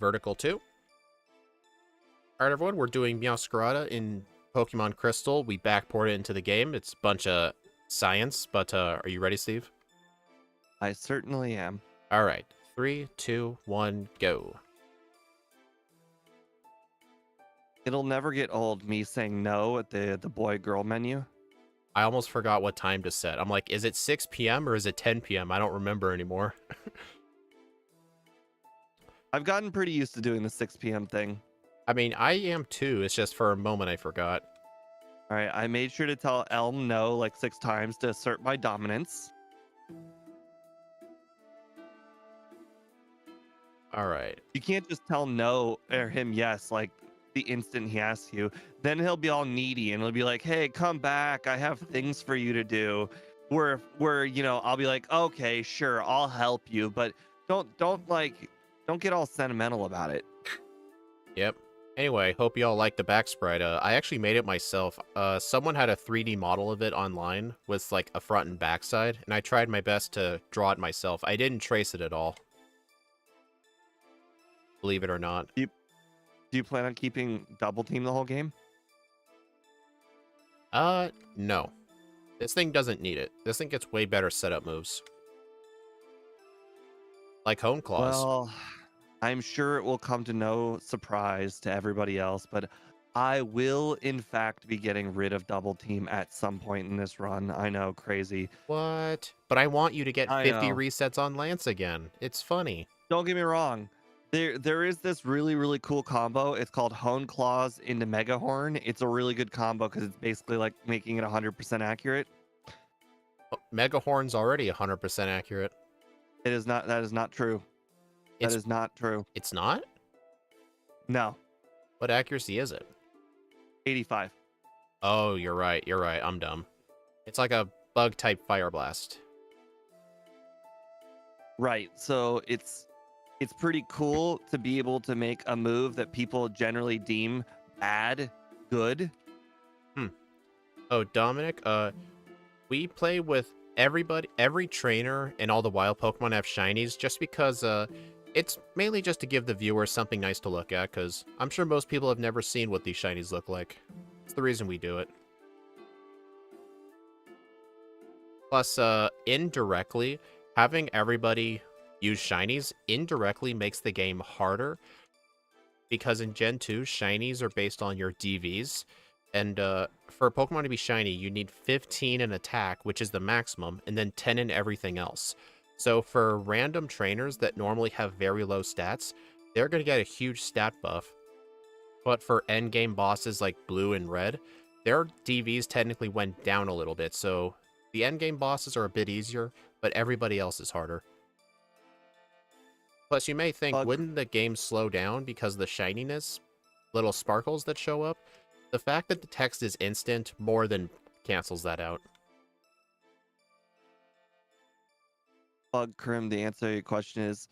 Vertical 2. Alright, everyone, we're doing Meowscarada in Pokemon Crystal. We backport it into the game. It's a bunch of science, but are you ready, Steve? I certainly am. Alright, 3, 2, 1, go. It'll never get old, me saying no at the boy-girl menu. I almost forgot what time to set. I'm like, is it 6 p.m. or is it 10 p.m.? I don't remember anymore. I've gotten pretty used to doing the 6 p.m. thing. I mean, I am too. It's just for a moment I forgot. All right, I made sure to tell Elm no like 6 times to assert my dominance. Alright. You can't just tell no or him yes like the instant he asks you. Then he'll be all needy and he'll be like, "Hey, come back. I have things for you to do." Where I'll be like, "Okay, sure, I'll help you, but don't get all sentimental about it." Yep. Anyway, hope you all like the back sprite. I actually made it myself. Someone had a 3D model of it online with like a front and back side, and I tried my best to draw it myself. I didn't trace it at all. Believe it or not. Do you plan on keeping double team the whole game? No. This thing doesn't need it. This thing gets way better setup moves. Like Hone Claws. Well, I'm sure it will come to no surprise to everybody else, but I will in fact be getting rid of double team at some point in this run. I know, crazy. What? But I want you to get I 50 know. resets on Lance again. It's funny. Don't get me wrong. There is this really cool combo. It's called Hone Claws into Mega Horn. It's a really good combo because it's basically like making it 100% accurate. Mega Horn's already 100% accurate. It is not. That is not true. That is not true. It's not? No. What accuracy is it? 85. Oh, you're right. You're right. I'm dumb. It's like a bug type Fire Blast. Right. So it's pretty cool to be able to make a move that people generally deem bad good. Oh, Dominic, we play with every trainer and all the wild Pokemon have shinies just because it's mainly just to give the viewer something nice to look at, because I'm sure most people have never seen what these shinies look like. It's the reason we do it. Plus, indirectly, having everybody use shinies indirectly makes the game harder, because in Gen 2, shinies are based on your DVs, and for a Pokemon to be shiny, you need 15 in attack, which is the maximum, and then 10 in everything else. So for random trainers that normally have very low stats, they're going to get a huge stat buff. But for endgame bosses like Blue and Red, their DVs technically went down a little bit, so the endgame bosses are a bit easier, but everybody else is harder. Plus, you may think, wouldn't the game slow down because of the shininess? Little sparkles that show up? The fact that the text is instant more than cancels that out. Bug Krim, the answer to your question is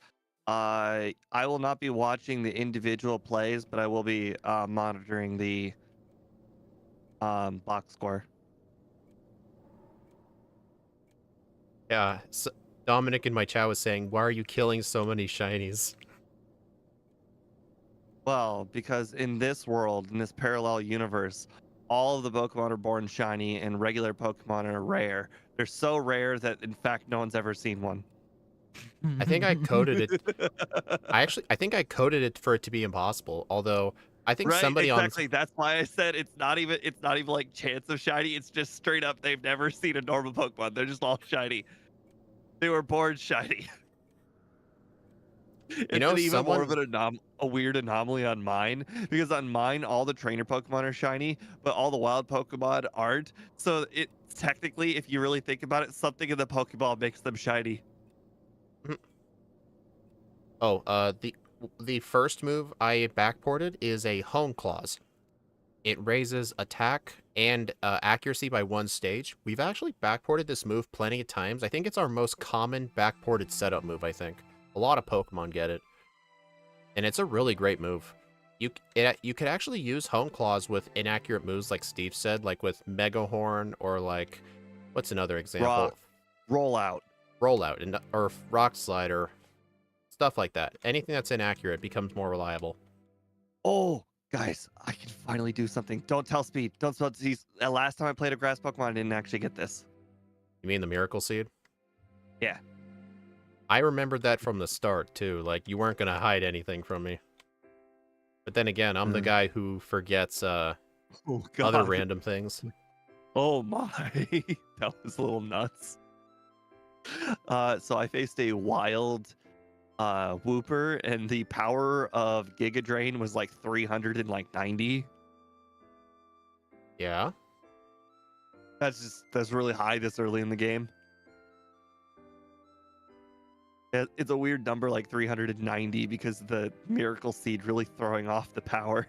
I will not be watching the individual plays, but I will be monitoring the box score. Yeah, so Dominic in my chat was saying, why are you killing so many shinies? Well, because in this world, in this parallel universe, all of the Pokemon are born shiny and regular Pokemon are rare. They're so rare that, in fact, no one's ever seen one. I think I coded it. I think I coded it for it to be impossible. Although I think somebody exactly. That's why I said it's not even like chance of shiny. It's just straight up they've never seen a normal Pokemon. They're just all shiny. They were born shiny. It's even more of a weird anomaly on mine, because on mine all the trainer Pokemon are shiny, but all the wild Pokemon aren't. So it technically, if you really think about it, something in the Pokeball makes them shiny. Oh, the first move I backported is a Hone Claws. It raises attack and accuracy by 1 stage. We've actually backported this move plenty of times. I think it's our most common backported setup move, I think. A lot of Pokemon get it. And it's a really great move. You could actually use Hone Claws with inaccurate moves like Steve said, like with Mega Horn or like, what's another example? Rollout. Rollout, or Rock Slide, or Stuff like that. Anything that's inaccurate becomes more reliable. Oh, guys, I can finally do something. Don't tell Speed. Don't tell Speed. Last time I played a grass Pokemon, I didn't actually get this. You mean the Miracle Seed? Yeah. I remembered that from the start, too. Like, you weren't going to hide anything from me. But then again, I'm the guy who forgets Oh, other God. random things. Oh, my. That was a little nuts. So I faced a wild Whooper, and the power of Giga Drain was like 390. Yeah? That's really high this early in the game. It's a weird number, like 390, because the Miracle Seed really throwing off the power.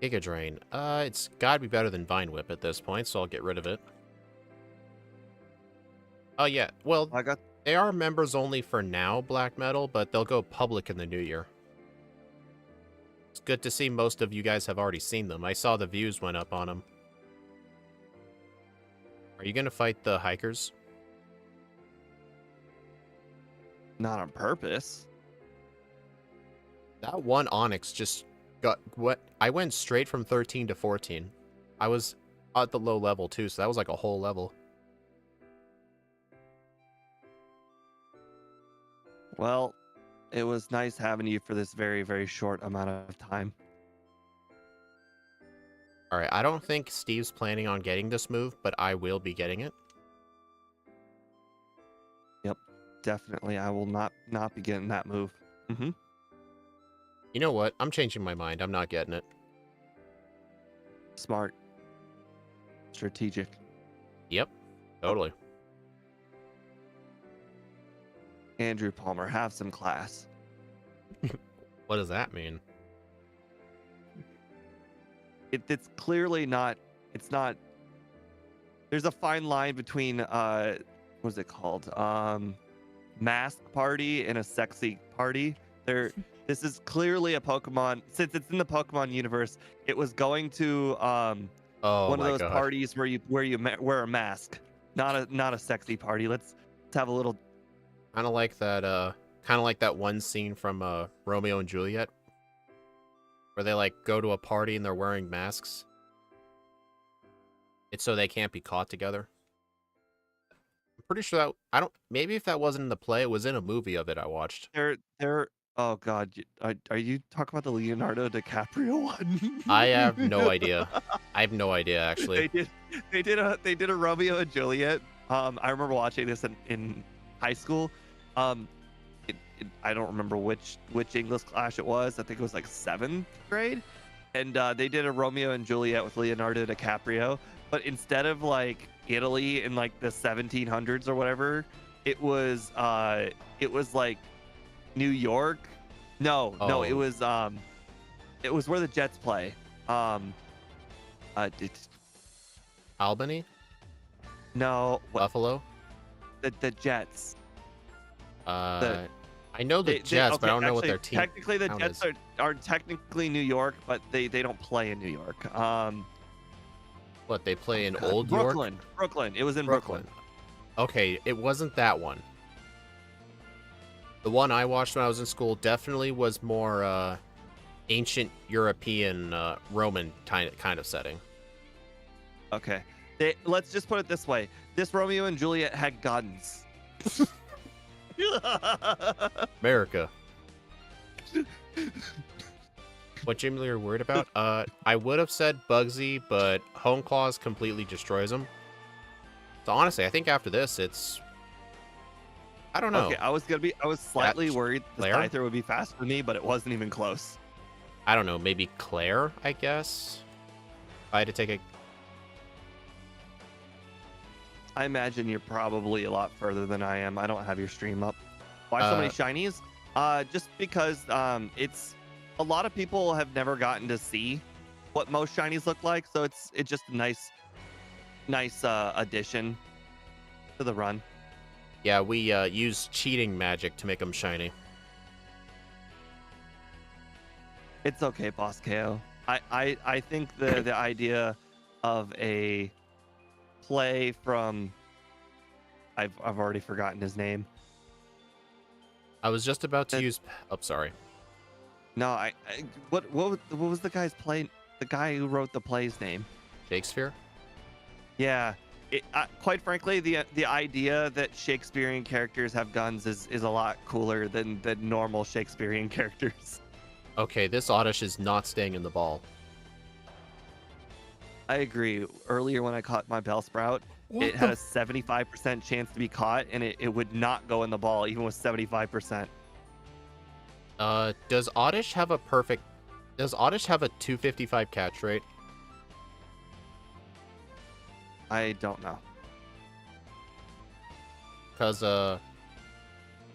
Giga Drain. It's gotta be better than Vine Whip at this point, so I'll get rid of it. Oh, yeah. Well, I got they are members only for now, Black Metal, but they'll go public in the new year. It's good to see most of you guys have already seen them. I saw the views went up on them. Are you gonna fight the hikers? not on purpose. That one Onyx just got what I went straight from 13 to 14. I was at the low level too, so that was like a whole level. Well, it was nice having you for this very, very short amount of time. Alright, I don't think Steve's planning on getting this move, but I will be getting it. Definitely, I will not be getting that move. You know what? I'm changing my mind. I'm not getting it. Smart. Strategic. Yep, totally. Andrew Palmer, have some class. What does that mean? It's clearly not. It's not. There's a fine line between what's it called? Mask party and a sexy party. This is clearly a Pokemon. Since it's in the Pokemon universe, it was going to Oh one of my those god. parties where you wear a mask, not a sexy party. Let's have a little. Kind of like that one scene from Romeo and Juliet where they like go to a party and they're wearing masks. It's so they can't be caught together. I'm pretty sure that maybe if that wasn't in the play, it was in a movie of it I watched. They're. Oh God, are you talking about the Leonardo DiCaprio one? I have no idea. I have no idea actually. They did a Romeo and Juliet. I remember watching this in high school. I don't remember which English class it was. I think it was like 7th grade, and they did a Romeo and Juliet with Leonardo DiCaprio. But instead of like Italy in like the 1700s or whatever, it was like New York. No, it was where the Jets play. Albany? No, Buffalo? the Jets. I know the Jets, but I don't know what their team. Technically, the Jets are technically New York, but they don't play in New York. What they play in Old York? Brooklyn. It was in Brooklyn. Okay, it wasn't that one. The one I watched when I was in school definitely was more ancient European Roman kind of setting. Okay. Let's just put it this way. This Romeo and Juliet had guns. America. What Jimmy Lee are worried about? I would have said Bugsy, but Home Claws completely destroys him. So honestly, I think after this, it's... I don't know. Okay, I was slightly worried the Claire? Scyther would be faster than me, but it wasn't even close. I don't know. Maybe Claire, I guess? If I had to take a... I imagine you're probably a lot further than I am. I don't have your stream up. Why so many shinies? Just because it's a lot of people have never gotten to see what most shinies look like, so it's just a nice addition to the run. Yeah, we use cheating magic to make them shiny. It's okay, Boss KO. I think the idea of a play from I've already forgotten his name. I was just about to That use. Oh, sorry. no, what was the guy's play? The guy who wrote the play's name? Shakespeare. Yeah. Quite frankly, the idea that Shakespearean characters have guns is a lot cooler than normal Shakespearean characters. Okay, this Oddish is not staying in the ball. I agree. Earlier when I caught my Bellsprout, What it had the? a 75% chance to be caught, and it would not go in the ball even with 75%. Does Oddish have a perfect? Does Oddish have a 255 catch rate? I don't know. Because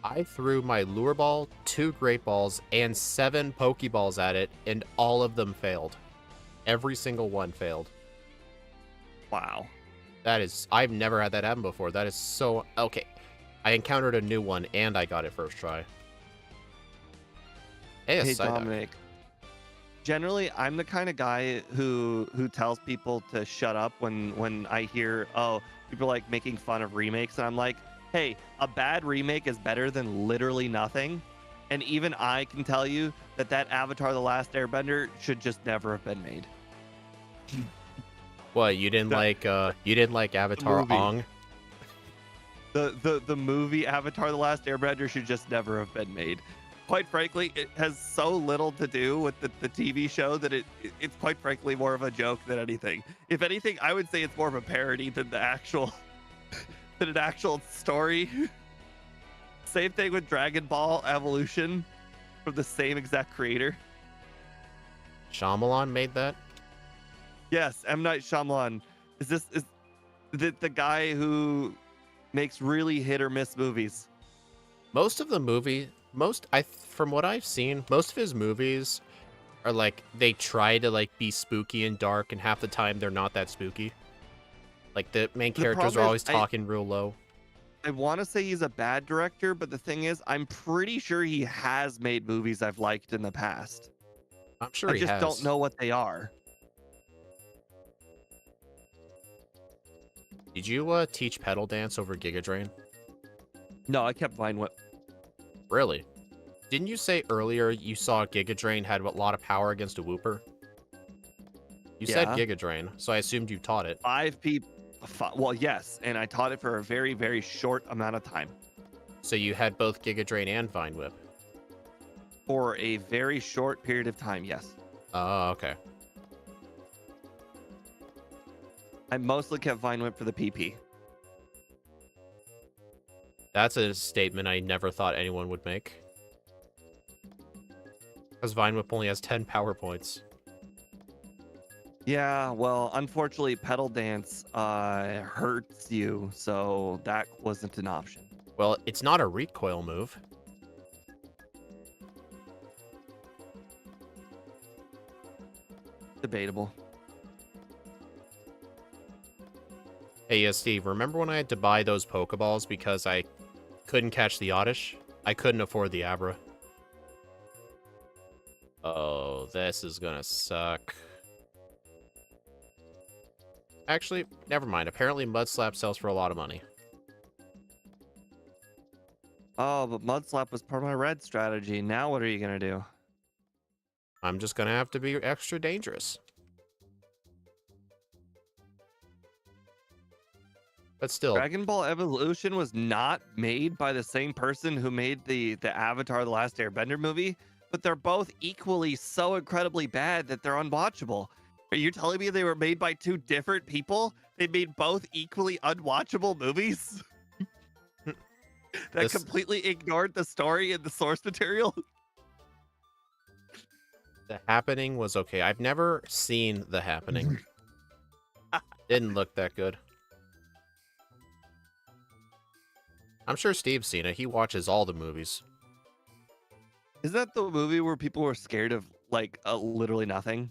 I threw my lure ball, 2 great balls, and 7 pokeballs at it, and all of them failed. Every single one failed. Wow. That is, I've never had that happen before. That is so okay. I encountered a new one and I got it first try. Hey, a Hey Psyduck. Dominic. Generally, I'm the kind of guy who tells people to shut up when I hear, oh, people like making fun of remakes, and I'm like, hey, a bad remake is better than literally nothing. And even I can tell you that Avatar: The Last Airbender should just never have been made. What, you didn't like Avatar movie. Ong? The movie Avatar: The Last Airbender should just never have been made. Quite frankly, it has so little to do with the TV show that it's quite frankly more of a joke than anything. If anything, I would say it's more of a parody than the actual than an actual story. Same thing with Dragon Ball Evolution from the same exact creator. Shyamalan made that? Yes, M. Night Shyamalan. Is the guy who makes really hit or miss movies? Most of the movie, from what I've seen, most of his movies are like, they try to like be spooky and dark, and half the time they're not that spooky. Like the main characters are problem is, always talking real low. I want to say he's a bad director, but the thing is, I'm pretty sure he has made movies I've liked in the past. I'm sure I he just has. don't know what they are. Did you teach pedal dance over Giga Drain? No, I kept Vine Whip. Really? Didn't you say earlier you saw Giga Drain had a lot of power against a Wooper? You said Yeah. Giga Drain, so I assumed you taught it. 5 people. Well, yes, and I taught it for a very, very short amount of time. So you had both Giga Drain and Vine Whip. For a very short period of time, yes. Oh, okay. I mostly kept Vine Whip for the PP. That's a statement I never thought anyone would make. Because Vine Whip only has 10 power points. Yeah, well, unfortunately, pedal dance hurts you, so that wasn't an option. Well, it's not a recoil move. Debatable. Hey, yeah, Steve, remember when I had to buy those pokeballs because I couldn't catch the Oddish? I couldn't afford the Abra. Oh, this is gonna suck. Actually, never mind. Apparently Mud Slap sells for a lot of money. Oh, but Mud Slap was part of my red strategy. Now what are you going to do? I'm just gonna have to be extra dangerous. But still, Dragon Ball Evolution was not made by the same person who made the Avatar: The Last Airbender movie, but they're both equally so incredibly bad that they're unwatchable. Are you telling me they were made by 2 different people? They made both equally unwatchable movies? that This- completely ignored the story and the source material? The Happening was okay. I've never seen The Happening. Didn't look that good. I'm sure Steve's seen it. He watches all the movies. Is that the movie where people were scared of like literally nothing?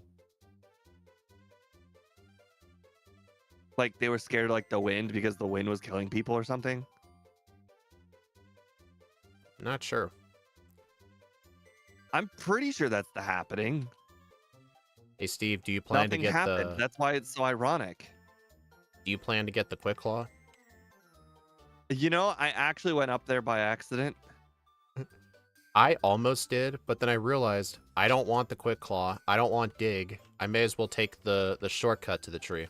Like they were scared of like the wind because the wind was killing people or something? Not sure. I'm pretty sure that's the Happening. Hey, Steve, do you plan Nothing to get happened. the... That's why it's so ironic. Do you plan to get the Quick Claw? You know, I actually went up there by accident. I almost did, but then I realized I don't want the quick claw. I don't want dig. I may as well take the shortcut to the tree.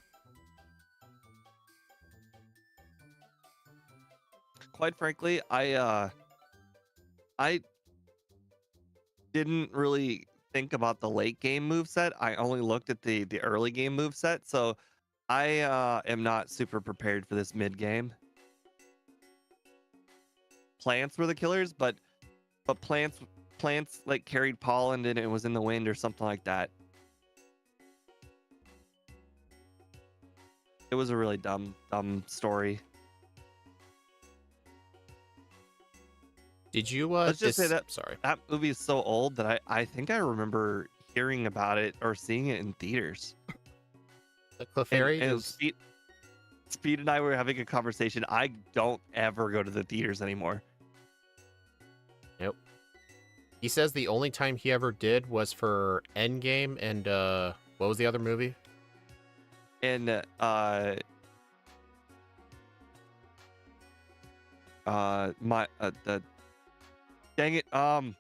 Quite frankly, I didn't really think about the late game moveset. I only looked at the early game moveset, so I am not super prepared for this mid game. Plants were the killers, but plants like carried pollen and it was in the wind or something like that. It was a really dumb story. Did you Let's just say that sorry. that movie is so old that I think I remember hearing about it or seeing it in theaters. The Clefairy And is Speed and I were having a conversation. I don't ever go to the theaters anymore. Nope. He says the only time he ever did was for Endgame and what was the other movie? And my the dang it The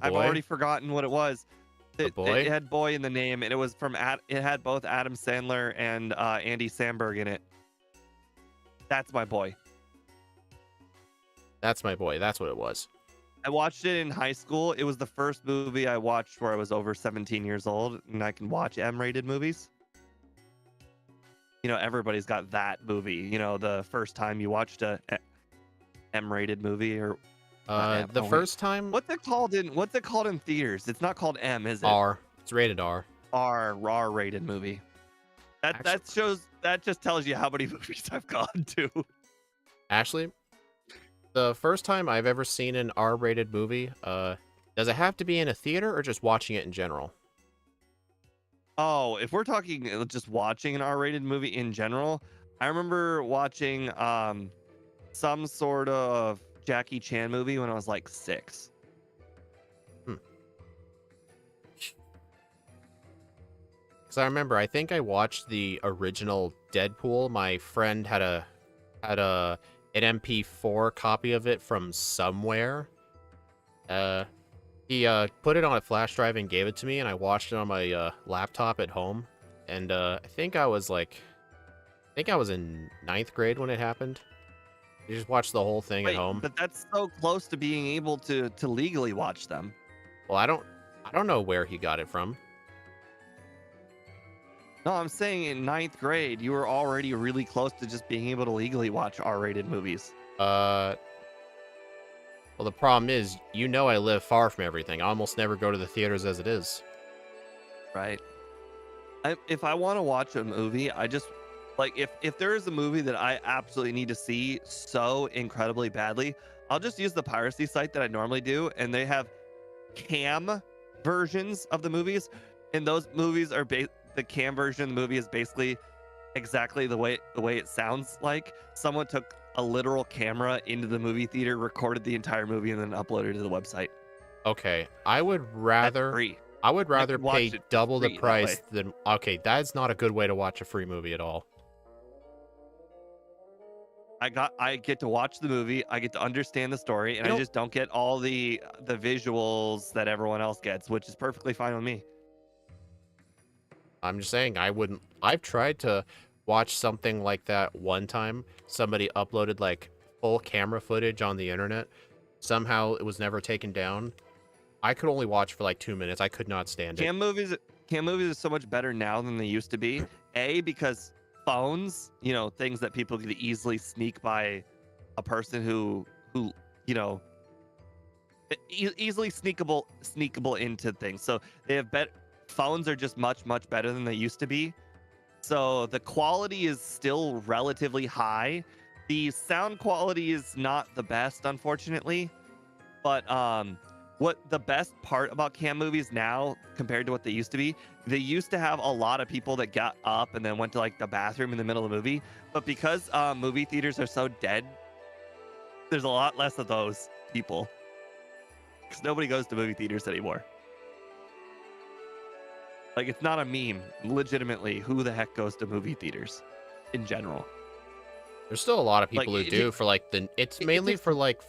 I've Boy? already forgotten what it was. The Boy? It had boy in the name, and it was it had both Adam Sandler and Andy Samberg in it. That's my boy. That's my boy. That's what it was. I watched it in high school. It was the first movie I watched where I was over 17 years old, and I can watch M-rated movies. You know, everybody's got that movie. You know, the first time you watched a M-rated movie, or The first time what's it called in theaters? It's not called M, is it? R. It's rated R. R-rated movie. That just tells you how many movies I've gone to. Actually, the first time I've ever seen an R-rated movie, does it have to be in a theater or just watching it in general? Oh, if we're talking just watching an R-rated movie in general, I remember watching some sort of Jackie Chan movie when I was like 6. Because I remember, I think I watched the original Deadpool. My friend had an MP4 copy of it from somewhere. He put it on a flash drive and gave it to me, and I watched it on my laptop at home. And I think I was in 9th grade when it happened. You just watched the whole thing at home. But that's so close to being able to legally watch them. Well, I don't know where he got it from. No, I'm saying in 9th grade, you were already really close to just being able to legally watch R-rated movies. Well, the problem is, I live far from everything. I almost never go to the theaters as it is. Right. If I want to watch a movie, I just like if there is a movie that I absolutely need to see so incredibly badly, I'll just use the piracy site that I normally do, and they have cam versions of the movies, and those movies are the cam version of the movie is basically exactly the way it sounds like. Someone took a literal camera into the movie theater, recorded the entire movie, and then uploaded it to the website. Okay, I would rather pay double the price than. Okay, that's not a good way to watch a free movie at all. I get to watch the movie, I get to understand the story, and I just don't get all the visuals that everyone else gets, which is perfectly fine with me. I'm just saying, I've tried to watch something like that one time. Somebody uploaded like full camera footage on the internet. Somehow it was never taken down. I could only watch for like 2 minutes. I could not stand it. Cam movies are so much better now than they used to be. Because phones, things that people could easily sneak by a person who easily sneakable into things. So they have phones are just much better than they used to be. So the quality is still relatively high. The sound quality is not the best, unfortunately. But what the best part about cam movies now compared to what they used to be, they used to have a lot of people that got up and then went to like the bathroom in the middle of the movie. But because movie theaters are so dead, there's a lot less of those people. Because nobody goes to movie theaters anymore. Like, it's not a meme. Legitimately, who the heck goes to movie theaters in general? There's still a lot of Like people who do for like it's mainly for like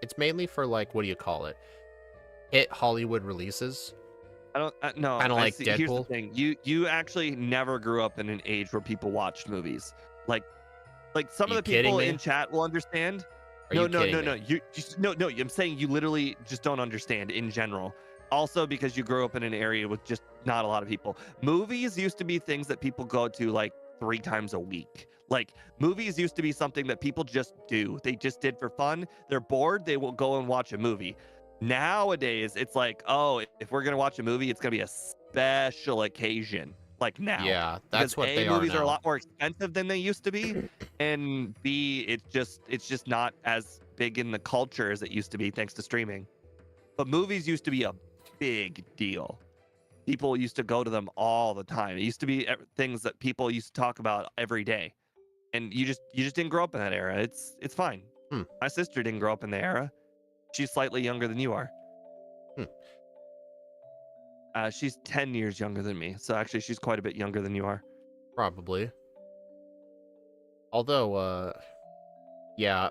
it's mainly for like, what do you call it? Hit Hollywood releases. I don't no. Kind of I like see. Here's the Deadpool. thing. You actually never grew up in an age where people watched movies. Like some Are of you the kidding people in me? chat will understand. Are No, you no, kidding no, no. me? You just no. I'm saying you literally just don't understand in general. Also, because you grew up in an area with just not a lot of people. Movies used to be things that people go to like 3 times a week. Like movies used to be something that people just do. They just did for fun. They're bored. They will go and watch a movie. Nowadays, it's like, oh, if we're gonna watch a movie, it's gonna be a special occasion. Like now, Yeah, because that's what A, they are movies are a now. lot more expensive than they used to be, and B, it's just not as big in the culture as it used to be thanks to streaming. But movies used to be a big deal. People used to go to them all the time. It used to be things that people used to talk about every day. And you just didn't grow up in that era. It's fine. Hmm. My sister didn't grow up in the era. She's slightly younger than you are. Hmm. She's 10 years younger than me. So actually she's quite a bit younger than you are. Probably. Although, yeah,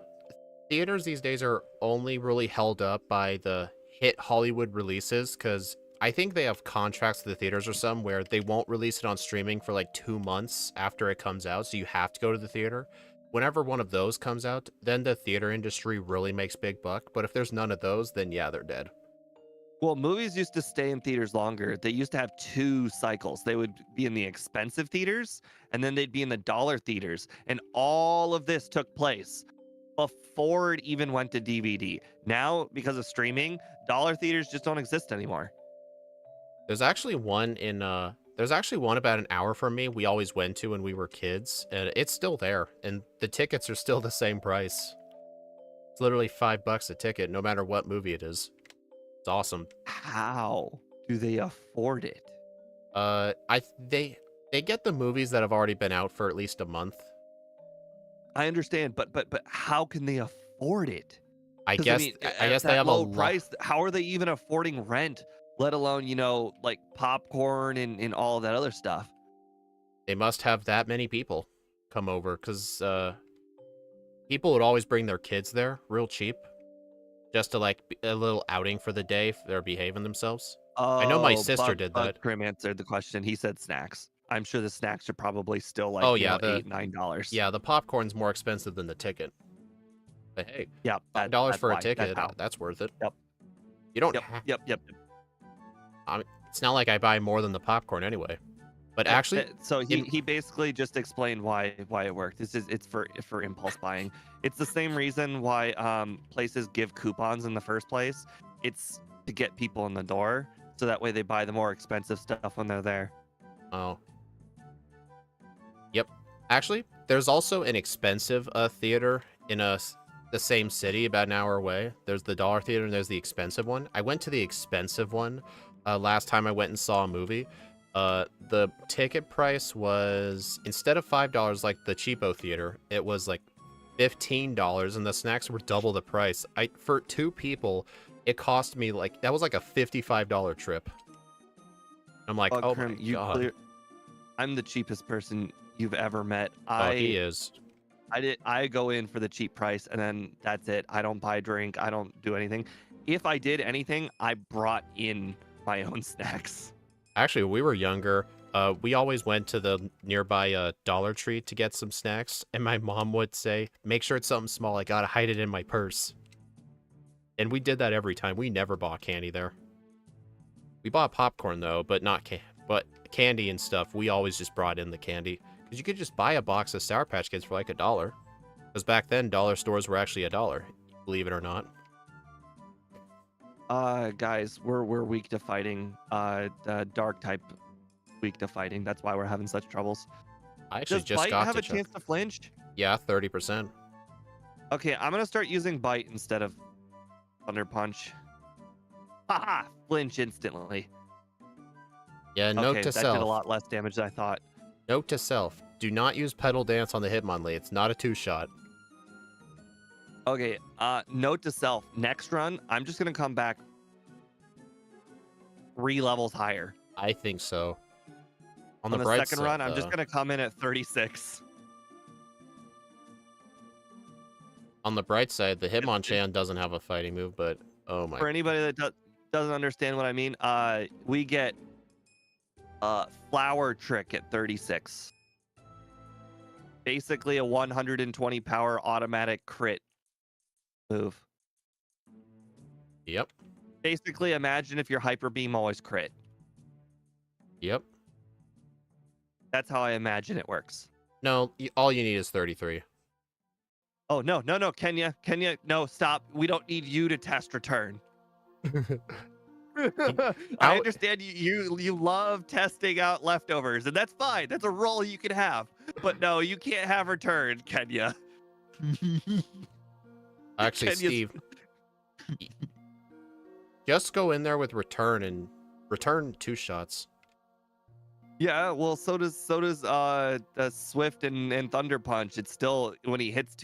theaters these days are only really held up by the hit Hollywood releases, because I think they have contracts with the theaters or some where they won't release it on streaming for like 2 months after it comes out, so you have to go to the theater. Whenever one of those comes out, then the theater industry really makes big buck. But if there's none of those, then yeah, they're dead. Well, movies used to stay in theaters longer. They used to have 2 cycles. They would be in the expensive theaters and then they'd be in the dollar theaters. And all of this took place before it even went to DVD. Now, because of streaming, dollar theaters just don't exist anymore. There's actually one about an hour from me we always went to when we were kids, and it's still there, and the tickets are still the same price. It's literally $5 a ticket, no matter what movie it is. It's awesome. How do they afford it? I they get the movies that have already been out for at least a month. I understand, but how can they afford it? I Because I guess mean, I at guess they that have a low lot. price, how are they even affording rent, let alone, like popcorn and all of that other stuff? They must have that many people come over, because people would always bring their kids there, real cheap, just to like a little outing for the day if they're behaving themselves. I know my Oh, sister did Bug that. Crim answered the question. He said snacks. I'm sure the snacks are probably still like, Oh yeah, $8, $9. the popcorn's more expensive than the ticket. But hey, Yep, $5 that's for a why. That's ticket, how. that's worth it. Yep, You don't yep, have. yep, yep. I mean, it's not like I buy more than the popcorn anyway. But That, actually, so he in he basically just explained why it worked. It's for impulse buying. It's the same reason why places give coupons in the first place. It's to get people in the door, so that way they buy the more expensive stuff when they're there. oh, yep. Actually, there's also an expensive theater in the same city, about an hour away. There's the dollar theater and there's the expensive one. I went to the expensive one last time I went and saw a movie. The ticket price was, instead of $5 like the cheapo theater, it was like $15, and the snacks were double the price. For 2 people, it cost me like, that was like a $55 trip. I'm like, Bug oh my Crim, god. I'm the cheapest person you've ever met. Oh, he is. I go in for the cheap price and then that's it. I don't buy a drink. I don't do anything. If I did anything, I brought in my own snacks. Actually, when we were younger, we always went to the nearby Dollar Tree to get some snacks, and my mom would say, make sure it's something small, I gotta hide it in my purse. And we did that every time. We never bought candy there. We bought popcorn though, but but candy and stuff, we always just brought in the candy. Because you could just buy a box of Sour Patch Kids for like $1. Because back then, dollar stores were actually $1, believe it or not. Guys, we're weak to fighting. Dark type weak to fighting. That's why we're having such troubles. I actually Does just Bite got have to a check. chance to flinch? Yeah, 30%. Okay, I'm gonna start using Bite instead of Thunder Punch. Haha! Flinch instantly. Yeah, note Okay, to that did a self. lot less damage than I thought. Note to self. Do not use Pedal Dance on the Hitmonlee. It's not a 2-shot. Okay, note to self. Next run, I'm just gonna come back 3 levels higher. I think so. On On the the bright second side, run, I'm just gonna come in at 36. On the bright side, the Hitmonchan doesn't have a fighting move, but oh my. For anybody that doesn't understand what I mean, we get Flower Trick at 36. Basically a 120 power automatic crit move. Yep. Basically, imagine if your Hyper Beam always crit. Yep. That's how I imagine it works. No, all you need is 33. Oh, no, Kenya, no, stop. We don't need you to test return. I How- understand you love testing out leftovers, and that's fine. That's a role you can have. But no, you can't have return, Kenya. Actually, Kenya's- Steve, just go in there with return and return 2 shots. Yeah, well, so does Swift and Thunder Punch. It's still when he hits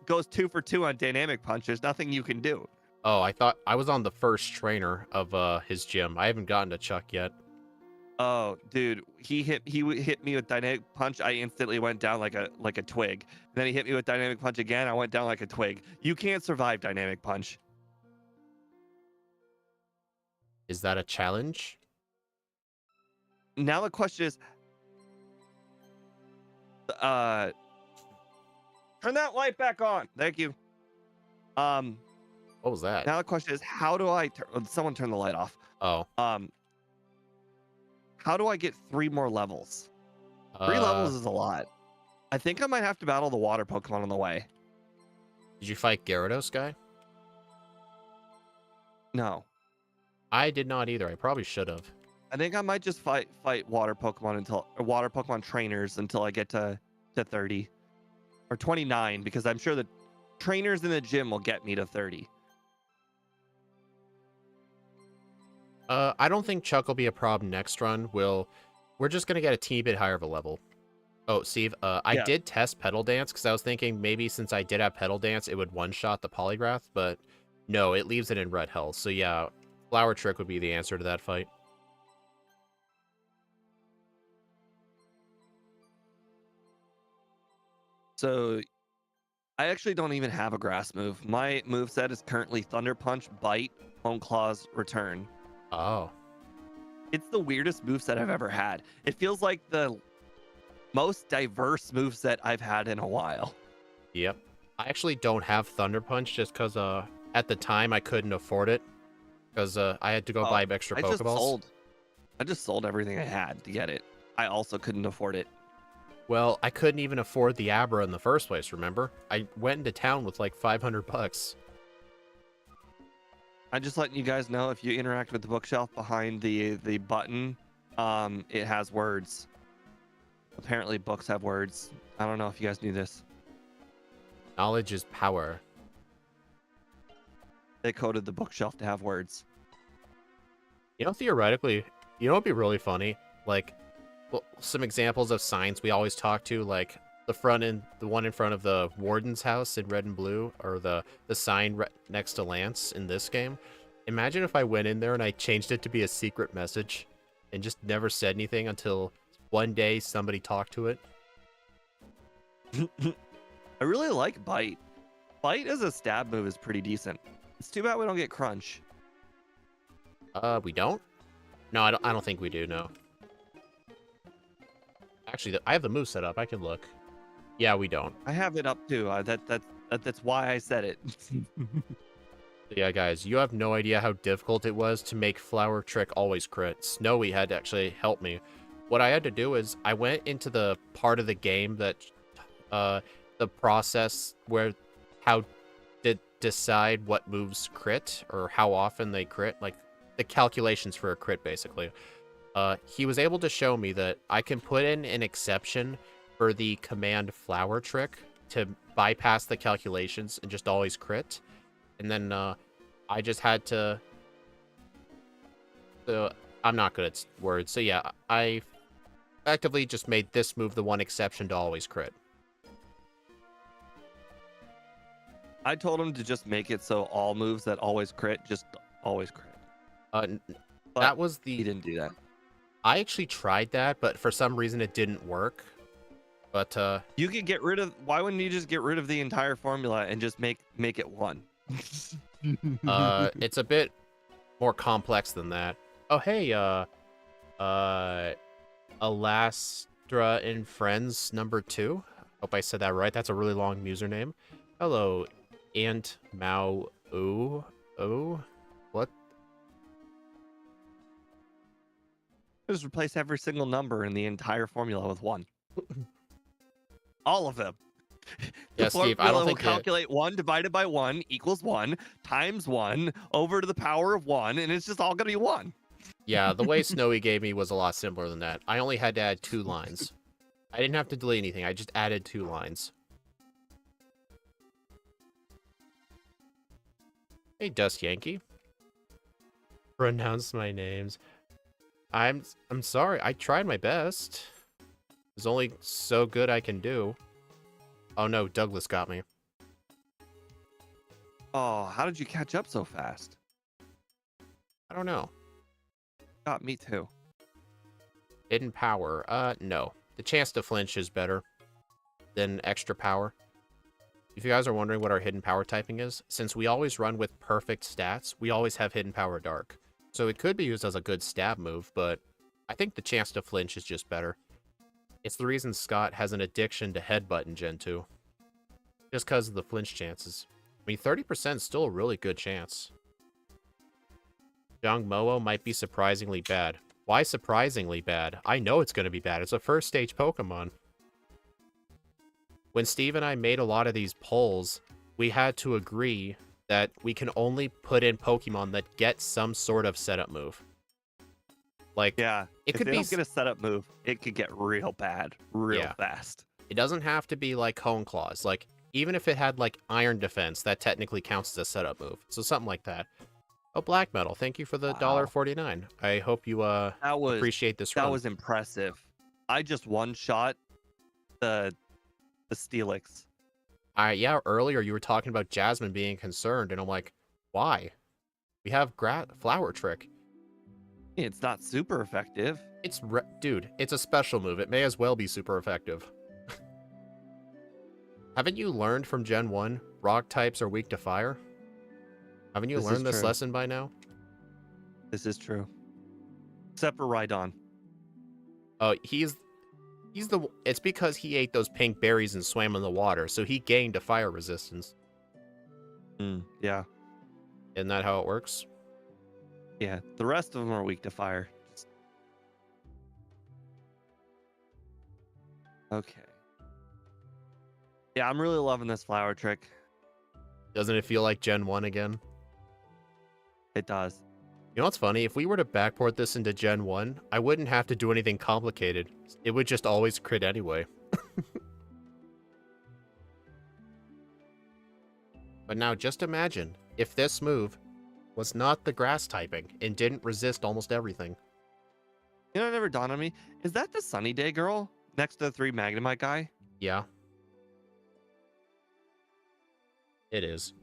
goes 2 for 2 on Dynamic Punch. There's nothing you can do. Oh, I thought I was on the first trainer of his gym. I haven't gotten to Chuck yet. Oh, dude, he hit me with Dynamic Punch. I instantly went down like a twig. And then he hit me with Dynamic Punch again. I went down like a twig. You can't survive Dynamic Punch. Is that a challenge? Now the question is, turn that light back on. Thank you. What was that? Now the question is, how do I someone turn the light off? Oh. How do I get 3 more levels? 3 levels is a lot. I think I might have to battle the water Pokemon on the way. Did you fight Gyarados guy? No. I did not either. I probably should have. I think I might just fight water Pokemon trainers until I get to 30 or 29, because I'm sure the trainers in the gym will get me to 30. I don't think Chuck will be a problem next run. We're just gonna get a teeny bit higher of a level. Oh, Steve, I did test Petal Dance because I was thinking maybe since I did have Petal Dance, it would one-shot the Polygraph, but no, it leaves it in red health. So yeah, Flower Trick would be the answer to that fight. So I actually don't even have a grass move. My move set is currently Thunder Punch, Bite, Bone Claws, Return. Oh. It's the weirdest move set I've ever had. It feels like the most diverse move set I've had in a while. Yep. I actually don't have Thunder Punch just because at the time I couldn't afford it because I had to go buy extra Pokeballs. I just sold everything I had to get it. I also couldn't afford it. Well, I couldn't even afford the Abra in the first place, remember? I went into town with like 500 bucks. I'm just letting you guys know, if you interact with the bookshelf behind the button, it has words. Apparently books have words. I don't know if you guys knew this. Knowledge is power. They coded the bookshelf to have words. You know, theoretically, you know what'd be really funny? Like, well, some examples of signs we always talk to, like the one in front of the warden's house in red and blue, or the sign next to Lance in this game. Imagine if I went in there and I changed it to be a secret message and just never said anything until one day somebody talked to it. I really like Bite. Bite as a stab move is pretty decent. It's too bad we don't get Crunch. We don't? No, I don't think we do, no. Actually, I have the move set up. I can look. Yeah, we don't. I have it up too. That's why I said it. Yeah, guys, you have no idea how difficult it was to make Flower Trick always crit. Snowy had to actually help me. What I had to do is I went into the part of the game that the process where how to decide what moves crit or how often they crit, like the calculations for a crit, basically. He was able to show me that I can put in an exception for the command Flower Trick to bypass the calculations and just always crit. And then I just had to... I'm not good at words. So yeah, I effectively just made this move the one exception to always crit. I told him to just make it so all moves that always crit, just always crit. That was the... He didn't do that. I actually tried that, but for some reason it didn't work. But You could get rid of. Why wouldn't you just get rid of the entire formula and just make it one? it's a bit more complex than that. Oh hey, Alastra and Friends #2. Hope I said that right. That's a really long username. Hello, Aunt Mao. Oh, what? Just replace every single number in the entire formula with one. All of them. The Yeah, Steve, I don't formula will think you. calculate 1 divided by 1 equals 1 times 1 over to the power of 1, and it's just all going to be 1. Yeah, the way Snowy gave me was a lot simpler than that. I only had to add 2 lines. I didn't have to delete anything. I just added 2 lines. Hey, Dust Yankee. Pronounce my names. I'm sorry. I tried my best. There's only so good I can do. Oh no, Douglas got me. Oh, how did you catch up so fast? I don't know. Got me too. Hidden power. No. The chance to flinch is better than extra power. If you guys are wondering what our hidden power typing is, since we always run with perfect stats, we always have hidden power dark. So it could be used as a good stab move, but I think the chance to flinch is just better. It's the reason Scott has an addiction to headbutt in Gen 2. Just because of the flinch chances. I mean, 30% is still a really good chance. Jong Moo might be surprisingly bad. Why surprisingly bad? I know it's going to be bad. It's a first stage Pokemon. When Steve and I made a lot of these polls, we had to agree that we can only put in Pokemon that get some sort of setup move. Like, Yeah, it if could they be. don't get a setup move, it could get real bad, real Yeah. fast. It doesn't have to be like Cone Claws. Like, even if it had like Iron Defense, that technically counts as a setup move. So something like that. Oh, Black Metal, thank you for the Wow. $1.49. I hope you appreciate this run. That was impressive. I just one shot the Steelix. Yeah, earlier you were talking about Jasmine being concerned, and I'm like, why? We have Flower Trick. It's not super effective. Dude, it's a special move. It may as well be super effective. Haven't you learned from Gen 1? Rock types are weak to fire? Haven't you learned this lesson by now? This is true. Except for Rhydon. Oh, it's because he ate those pink berries and swam in the water, so he gained a fire resistance. Yeah. Isn't that how it works? Yeah. The rest of them are weak to fire. Okay. Yeah, I'm really loving this Flower Trick. Doesn't it feel like Gen 1 again? It does. You know what's funny? If we were to backport this into Gen 1, I wouldn't have to do anything complicated. It would just always crit anyway. But now just imagine if this move was not the grass typing and didn't resist almost everything. You know, it never dawned on me. Is that the Sunny Day girl next to the 3 Magnemite guy? Yeah. It is.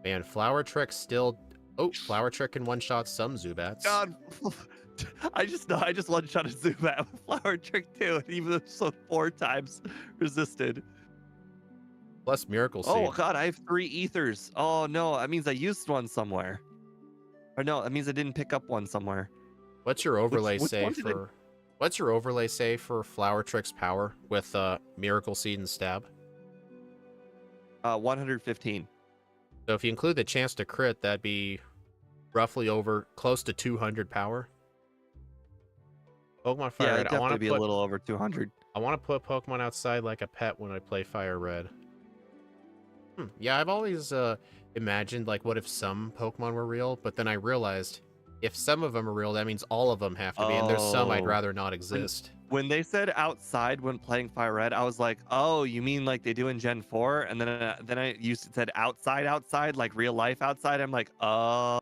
Man, Flower Trick still... Oh, Flower Trick can one-shot some Zubats. God, I just one-shot a Zubat with Flower Trick too, and even though it's so 4 times resisted. Plus Miracle Seed. Oh God, I have 3 ethers. Oh no, that means I used one somewhere. Or no, that means I didn't pick up one somewhere. What's your overlay Which say one did for... What's your overlay say for Flower Trick's power with Miracle Seed and Stab? 115. So if you include the chance to crit, that'd be roughly over close to 200 power. Pokemon Fire Yeah, Red. it'd definitely be a little over 200. I want to put Pokemon outside like a pet when I play Fire Red. Yeah, I've always imagined, like, what if some Pokemon were real? But then I realized, if some of them are real, that means all of them have to be. And there's some I'd rather not exist. When they said outside when playing Fire Red, I was like, oh, you mean like they do in Gen 4? And then you said outside, like real life outside. I'm like, oh.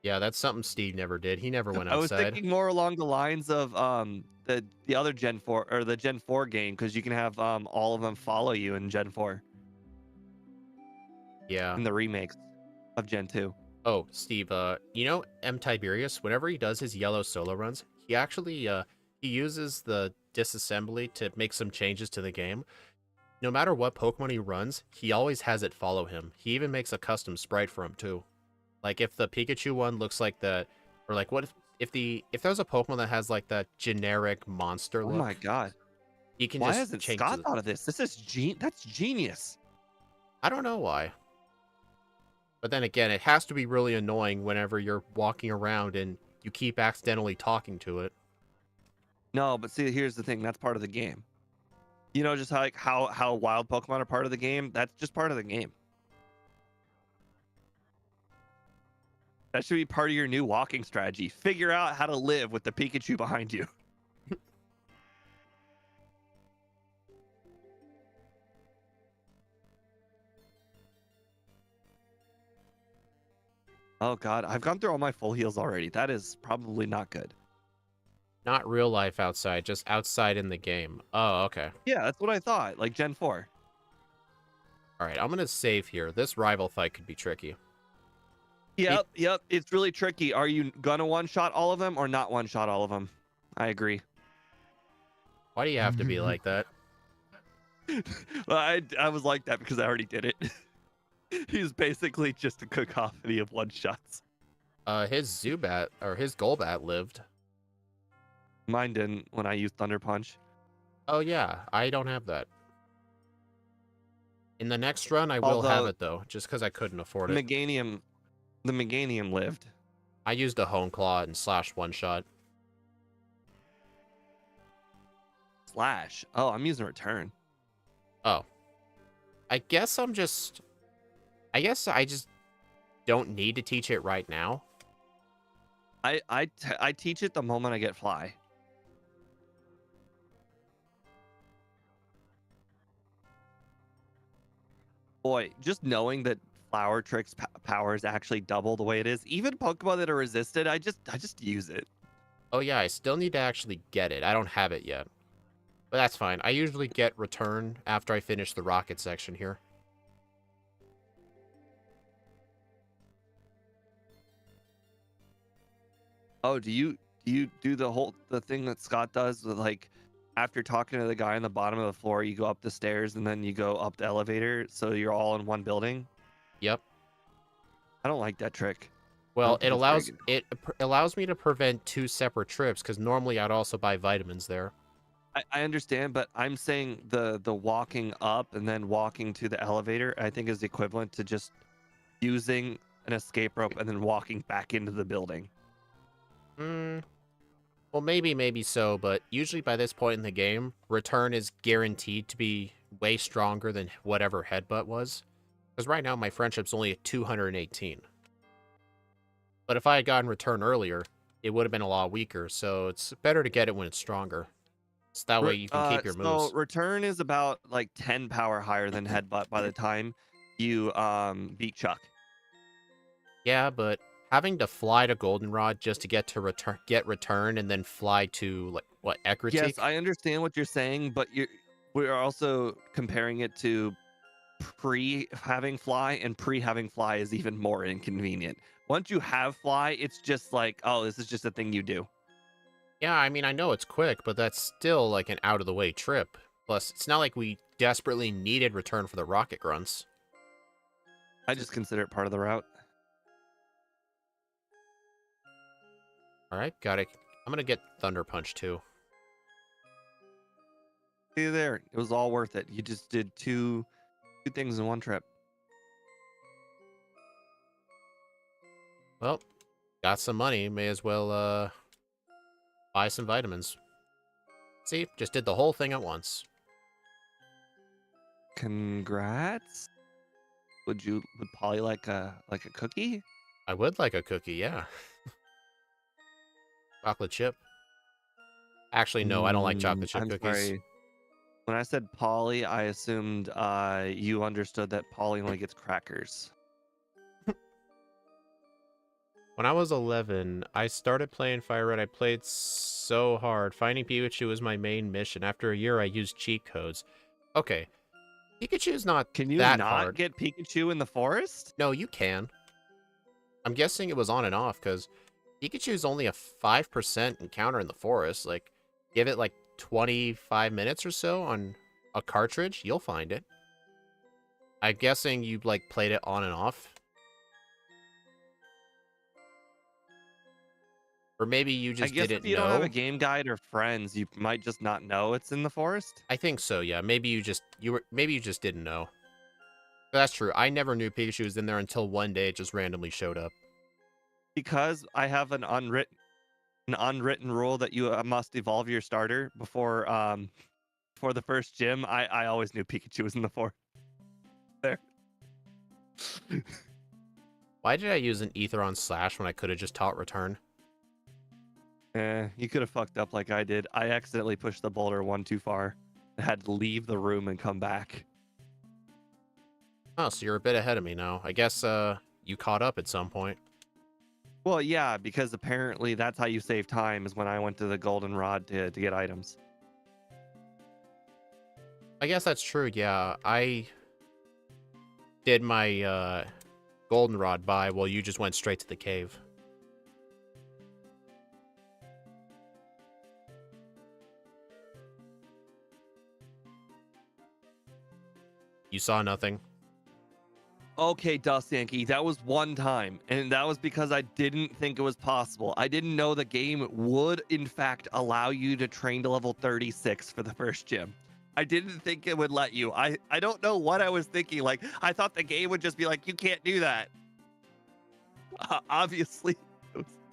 Yeah, that's something Steve never did. He never went outside. I was thinking more along the lines of the other Gen 4 or the Gen 4 game, because you can have all of them follow you in Gen 4. Yeah. In the remakes of Gen 2. Oh, Steve, you know M. Tiberius, whenever he does his yellow solo runs, he actually, he uses the disassembly to make some changes to the game. No matter what Pokemon he runs, he always has it follow him. He even makes a custom sprite for him, too. Like, if the Pikachu one looks like the, or like, what if there's a Pokemon that has, like, that generic monster Oh my look, god. he can Why just hasn't change Scott the, thought of this? That's genius. I don't know why. But then again, it has to be really annoying whenever you're walking around and you keep accidentally talking to it. No, but see, here's the thing. That's part of the game. You know, just like how wild Pokemon are part of the game. That's just part of the game. That should be part of your new walking strategy. Figure out how to live with the Pikachu behind you. Oh god, I've gone through all my full heals already. That is probably not good. Not real life outside, just outside in the game. Oh, okay. Yeah, that's what I thought. Like Gen 4. All right, I'm going to save here. This rival fight could be tricky. Yep. It's really tricky. Are you gonna one-shot all of them or not one-shot all of them? I agree. Why do you have to be like that? Well, I was like that because I already did it. He's basically just a cacophony of one-shots. His Zubat, or his Golbat lived. Mine didn't when I used Thunder Punch. Oh, yeah, I don't have that. In the next run, I will have Although it, though, just because I couldn't afford the it. Meganium lived. I used a Hone Claw and slash one-shot. Slash. Oh, I'm using return. Oh. I guess I just don't need to teach it right now. I teach it the moment I get fly. Boy, just knowing that Flower Trick's power is actually double the way it is, even Pokemon that are resisted, I just use it. Oh, yeah, I still need to actually get it. I don't have it yet. But that's fine. I usually get return after I finish the rocket section here. Oh, do you do the thing that Scott does with like after talking to the guy on the bottom of the floor, you go up the stairs and then you go up the elevator so you're all in one building? Yep. I don't like that trick. I Well, don't think it's very good. it allows me to prevent two separate trips, because normally I'd also buy vitamins there. I understand, but I'm saying the walking up and then walking to the elevator, I think is equivalent to just using an escape rope and then walking back into the building. Hmm. Well, maybe so, but usually by this point in the game, return is guaranteed to be way stronger than whatever headbutt was. Because right now my friendship's only at 218. But if I had gotten return earlier, it would have been a lot weaker, so it's better to get it when it's stronger. So that way you can keep your So moves. return is about like 10 power higher than headbutt by the time you beat Chuck. Yeah, but having to fly to Goldenrod just to get return and then fly to, like, what, Yes, Ekritik? I understand what you're saying, but we're also comparing it to pre having fly, and pre having fly is even more inconvenient. Once you have fly, it's just like, oh, this is just a thing you do. Yeah, I mean, I know it's quick, but that's still, like, an out-of-the-way trip. Plus, it's not like we desperately needed return for the rocket grunts. I just consider it part of the route. Alright, got it. I'm gonna get Thunder Punch, too. See there, it was all worth it. You just did two things in one trip. Well, got some money. May as well, buy some vitamins. See? Just did the whole thing at once. Congrats. Would Polly like a cookie? I would like a cookie, yeah. Chocolate chip. Actually, no, I don't like chocolate chip I'm cookies. sorry. When I said Polly, I assumed you understood that Polly only gets crackers. When I was 11, I started playing Fire Red. I played so hard. Finding Pikachu was my main mission. After a year, I used cheat codes. Okay, Pikachu's not Can you that not hard. get Pikachu in the forest? No, you can. I'm guessing it was on and off, because Pikachu's only a 5% encounter in the forest. Like, give it like 25 minutes or so on a cartridge, you'll find it. I'm guessing you like played it on and off. Or maybe you I just guess if didn't you don't have a know. game guide or friends, you might just not know it's in the forest. I think so, yeah. Maybe you just didn't know. But that's true. I never knew Pikachu was in there until one day it just randomly showed up. Because I have an unwritten rule that you must evolve your starter before the first gym. I always knew Pikachu was in the forest. There. Why did I use an Ether on Slash when I could have just taught Return? You could have fucked up like I did. I accidentally pushed the boulder one too far. I had to leave the room and come back. Oh, so you're a bit ahead of me now. I guess you caught up at some point. Well, yeah, because apparently that's how you save time is when I went to the goldenrod to get items. I guess that's true, yeah. I did my goldenrod buy while you just went straight to the cave. You saw nothing. Okay, Dust Yankee, that was one time, and that was because I didn't think it was possible. I didn't know the game would, in fact, allow you to train to level 36 for the first gym. I didn't think it would let you. I don't know what I was thinking. Like, I thought the game would just be like, you can't do that. Obviously.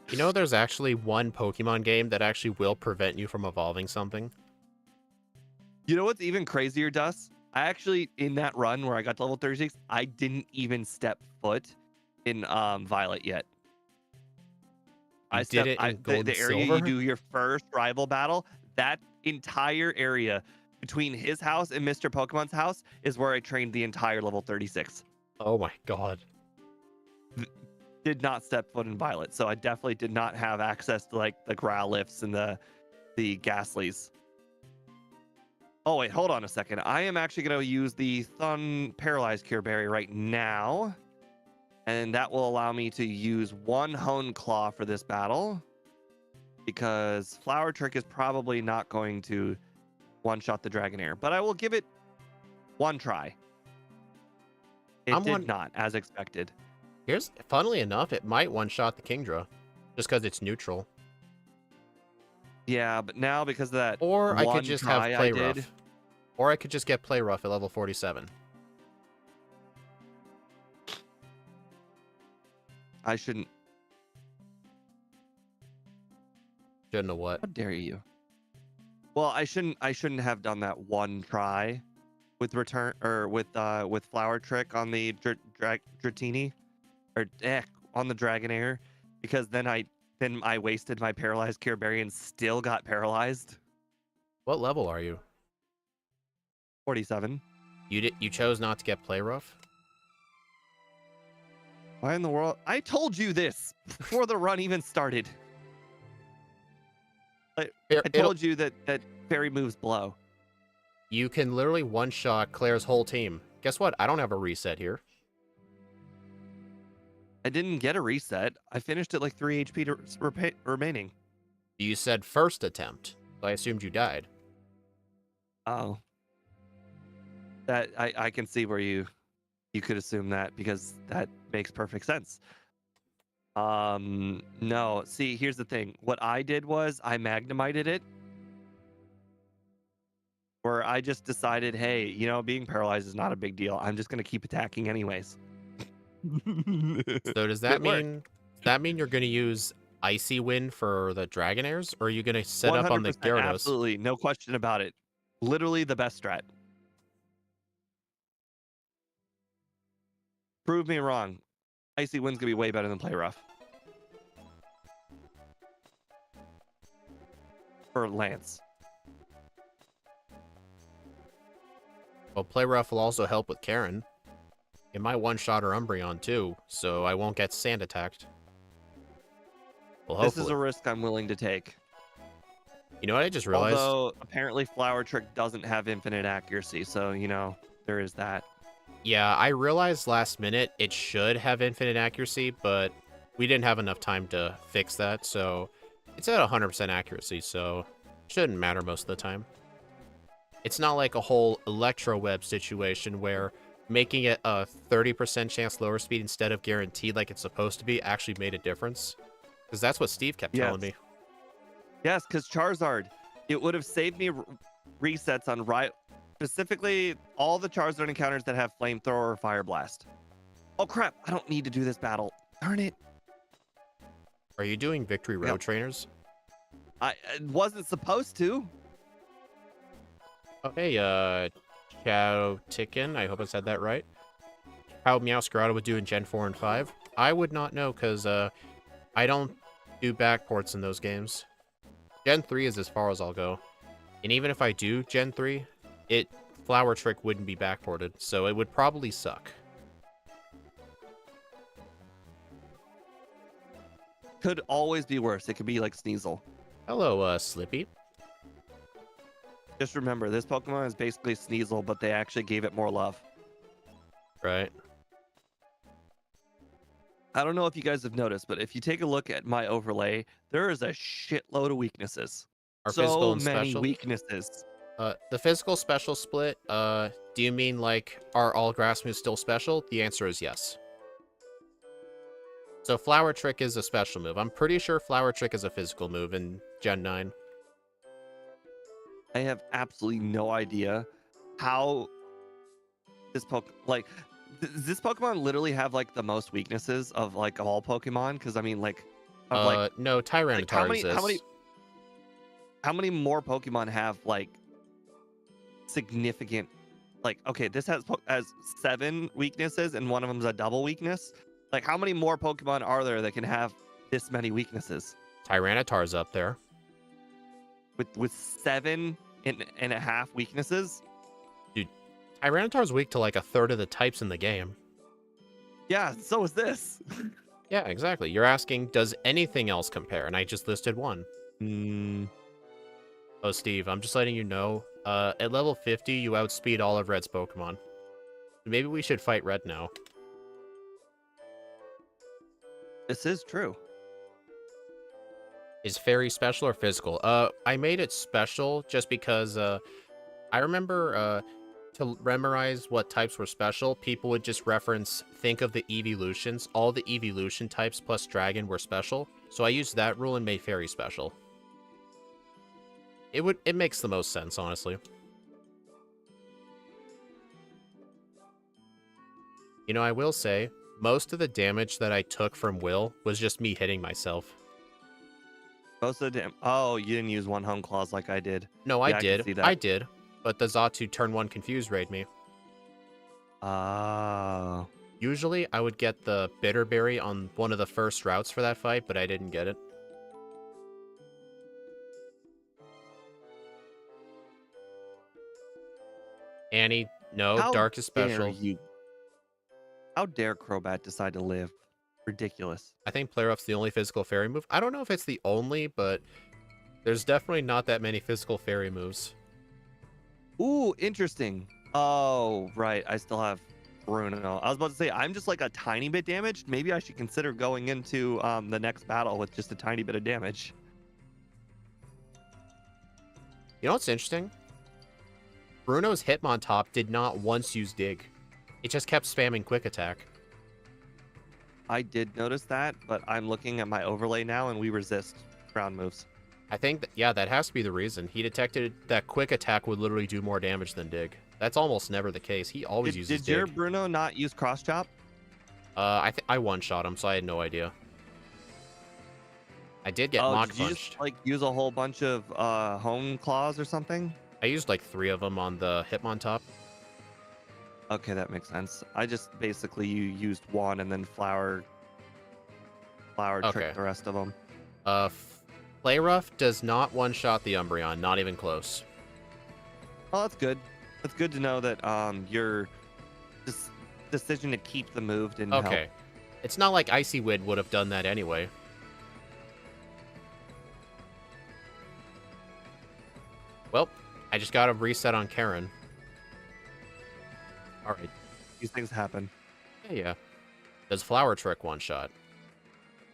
You know, there's actually one Pokemon game that actually will prevent you from evolving something. You know what's even crazier, Dust? I actually, in that run where I got to level 36, I didn't even step foot in Violet yet. You did it in Gold the and area Silver? you do your first rival battle, that entire area between his house and Mr. Pokemon's house is where I trained the entire level 36. Oh my god. Did not step foot in Violet, so I definitely did not have access to like the Growlithes and the Ghastlies. Oh wait, hold on a second. I am actually going to use the Thun Paralyzed Cure Berry right now, and that will allow me to use one Hone Claw for this battle, because Flower Trick is probably not going to one-shot the Dragonair, but I will give it one try. It did not, as expected. Funnily enough, it might one-shot the Kingdra, just because it's neutral. Yeah, but now because of that Or I could just have Play I Rough. Or I could just get Play Rough at level 47. I shouldn't. Shouldn't have what? How dare you? Well, I shouldn't have done that one try with return or with Flower Trick on the Dratini or on the Dragonair, because then I wasted my Paralyzed Cure Berry and still got paralyzed. What level are you? 47. You chose not to get Play Rough? Why in the world? I told you this before the run even started. I told you that fairy moves blow. You can literally one-shot Claire's whole team. Guess what? I don't have a reset here. I didn't get a reset. I finished at like 3 HP remaining. You said first attempt, so I assumed you died. Oh. That I can see where you could assume that, because that makes perfect sense. No, see, here's the thing. What I did was I magnemited it, where I just decided, hey, you know, being paralyzed is not a big deal. I'm just gonna keep attacking anyways. So does that mean you're gonna use Icy Wind for the Dragonairs, or are you gonna set up on the 100%, Gyarados? absolutely, no question about it. Literally the best strat. Prove me wrong. Icy Wind's gonna be way better than Play Rough. For Lance. Well, Play Rough will also help with Karen. It might one-shot her Umbreon too, so I won't get sand attacked. Well, hopefully. This is a risk I'm willing to take. You know what I just realized? Although, apparently Flower Trick doesn't have infinite accuracy, so, you know, there is that. Yeah, I realized last minute it should have infinite accuracy, but we didn't have enough time to fix that, so it's at 100% accuracy, so shouldn't matter most of the time. It's not like a whole electro web situation where making it a 30% chance lower speed instead of guaranteed like it's supposed to be actually made a difference. Because that's what Steve kept telling me. Yes, because Charizard, it would have saved me resets on specifically all the Charizard encounters that have Flamethrower or Fire Blast. Oh crap, I don't need to do this battle. Darn it. Are you doing Victory Road Trainers? I wasn't supposed to. Okay, Chow Ticken, I hope I said that right. How Meowscarada would do in Gen 4 and 5? I would not know, because I don't do backports in those games. Gen 3 is as far as I'll go. And even if I do Gen 3, Flower Trick wouldn't be backported, so it would probably suck. Could always be worse. It could be like Sneasel. Hello, Slippy. Just remember, this Pokemon is basically Sneasel, but they actually gave it more love. Right. I don't know if you guys have noticed, but if you take a look at my overlay, there is a shitload of weaknesses. Our physical and many special? weaknesses. The physical special split, do you mean like, are all grass moves still special? The answer is yes. So Flower Trick is a special move. I'm pretty sure Flower Trick is a physical move in Gen 9. I have absolutely no idea how this does this Pokemon literally have like the most weaknesses of like all Pokemon? Because I mean, like, no, Tyranitar exists. How many more Pokemon have like significant? Like, okay, this has 7 weaknesses, and one of them's a double weakness. Like, how many more Pokemon are there that can have this many weaknesses? Tyranitar's up there. With 7.5 weaknesses? Dude, Tyranitar's weak to like a third of the types in the game. Yeah, so is this. Yeah, exactly. You're asking, does anything else compare? And I just listed one. Oh, Steve, I'm just letting you know, at level 50, you outspeed all of Red's Pokemon. Maybe we should fight Red now. This is true. Is Fairy special or physical? I made it special just because, I remember, to memorize what types were special, people would just reference, think of the evolutions. All the evolution types plus Dragon were special. So I used that rule and made Fairy special. It makes the most sense, honestly. You know, I will say, most of the damage that I took from Will was just me hitting myself. Most of the oh, you didn't use one Home Claws like I did. No, Yeah, I did. I did. But the Xatu turn 1 Confuse raid me. Oh. Usually, I would get the Bitter Berry on one of the first routes for that fight, but I didn't get it. Annie, no, How Dark is special. How dare Crobat decide to live? Ridiculous. I think Play Rough's the only physical fairy move. I don't know if it's the only, but there's definitely not that many physical fairy moves. Ooh, interesting. Oh, right. I still have Bruno. I was about to say, I'm just like a tiny bit damaged. Maybe I should consider going into the next battle with just a tiny bit of damage. You know what's interesting? Bruno's Hitmontop did not once use Dig. It just kept spamming Quick Attack. I did notice that, but I'm looking at my overlay now, and we resist ground moves. I think that, yeah, that has to be the reason. He detected that Quick Attack would literally do more damage than Dig. That's almost never the case. He always uses Dig. Did your Bruno not use Cross Chop? I one-shot him, so I had no idea. I did get Mach Did you Punched. just, like, use a whole bunch of Home Claws or something? I used like 3 of them on the Hitmontop. Okay, that makes sense. I just basically used one and then flower tricked the rest of them. Play Rough does not one-shot the Umbreon, not even close. Oh, that's good. It's good to know that your decision to keep the move didn't help. Okay. It's not like Icy Wind would have done that anyway. Well, I just got a reset on Karen. Alright. These things happen. Yeah. Does Flower Trick one-shot?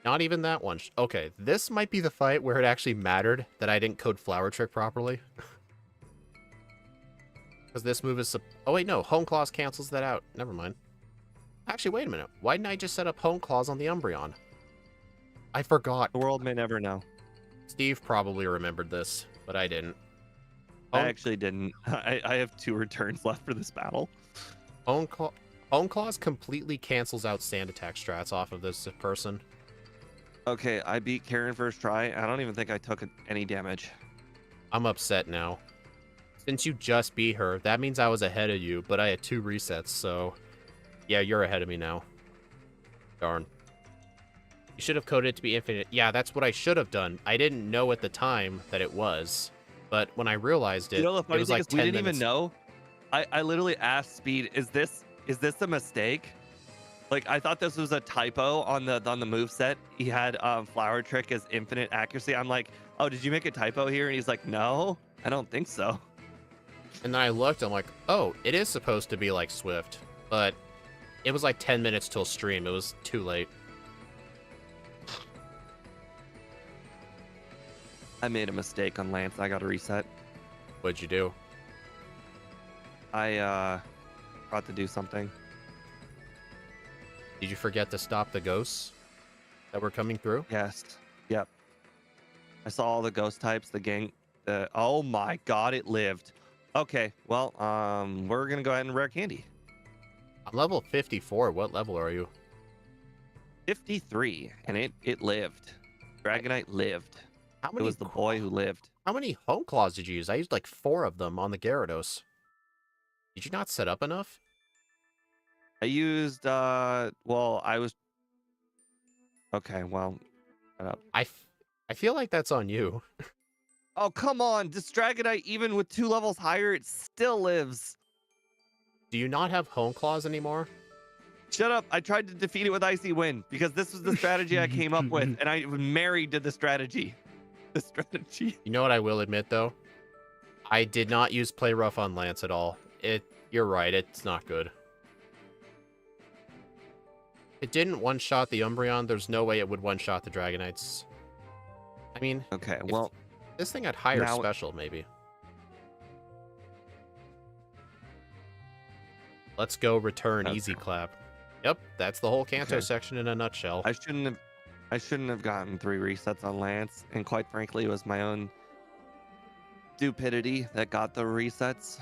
Not even that one. Okay, this might be the fight where it actually mattered that I didn't code Flower Trick properly. Because this move is... Oh, wait, no. Hone Claws cancels that out. Never mind. Actually, wait a minute. Why didn't I just set up Hone Claws on the Umbreon? I forgot. The world may never know. Steve probably remembered this, but I didn't. I actually didn't. I have 2 returns left for this battle. Hone Claws completely cancels out Sand Attack strats off of this person. Okay, I beat Karen first try. I don't even think I took any damage. I'm upset now. Since you just beat her, that means I was ahead of you, but I had 2 resets, so... Yeah, you're ahead of me now. Darn. You should have coded it to be infinite. Yeah, that's what I should have done. I didn't know at the time that it was. But when I realized it, You know, the it funny was thing like is we 10 didn't minutes. even know. I literally asked Speed, is this a mistake? Like, I thought this was a typo on the moveset. He had Flower Trick as infinite accuracy. I'm like, oh, did you make a typo here? And he's like, no, I don't think so. And then I looked, I'm like, oh, it is supposed to be like Swift. But it was like 10 minutes till stream. It was too late. I made a mistake on Lance. I got to reset. What'd you do? I forgot to do something. Did you forget to stop the ghosts that were coming through? Yes. Yep. I saw all the ghost types, the gang. Oh my god, it lived. Okay, well, we're gonna go ahead and rare candy. I'm level 54. What level are you? 53, and it lived. Dragonite lived. How It many was the boy who lived. How many Hone Claws did you use? I used like 4 of them on the Gyarados. Did you not set up enough? I used well, I was okay, well, I feel like that's on you. oh come on, this Dragonite, even with 2 levels higher, it still lives. Do you not have Hone Claws anymore? Shut up. I tried to defeat it with Icy Wind because this was the strategy I came up with, and I was married to the strategy. The strategy. You know what I will admit, though? I did not use Play Rough on Lance at all. You're right, it's not good. It didn't one-shot the Umbreon. There's no way it would one-shot the Dragonites. I mean... Okay, well... This thing had higher now, special, maybe. Let's go return okay. Easy Clap. Yep, that's the whole Kanto Okay. section in a nutshell. I shouldn't have gotten 3 resets on Lance, and quite frankly, it was my own stupidity that got the resets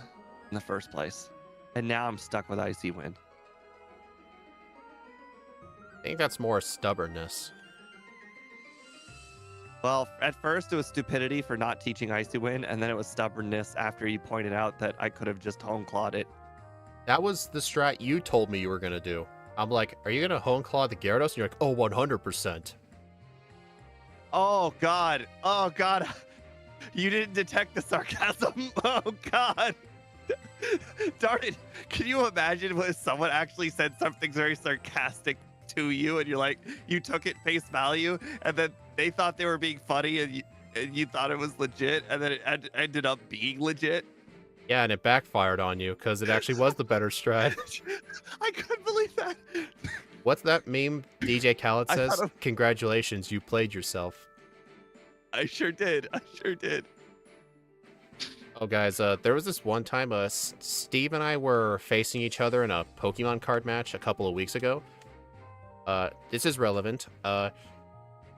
in the first place. And now I'm stuck with Icy Wind. I think that's more stubbornness. Well, at first it was stupidity for not teaching Icy Wind, and then it was stubbornness after you pointed out that I could have just Hone Clawed it. That was the strat you told me you were going to do. I'm like, are you going to Hone Claw the Gyarados? And you're like, oh, 100%. Oh, God. Oh, God. You didn't detect the sarcasm. Oh, God. Darn it. Can you imagine if someone actually said something very sarcastic to you and you're like, you took it face value and then they thought they were being funny and you thought it was legit and then it ended up being legit? Yeah, and it backfired on you because it actually was the better strat. I couldn't believe that. What's that meme DJ Khaled I says? thought Congratulations, you played yourself. I sure did. I sure did. Oh, guys, there was this one time Steve and I were facing each other in a Pokemon card match a couple of weeks ago. This is relevant.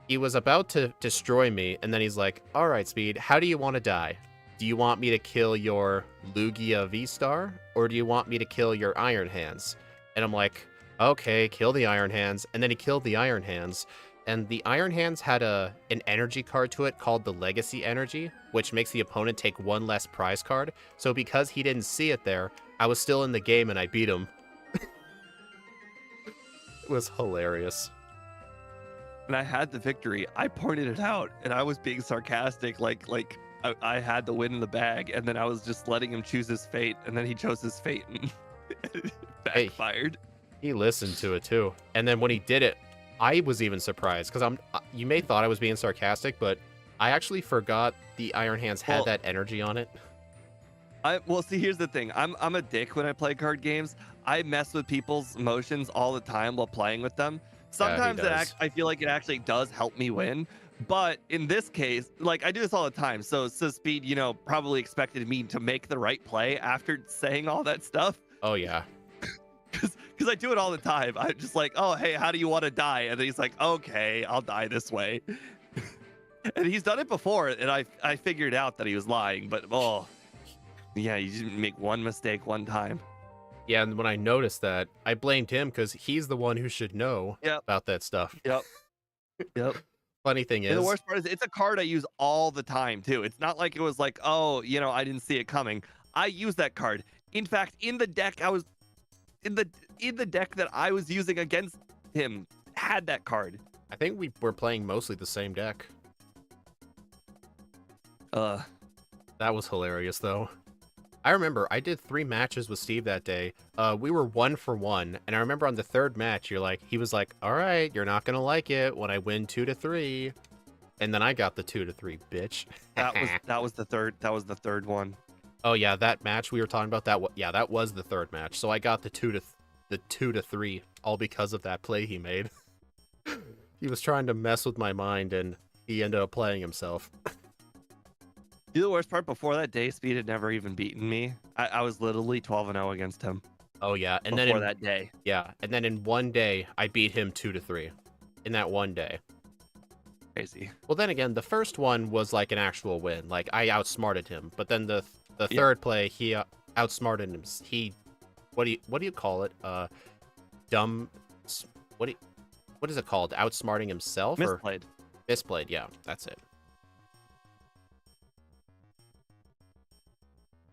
He was about to destroy me, and then he's like, all right, Speed, how do you want to die? Do you want me to kill your Lugia V-Star, or do you want me to kill your Iron Hands? And I'm like, okay, kill the Iron Hands. And then he killed the Iron Hands. And the Iron Hands had an energy card to it called the Legacy Energy, which makes the opponent take 1 less prize card. So because he didn't see it there, I was still in the game and I beat him. It was hilarious. And I had the victory. I pointed it out, and I was being sarcastic, like I had the win in the bag, and then I was just letting him choose his fate, and then he chose his fate, and it backfired. He listened to it too, and then when he did it, I was even surprised because you may thought I was being sarcastic, but I actually forgot the Iron Hands had that energy on it. Well, see, here's the thing. I'm a dick when I play card games. I mess with people's emotions all the time while playing with them. Yeah, he Sometimes does. I feel like it actually does help me win. But in this case, like I do this all the time. So Speed, probably expected me to make the right play after saying all that stuff. Oh yeah. Because I do it all the time. I'm just like, oh hey, how do you want to die? And then he's like, okay, I'll die this way. And he's done it before, and I figured out that he was lying. But oh yeah, you didn't make one mistake one time. Yeah, and when I noticed that, I blamed him because he's the one who should know Yep. about that stuff. Yep. Yep. Funny thing And the is, worst part is it's a card I use all the time too. It's not like it was like, oh, I didn't see it coming. I use that card. In fact, in the deck I was in the deck that I was using against him had that card. I think we were playing mostly the same deck. That was hilarious though. I remember I did 3 matches with Steve that day. We were 1 for 1, and I remember on the 3rd match, he was like, "All right, you're not gonna like it when I win 2-3," and then I got the 2-3, bitch. That was the third one. Oh yeah, that match we were talking about. That was the 3rd match. So I got the 2-3, all because of that play he made. He was trying to mess with my mind, and he ended up playing himself. The worst part, before that day, Speed had never even beaten me. I was literally 12-0 against him. Oh yeah, and before then that day. Yeah, and then in one day I beat him 2-3. In that one day. Crazy. Well, then again, the first one was like an actual win. Like I outsmarted him, but then the third play he outsmarted him. What do you call it? Dumb. What is it called? Outsmarting himself Misplayed. Or misplayed? Yeah, that's it.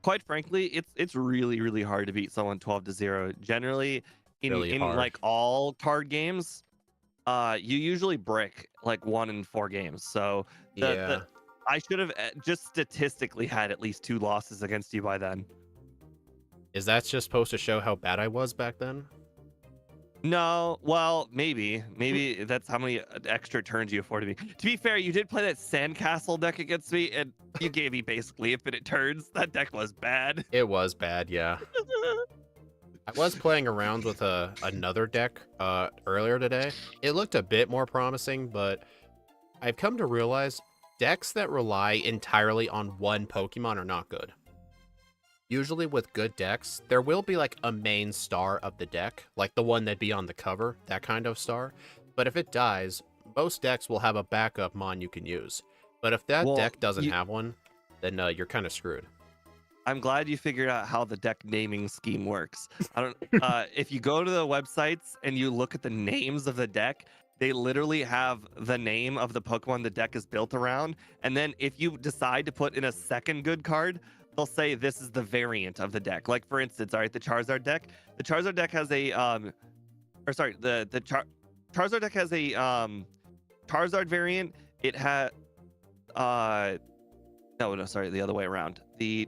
Quite frankly, it's really, really hard to beat someone 12-0. Generally, in like all card games, you usually brick like 1 in 4 games. So I should have just statistically had at least 2 losses against you by then. Is that just supposed to show how bad I was back then? No, well, maybe that's how many extra turns you afforded me. To be fair, you did play that sandcastle deck against me, and you gave me basically infinite turns. That deck was bad. It was bad, yeah. I was playing around with another deck earlier today. It looked a bit more promising, but I've come to realize decks that rely entirely on one Pokemon are not good. Usually with good decks, there will be like a main star of the deck, like the one that'd be on the cover, that kind of star. But if it dies, most decks will have a backup mon you can use. But if that deck doesn't have one, then you're kind of screwed. I'm glad you figured out how the deck naming scheme works. I don't. If you go to the websites and you look at the names of the deck, they literally have the name of the Pokemon the deck is built around. And then if you decide to put in a second good card, they'll say this is the variant of the deck. Like for instance, all right, the Charizard deck. The Charizard deck has a Charizard deck has a Charizard variant. It had no, sorry, the other way around. The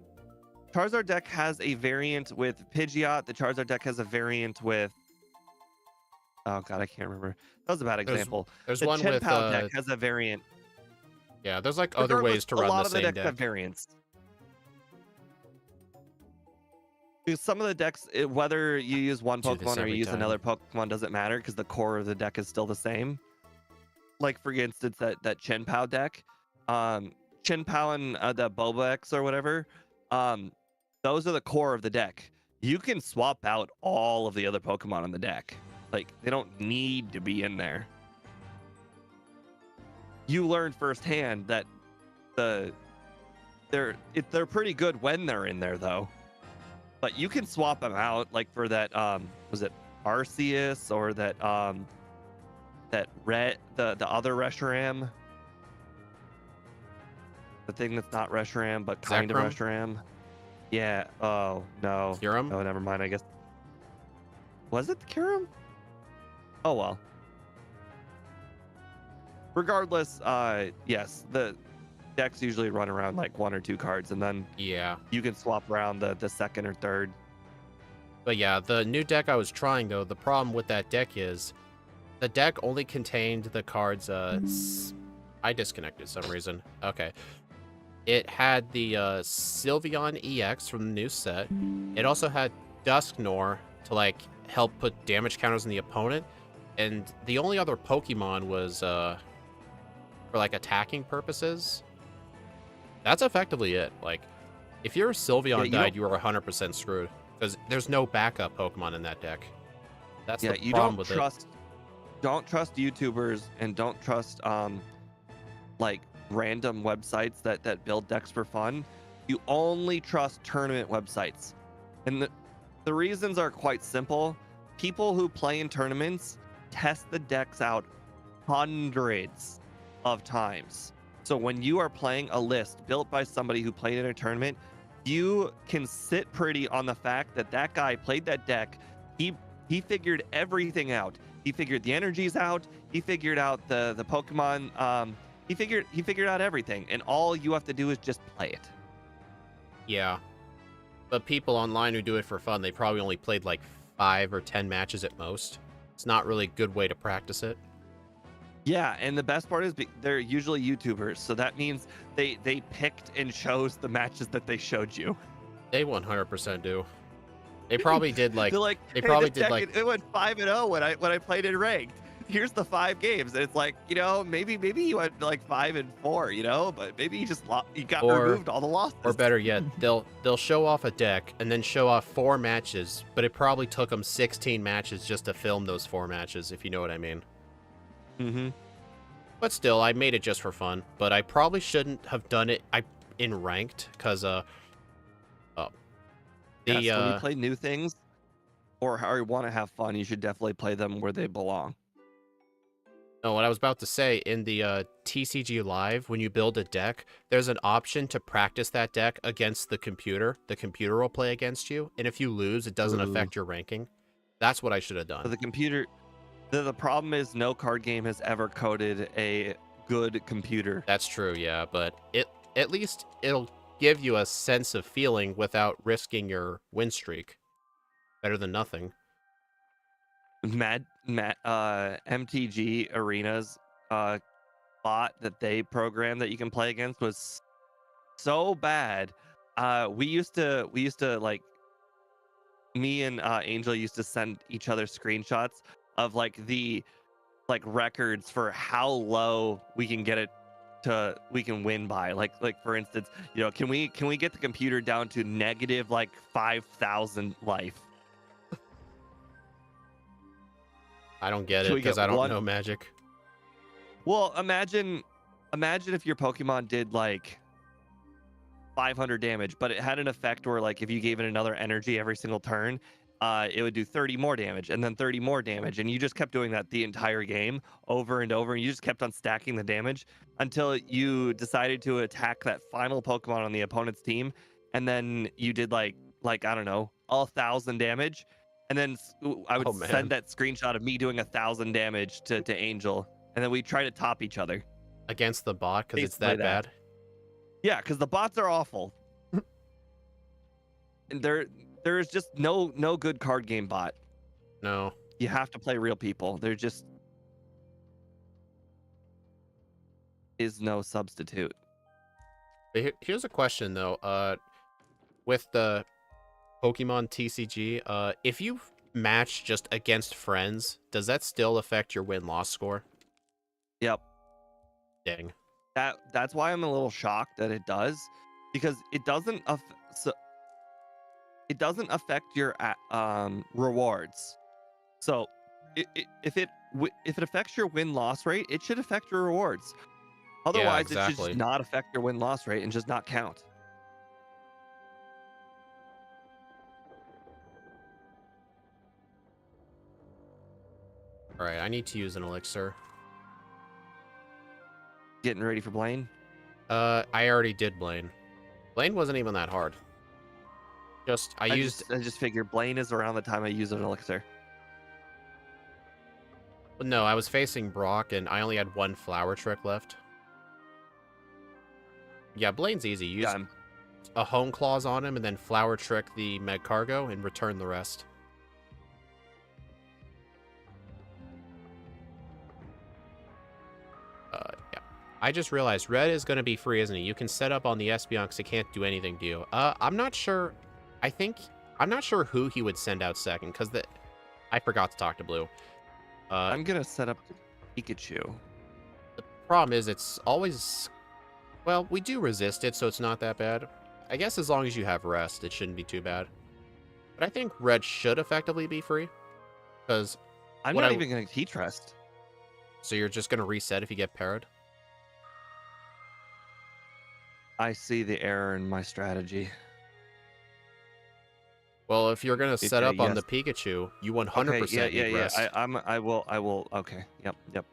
Charizard deck has a variant with Pidgeot. The Charizard deck has a variant with oh god, I can't remember. That was a bad example. There's the one with deck has a variant. Yeah, there's like other ways to run the same deck. A lot of the decks have variants. Because some of the decks, whether you use one Pokemon or you use another Pokemon, doesn't matter because the core of the deck is still the same. Like for instance, that Chen-Pao deck, Chen-Pao and the Boba-X or whatever, those are the core of the deck. You can swap out all of the other Pokemon on the deck. Like they don't need to be in there. You learn firsthand that they're pretty good when they're in there though. But you can swap them out, like for that was it Arceus or that the other Reshiram, the thing that's not Reshiram but kind of Reshiram. Yeah. Oh no. Kyurem? Oh, never mind. I guess was it the Kyurem? Oh well. Regardless, yes, the decks usually run around like 1 or 2 cards, and then you can swap around the second or third. But yeah, the new deck I was trying though, the problem with that deck is the deck only contained the cards I disconnected for some reason. Okay. It had the Sylveon EX from the new set. It also had Dusknoir to like help put damage counters on the opponent. And the only other Pokemon was for like attacking purposes. That's effectively it. Like, if your Yeah, Sylveon you died, don't. you were 100% screwed because there's no backup Pokemon in that deck. That's Yeah, the you problem don't with it. trust. Don't trust YouTubers and don't trust like random websites that build decks for fun. You only trust tournament websites, and the reasons are quite simple. People who play in tournaments test the decks out hundreds of times. So when you are playing a list built by somebody who played in a tournament, you can sit pretty on the fact that that guy played that deck. He figured everything out. He figured the energies out. He figured out the Pokemon. He figured out everything, and all you have to do is just play it. Yeah. But people online who do it for fun, they probably only played like 5 or 10 matches at most. It's not really a good way to practice it. Yeah, and the best part is they're usually YouTubers, so that means they picked and chose the matches that they showed you. They 100% do. They probably did like They're like, they hey, probably this did deck like it went 5-0 when I played in ranked. Here's the 5 games, and it's like, maybe you went like 5-4, but maybe you got removed all the losses. or better yet, they'll show off a deck and then show off 4 matches, but it probably took them 16 matches just to film those 4 matches, if you know what I mean. Mm-hmm. But still, I made it just for fun. But I probably shouldn't have done it in ranked, because When you play new things or how you want to have fun, you should definitely play them where they belong. no, what I was about to say, in the TCG Live, when you build a deck, there's an option to practice that deck against the computer. The computer will play against you, and if you lose, it doesn't Ooh. affect your ranking. That's what I should have So done. the computer, the problem is no card game has ever coded a good computer. That's true, yeah, but at least it'll give you a sense of feeling without risking your win streak. Better than nothing. MTG Arena's bot that they programmed that you can play against was so bad. We used to like, me and Angel used to send each other screenshots of like the records for how low we can get it we can win by. Like for instance, can we get the computer down to negative like 5,000 life? I don't get it Should we because get I don't one? know Magic. Well, imagine if your Pokemon did like 500 damage, but it had an effect where like if you gave it another energy every single turn, it would do 30 more damage and then 30 more damage, and you just kept doing that the entire game over and over, and you just kept on stacking the damage until you decided to attack that final Pokemon on the opponent's team, and then you did like I don't know, 1,000 damage, and then I would Oh, man. send that screenshot of me doing 1,000 damage to Angel, and then we try to top each other Against the bot because it's Basically that bad. Yeah, because the bots are awful. And there is just no good card game bot. No. You have to play real people. There just is no substitute. But here's a question though. With the Pokemon TCG, if you match just against friends, does that still affect your win-loss score? Yep. Dang. That's why I'm a little shocked that it does, because it doesn't affect your rewards. So if it affects your win-loss rate, it should affect your rewards. Otherwise, it should exactly. just not affect your win-loss rate and just not count. All right, I need to use an elixir. Getting ready for Blaine? I already did Blaine. Blaine wasn't even that hard. I just figured Blaine is around the time I use an elixir. No, I was facing Brock and I only had 1 flower trick left. Yeah, Blaine's easy. Use a home clause on him and then flower trick the Meg Cargo and return the rest. Yeah. I just realized red is going to be free, isn't it? You can set up on the Espeon because it can't do anything to you. I'm not sure. I'm not sure who he would send out second because I forgot to talk to Blue. Uh, I'm gonna set up Pikachu. the problem is it's always, well, we do resist it, so it's not that bad. I guess as long as you have rest, it shouldn't be too bad. But I think red should effectively be free, because I'm what not I even gonna teach rest. so you're just gonna reset if you get parried. I see the error in my strategy. Well, if you're gonna set Okay, up on yes. the Pikachu, you Okay, yeah, 100% yeah, need yeah. rest. I will. Okay, yep, yep.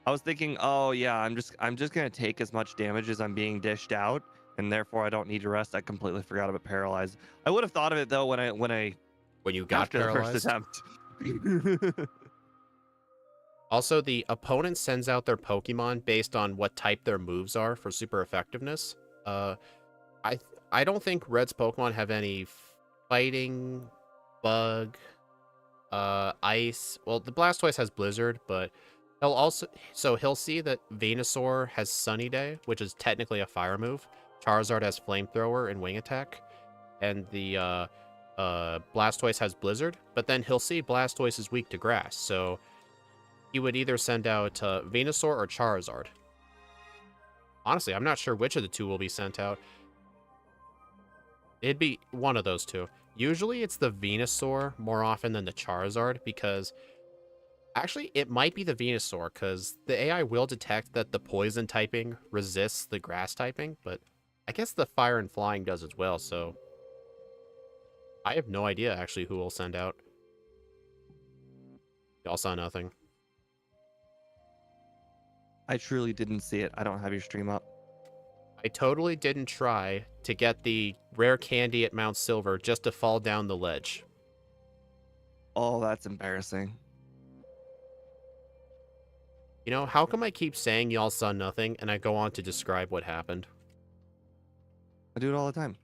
I was thinking, oh yeah, I'm just gonna take as much damage as I'm being dished out, and therefore I don't need to rest. I completely forgot about paralyze. I would have thought of it though when I When you got after the first paralyzed. attempt. Also, the opponent sends out their Pokemon based on what type their moves are for super effectiveness. Uh, I I don't think Red's Pokemon have any fighting, bug, ice. Well, the Blastoise has Blizzard, but he'll see that Venusaur has Sunny Day, which is technically a fire move. Charizard has Flamethrower and Wing Attack, and the Blastoise has Blizzard. But then he'll see Blastoise is weak to Grass, so he would either send out Venusaur or Charizard. Honestly, I'm not sure which of the two will be sent out. It'd be one of those two. Usually it's the Venusaur more often than the Charizard, because actually it might be the Venusaur, because the AI will detect that the poison typing resists the grass typing, but I guess the fire and flying does as well, so I have no idea actually who will send out. Y'all saw nothing. I truly didn't see it. I don't have your stream up. I totally didn't try to get the rare candy at Mount Silver just to fall down the ledge. Oh, that's embarrassing. You know, how come I keep saying y'all saw nothing and I go on to describe what happened? I do it all the time.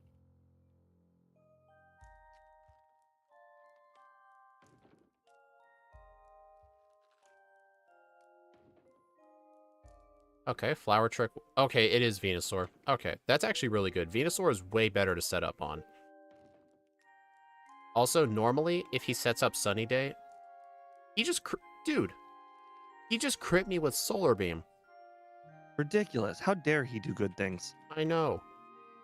Okay, Flower Trick. Okay, it is Venusaur. Okay, that's actually really good. Venusaur is way better to set up on. Also, normally, if he sets up Sunny Day, he just... Dude, he just crit me with Solar Beam. Ridiculous. How dare he do good things? I know.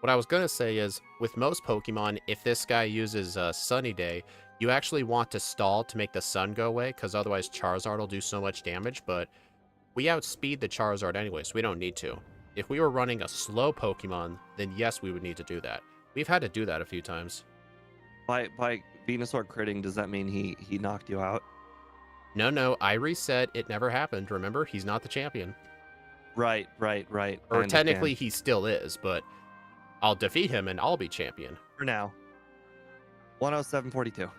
What I was going to say is, with most Pokemon, if this guy uses Sunny Day, you actually want to stall to make the sun go away, because otherwise Charizard will do so much damage, but we outspeed the Charizard anyway, so we don't need to. If we were running a slow Pokemon, then yes, we would need to do that. We've had to do that a few times. By Venusaur critting, does that mean he knocked you out? No, I reset. It never happened. Remember, he's not the champion. Right. I Or understand. technically, he still is, but I'll defeat him and I'll be champion. For now. 107.42.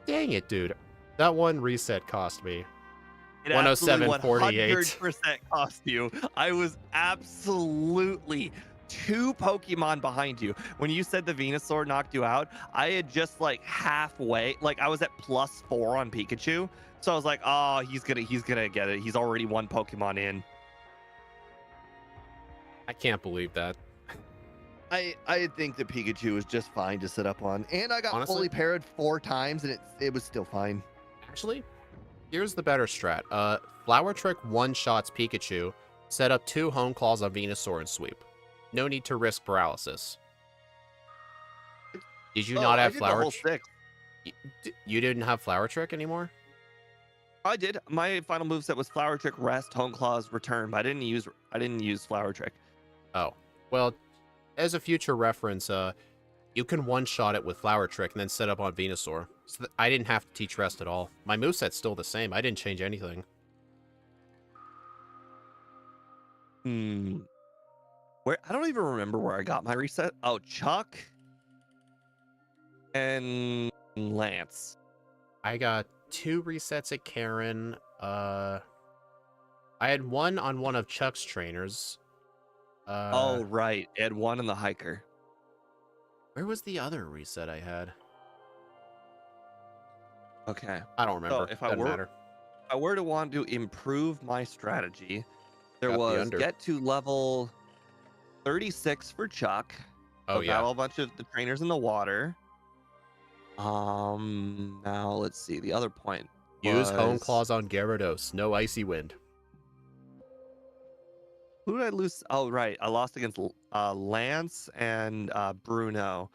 Dang it, dude. That one reset cost me. It 107.48. 100% cost you. I was absolutely 2 Pokemon behind you. When you said the Venusaur knocked you out, I had just like halfway, like I was at +4 on Pikachu. So I was like, oh, he's gonna get it. He's already 1 Pokemon in. I can't believe that. I think that Pikachu was just fine to sit up on, and I got Honestly? fully parried 4 times, and it was still fine. Actually, here's the better strat. Flower Trick one-shots Pikachu, set up 2 Home Claws on Venusaur and sweep. No need to risk paralysis. Did you not I have did Flower the whole Trick? 6. You didn't have Flower Trick anymore? I did. My final moveset was Flower Trick, Rest, Home Claws, Return. But I didn't use Flower Trick. Oh, well, as a future reference, you can one-shot it with Flower Trick and then set up on Venusaur. So I didn't have to teach Rest at all. My moveset's still the same. I didn't change anything. Where I don't even remember where I got my reset. Oh, Chuck and Lance. I got 2 resets at Karen. I had 1 on one of Chuck's trainers. Oh, right. It had 1 in the hiker. Where was the other reset I had? Okay. I don't remember. if I Doesn't were- matter. If I were to want to improve my strategy, there Got the was under. get to level 36 for Chuck. Oh, So yeah. battle a bunch of the trainers in the water. Now let's see the other point. Use Hone was Claws on Gyarados. No Icy Wind. who did I lose? Oh, right. I lost against Lance and Bruno.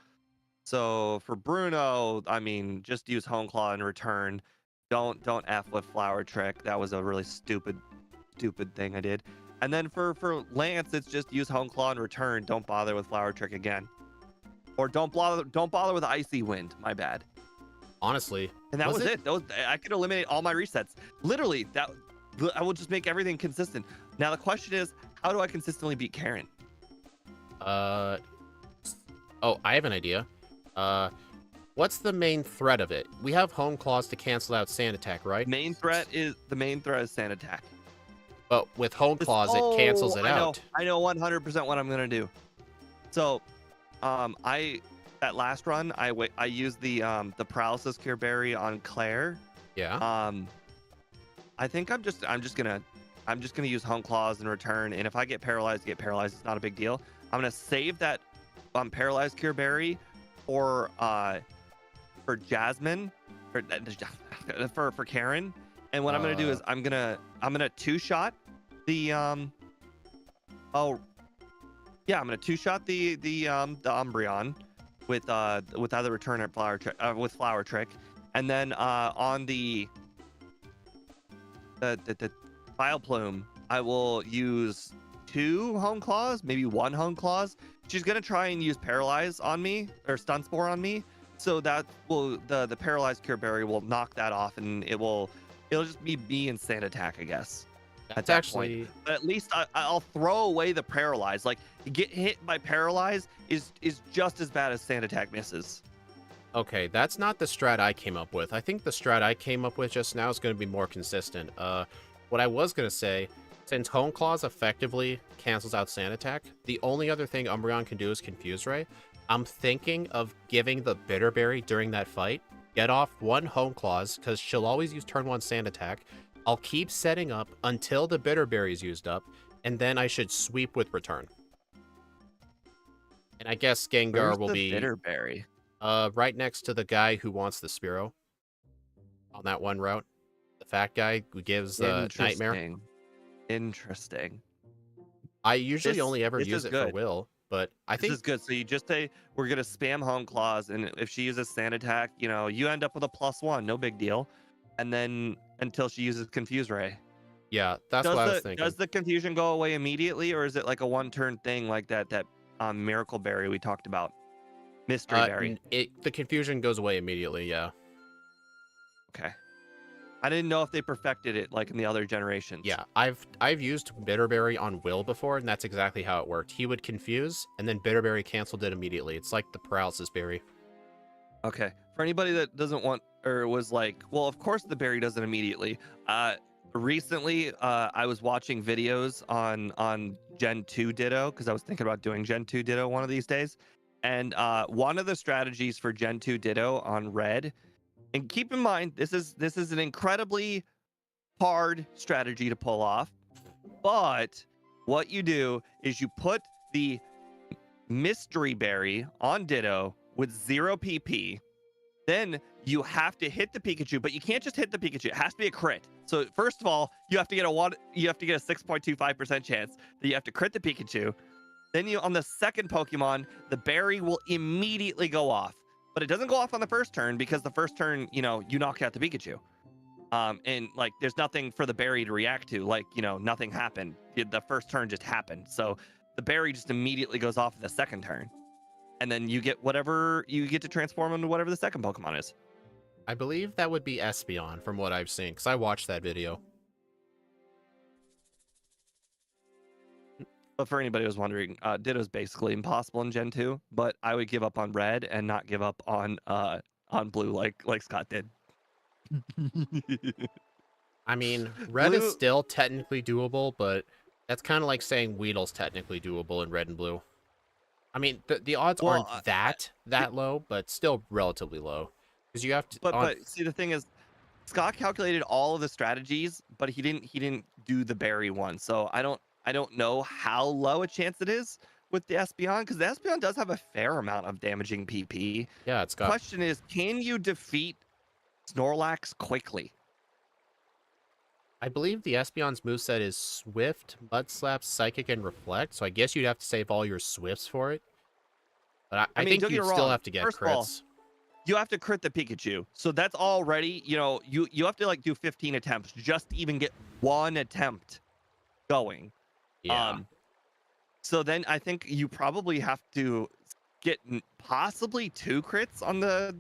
So for Bruno, I mean, just use Hone Claw in return. Don't F with Flower Trick. That was a really stupid thing I did. And then for Lance, it's just use Hone Claw in return. Don't bother with Flower Trick again. Or don't bother with Icy Wind. My bad. Honestly, And that was it. I could eliminate all my resets. Literally, I will just make everything consistent. Now the question is, how do I consistently beat Karen? Oh, I have an idea. What's the main threat of it? We have Hone Claws to cancel out Sand Attack, right? The main threat is Sand Attack. But with Hone Claws, it cancels it out. I know 100% what I'm gonna do. So, that last run, I used the Paralysis Cure Berry on Claire. Yeah. I think I'm just gonna use Hone Claws in return, and if I get paralyzed, It's not a big deal. I'm gonna save that Paralyzed Cure Berry for Jasmine for Karen. And what I'm gonna do is I'm gonna two-shot the I'm gonna two-shot the Umbreon with either return or Flower Trick, and then on the Vileplume, I will use 2 Hone Claws, maybe 1 Hone Claws. She's gonna try and use Paralyze on me or Stun Spore on me, so that will the Paralyzed Cure Berry will knock that off, and it'll just be me and Sand Attack, I guess. That's actually. But at least I'll throw away the Paralyze. Like, get hit by Paralyze is just as bad as Sand Attack misses. Okay, that's not the strat I came up with. I think the strat I came up with just now is going to be more consistent. What I was going to say, since Hone Claws effectively cancels out Sand Attack, the only other thing Umbreon can do is Confuse Ray. I'm thinking of giving the Bitterberry during that fight. Get off 1 Hone Claws, because she'll always use turn 1 Sand Attack. I'll keep setting up until the Bitterberry is used up, and then I should sweep with return. And I guess Gengar will be Bitterberry. right next to the guy who wants the Spearow on that one route. The fat guy who gives Nightmare. Interesting. I usually only ever this use is it for good. Will, but I This think is good. So you just say we're gonna spam Hone Claws, and if she uses Sand Attack, you end up with a +1, no big deal. And then until she uses Confuse Ray. yeah, that's what I was thinking. Does the confusion go away immediately, or is it like a one-turn thing like that Miracle Berry we talked about? Mystery Berry. The confusion goes away immediately, yeah. Okay. I didn't know if they perfected it like in the other generations. Yeah, I've used Bitterberry on Will before, and that's exactly how it worked. He would confuse, and then Bitterberry canceled it immediately. It's like the Paralysis Berry. Okay. For anybody that doesn't want or was like, well, of course the berry does it immediately. Recently, I was watching videos on Gen 2 Ditto because I was thinking about doing Gen 2 Ditto one of these days. And one of the strategies for Gen 2 Ditto on Red, and keep in mind, this is an incredibly hard strategy to pull off. But what you do is you put the Mystery Berry on Ditto with 0 PP. Then you have to hit the Pikachu, but you can't just hit the Pikachu. It has to be a crit. So first of all, you have to get a 6.25% chance that you have to crit the Pikachu. Then on the second Pokemon, the berry will immediately go off. But it doesn't go off on the first turn because the first turn, you knock out the Pikachu. And like there's nothing for the berry to react to. Like, nothing happened. The first turn just happened. So the berry just immediately goes off the second turn. And then you get to transform into whatever the second Pokemon is. I believe that would be Espeon from what I've seen, because I watched that video. But for anybody who's wondering, Ditto's basically impossible in Gen 2, but I would give up on Red and not give up on Blue like Scott did. I mean, Red Blue... is still technically doable, but that's kind of like saying Weedle's technically doable in Red and Blue. I mean, the odds aren't that low, but still relatively low. Because you have to. But see, the thing is, Scott calculated all of the strategies, but he didn't do the berry one. So I don't know how low a chance it is with the Espeon, because the Espeon does have a fair amount of damaging PP. Yeah, it's got. Question is, can you defeat Snorlax quickly? I believe the Espeon's moveset is Swift, Mud Slap, Psychic, and Reflect, so I guess you'd have to save all your Swifts for it. But I, I I mean, think don't get you'd me still wrong. have to get First of all, crits. you have to crit the Pikachu. So that's already, you have to like do 15 attempts just to even get one attempt going. Yeah. Um, so then I think you probably have to get possibly 2 crits on the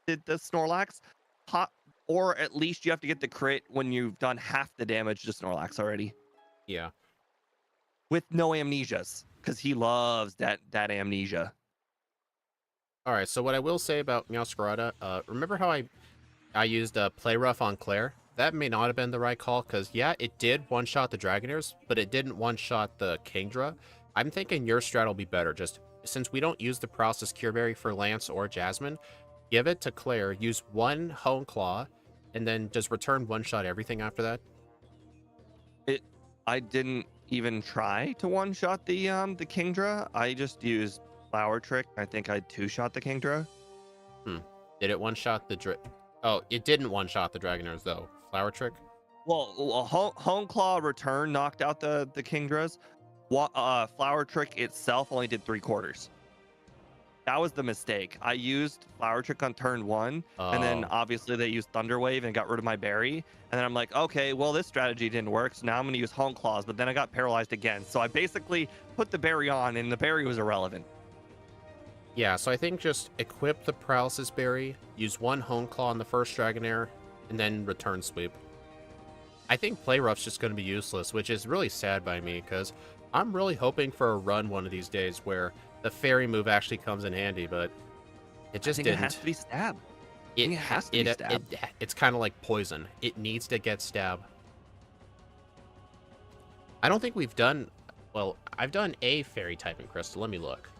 Snorlax, po- or at least you have to get the crit when you've done half the damage to Snorlax already Yeah. with no amnesias because he loves that amnesia. All right, so what I will say about Meowscarada, remember how I used Play Rough on Claire? That may not have been the right call, because, yeah, it did one-shot the Dragonairs, but it didn't one-shot the Kingdra. I'm thinking your strat will be better, just since we don't use the Paralysis Cure Berry for Lance or Jasmine, give it to Claire, use one Hone Claw, and then just return one-shot everything after that. I didn't even try to one shot the Kingdra. I just used Flower Trick. I think I 2-shot the Kingdra. Did it one-shot the Oh, it didn't one-shot the Dragonairs, though. Flower Trick? Well, Hone Claw return knocked out the Kingdras. Flower Trick itself only did 3/4. That was the mistake. I used Flower Trick on turn 1, and then Oh. obviously they used Thunder Wave and got rid of my berry. And then I'm like, okay, well, this strategy didn't work, so now I'm going to use Hone Claws, but then I got paralyzed again. So I basically put the berry on, and the berry was irrelevant. Yeah, so I think just equip the Paralysis Berry, use one Hone Claw on the first Dragonair, and then return sweep. I think Play Rough's just going to be useless, which is really sad by me, because I'm really hoping for a run one of these days where the Fairy move actually comes in handy, but it I just think didn't. it has to be Stab. It it has to be Stab. It's kind of like poison. It needs to get Stab. I don't think we've done... Well, I've done a Fairy type in Crystal. Let me look.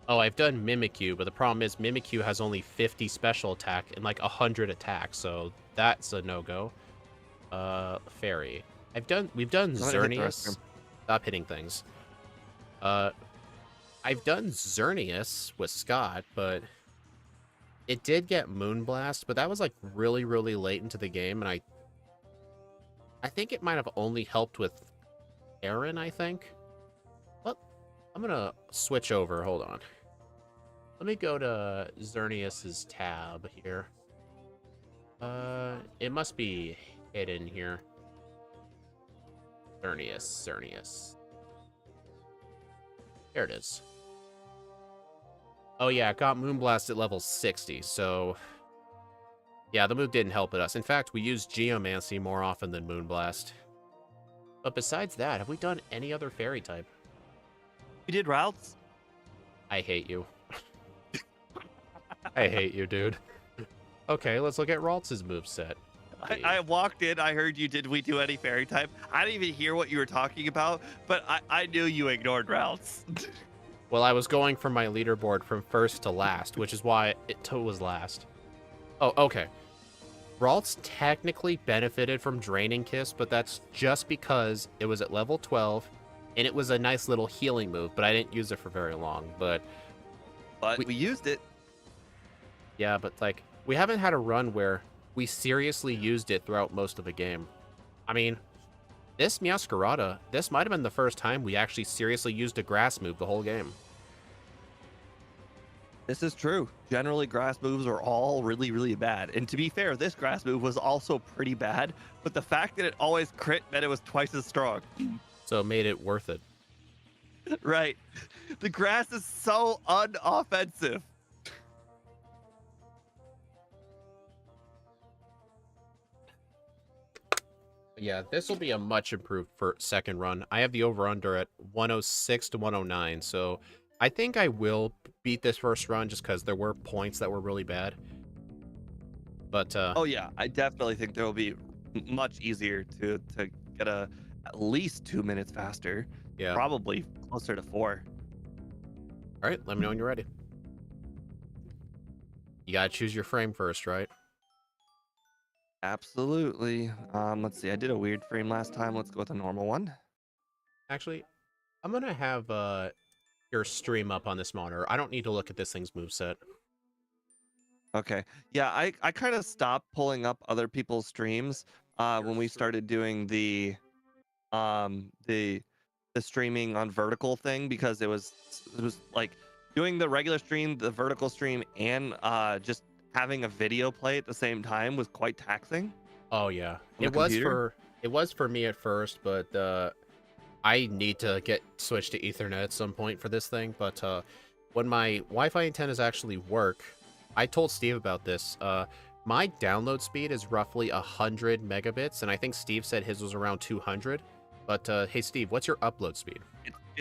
Oh, I've done Mimikyu, but the problem is Mimikyu has only 50 special attack and like 100 attack, so that's a no-go. Fairy. We've done I'm gonna hit the restroom. Xerneas. Stop hitting things. I've done Xerneas with Scott, but it did get Moonblast, but that was like really, really late into the game, and I think it might have only helped with Aaron, I think. Well, I'm gonna switch over. Hold on. Let me go to Xerneas's tab here. It must be hidden here. Xerneas. There it is. Oh yeah, it got Moonblast at level 60, so... Yeah, the move didn't help us. In fact, we use Geomancy more often than Moonblast. But besides that, have we done any other Fairy type? You did routes? I hate you. I hate you, dude. Okay, let's look at Ralts' moveset. I walked in, I heard you, did we do any Fairy type? I didn't even hear what you were talking about, but I knew you ignored routes. Well, I was going from my leaderboard from first to last, which is why it was last. Oh, okay. Ralts technically benefited from Draining Kiss, but that's just because it was at level 12, and it was a nice little healing move, but I didn't use it for very long. But we used it. yeah, but like, we haven't had a run where we seriously used it throughout most of the game. I mean, this Meowscarada, this might have been the first time we actually seriously used a grass move the whole game. This is true. Generally, grass moves are all really, really bad. And to be fair, this grass move was also pretty bad, but the fact that it always crit meant it was twice as strong. So it made it worth it. Right. The grass is so unoffensive. Yeah, this will be a much improved for second run. I have the over-under at 106 to 109, so I think I will beat this first run just because there were points that were really bad. But Oh yeah, I definitely think there will be much easier to get at least 2 minutes faster. yeah. Probably closer to 4. All right, let me know when you're ready. You gotta choose your frame first, right? Absolutely. Let's see. I did a weird frame last time. Let's go with a normal one. Actually, I'm gonna have your stream up on this monitor. I don't need to look at this thing's moveset. Okay. Yeah, I kind of stopped pulling up other people's streams when we started doing um the the streaming on vertical thing, because it was like doing the regular stream, the vertical stream, and just having a video play at the same time was quite taxing Oh yeah, on the computer. it was for me at first, but I need to get switched to Ethernet at some point for this thing. But when my Wi-Fi antennas actually work, I told Steve about this. My download speed is roughly 100 megabits, and I think Steve said his was around 200. But hey, Steve, what's your upload speed?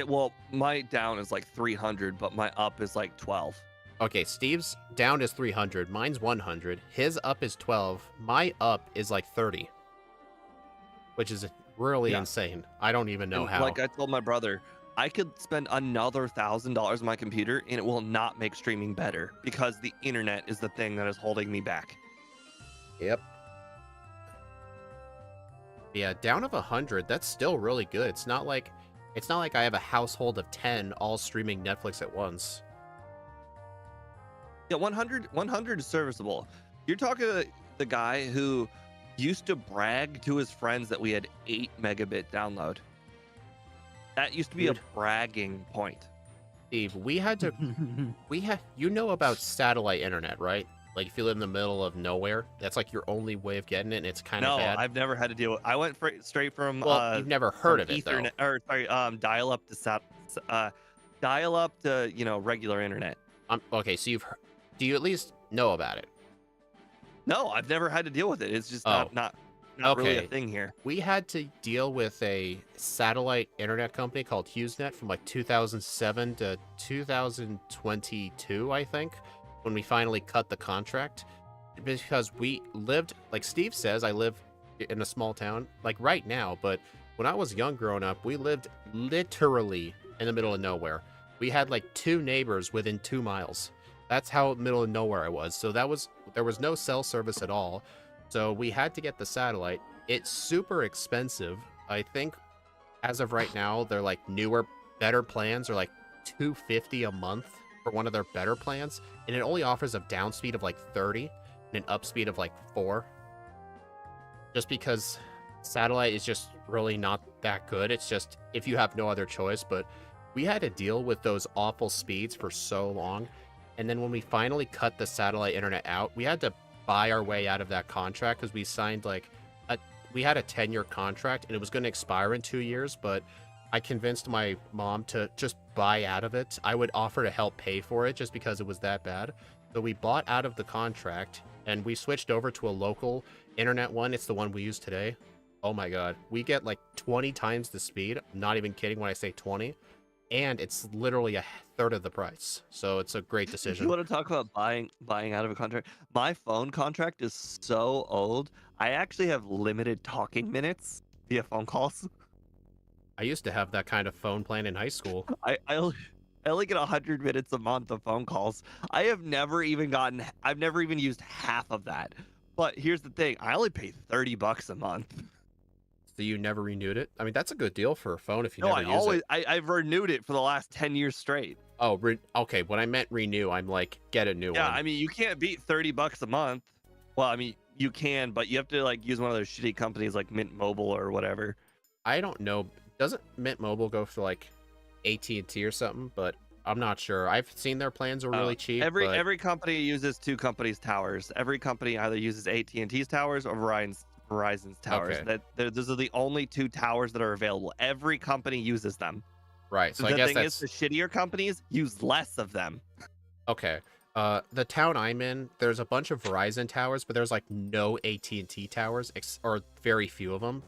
Well, my down is like 300, but my up is like 12. Okay, Steve's down is 300, mine's 100, his up is 12, my up is like 30, which is really Yeah. insane. I don't even know And how. like I told my brother, I could spend another $1,000 on my computer and it will not make streaming better, because the internet is the thing that is holding me back. Yep. Yeah, down of 100, that's still really good. It's not like I have a household of 10 all streaming Netflix at once. Yeah, 100 is serviceable. You're talking to the guy who used to brag to his friends that we had 8 megabit download. That used to be Dude. a bragging point. Steve, you know about satellite internet, right? Like if you live in the middle of nowhere, that's like your only way of getting it, and it's kind of No, bad. I've never had to deal with. I went straight from Well, you've never heard of it though. Ethernet, or sorry, dial up to dial up to regular internet. Okay, so do you at least know about it? No, I've never had to deal with it. It's just Oh. not really a Okay. thing here. We had to deal with a satellite internet company called HughesNet from like 2007 to 2022, I think, when we finally cut the contract. Because we lived, like Steve says, I live in a small town, like right now, but when I was young growing up, we lived literally in the middle of nowhere. We had like 2 neighbors within 2 miles. That's how middle of nowhere I was. So there was no cell service at all. So we had to get the satellite. It's super expensive. I think as of right now, they're like newer, better plans are like $250 a month for one of their better plans, and it only offers a down speed of like 30 and an up speed of like 4. Just because satellite is just really not that good. It's just if you have no other choice. But we had to deal with those awful speeds for so long. And then when we finally cut the satellite internet out, we had to buy our way out of that contract because we signed we had a 10-year contract and it was going to expire in 2 years, but I convinced my mom to just buy out of it. I would offer to help pay for it just because it was that bad. So we bought out of the contract and we switched over to a local internet one. It's the one we use today. Oh my god. We get like 20 times the speed. I'm not even kidding when I say 20. And it's literally a third of the price. So it's a great decision. You want to talk about buying out of a contract? My phone contract is so old. I actually have limited talking minutes via phone calls. I used to have that kind of phone plan in high school. I only get 100 minutes a month of phone calls. I've never even used half of that. But here's the thing, I only pay $30 a month. So you never renewed it? I mean, that's a good deal for a phone if you No, never use it. I've renewed it for the last 10 years straight. Oh, okay. When I meant renew, I'm like, get a new Yeah, one. I mean, you can't beat $30 a month. Well, I mean, you can, but you have to like use one of those shitty companies like Mint Mobile or whatever. I don't know. Doesn't Mint Mobile go for like AT&T or something? But I'm not sure. I've seen their plans are really cheap. but Every company uses two companies' towers. Every company either uses AT&T's towers or Verizon's towers. Okay. Those are the only 2 towers that are available. Every company uses them. Right. So the I guess thing that's is, the shittier companies use less of them. okay. The town I'm in, there's a bunch of Verizon towers, but there's like no AT&T towers, or very few of them.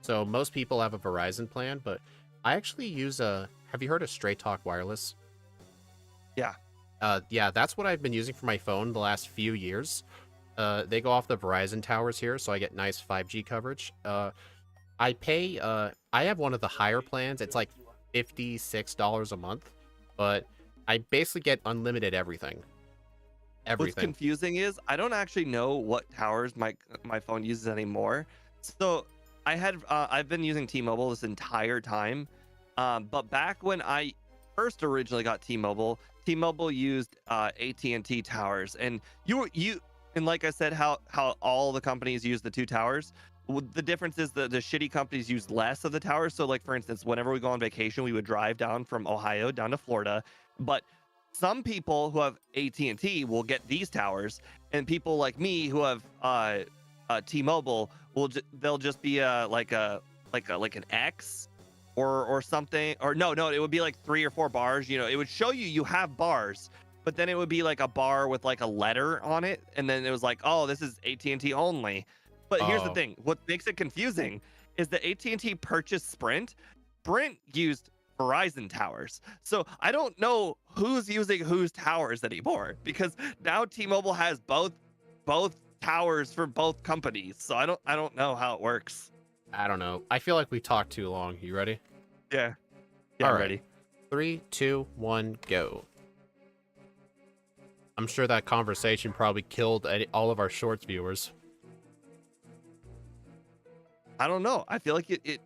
So most people have a Verizon plan, but I actually use have you heard of Straight Talk Wireless? Yeah. Yeah, that's what I've been using for my phone the last few years. They go off the Verizon towers here, so I get nice 5G coverage. I pay, I have one of the higher plans. It's like $56 a month, but I basically get unlimited everything. What's confusing is I don't actually know what towers my phone uses anymore. So I've been using T-Mobile this entire time. But back when I first originally got T-Mobile T-Mobile used AT&T towers, and and like I said, how all the companies use the two towers. The difference is the shitty companies use less of the towers. So, like for instance, whenever we go on vacation, we would drive down from Ohio down to Florida. But some people who have AT&T will get these towers, and people like me who have T-Mobile they'll just be like an X or something, or no, it would be like 3 or 4 bars. It would show you have bars, but then it would be like a bar with like a letter on it, and then it was like, oh, this is AT&T only. But here's the Oh, thing: what makes it confusing is that AT&T purchased Sprint. Sprint used Verizon towers, so I don't know who's using whose towers anymore, because now T-Mobile has both towers for both companies. So I don't know how it works. I don't know. I feel like we talked too long. You ready? Yeah, All I'm right. ready. 3, 2, 1, go. I'm sure that conversation probably killed all of our shorts viewers. I don't know. I feel like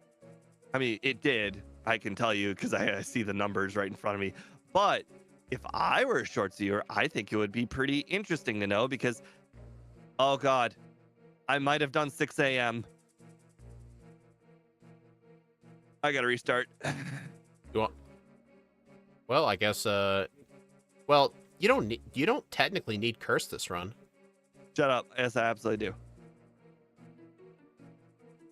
I mean, it did. I can tell you because I see the numbers right in front of me. But if I were a shorts viewer, I think it would be pretty interesting to know because, oh God, I might have done 6 a.m. I gotta restart. You want? Well, I guess. Well, you don't technically need curse this run. Shut up. Yes, I absolutely do.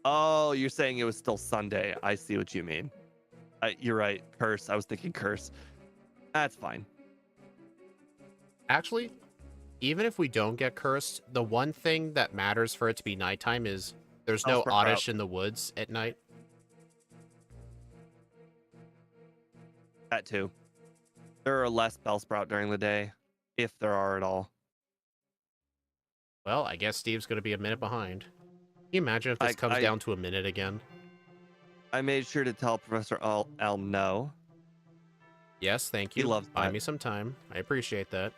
Oh, you're saying it was still Sunday. I see what you mean. You're right. Curse. I was thinking curse. That's fine. Actually, even if we don't get cursed, the one thing that matters for it to be nighttime is there's no Sprout. oddish in the woods at night. That too. There are less Bellsprout during the day, if there are at all. Well, I guess Steve's going to be a minute behind. Can you imagine if this comes down to a minute again? I made sure to tell Professor Elm no. Yes, thank He you. loves Buy that. me some time. I appreciate that.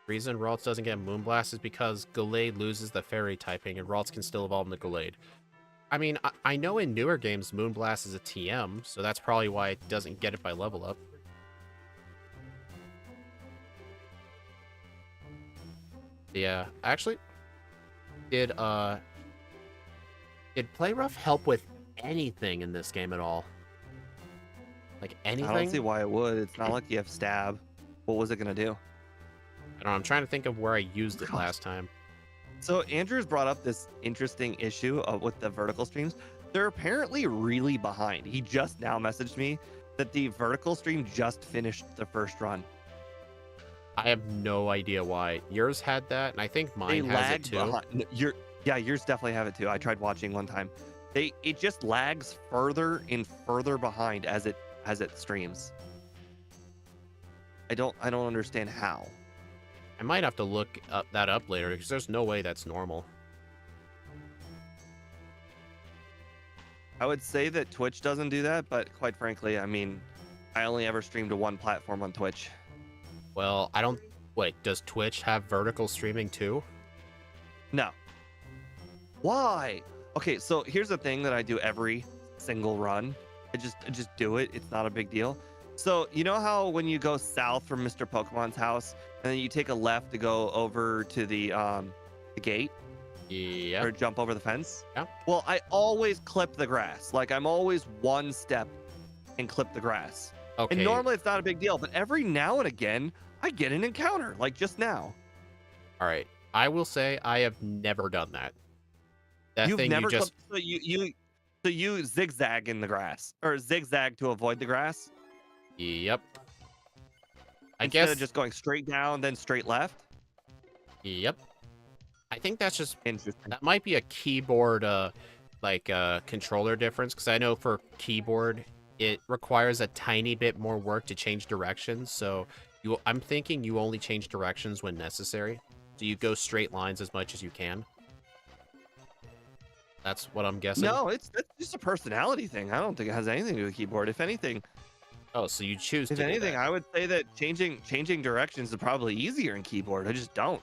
Reason Ralts doesn't get Moonblast is because Gallade loses the fairy typing and Ralts can still evolve into Gallade. I mean, I know in newer games Moonblast is a TM, so that's probably why it doesn't get it by level up. Yeah, actually, did Play Rough help with anything in this game at all? Like anything? I don't see why it would. It's not like you have stab. What was it gonna do? I don't know, I'm trying to think of where I used it last time. So Andrew's brought up this interesting issue with the vertical streams. They're apparently really behind. He just now messaged me that the vertical stream just finished the first run. I have no idea why. Yours had that, and I think mine has it too. Behind. Yours definitely have it too. I tried watching one time. It just lags further and further behind as it streams. I don't understand how. I might have to look that up later because there's no way that's normal. I would say that Twitch doesn't do that, but quite frankly, I mean, I only ever streamed to one platform on Twitch. Well, I don't... Wait, does Twitch have vertical streaming too? No. Why? Okay, so here's the thing that I do every single run. I just do it. It's not a big deal. So you know how when you go south from Mr. Pokemon's house, and then you take a left to go over to the gate? Yeah. Or jump over the fence? Yeah. Well, I always clip the grass. Like I'm always one step and clip the grass. Okay. And normally it's not a big deal, but every now and again I get an encounter, like just now. All right. I will say I have never done that. You've thing never you just... clipped, so you zigzag in the grass or zigzag to avoid the grass? Yep. I Instead guess... of just going straight down, then straight left? Yep. I think that's just... Interesting. That might be a keyboard, controller difference, because I know for keyboard, it requires a tiny bit more work to change directions, so I'm thinking you only change directions when necessary. So you go straight lines as much as you can. That's what I'm guessing. No, that's just a personality thing. I don't think it has anything to do with keyboard. If anything... Oh, so you choose to If do anything, that. I would say that changing directions is probably easier in keyboard. I just don't.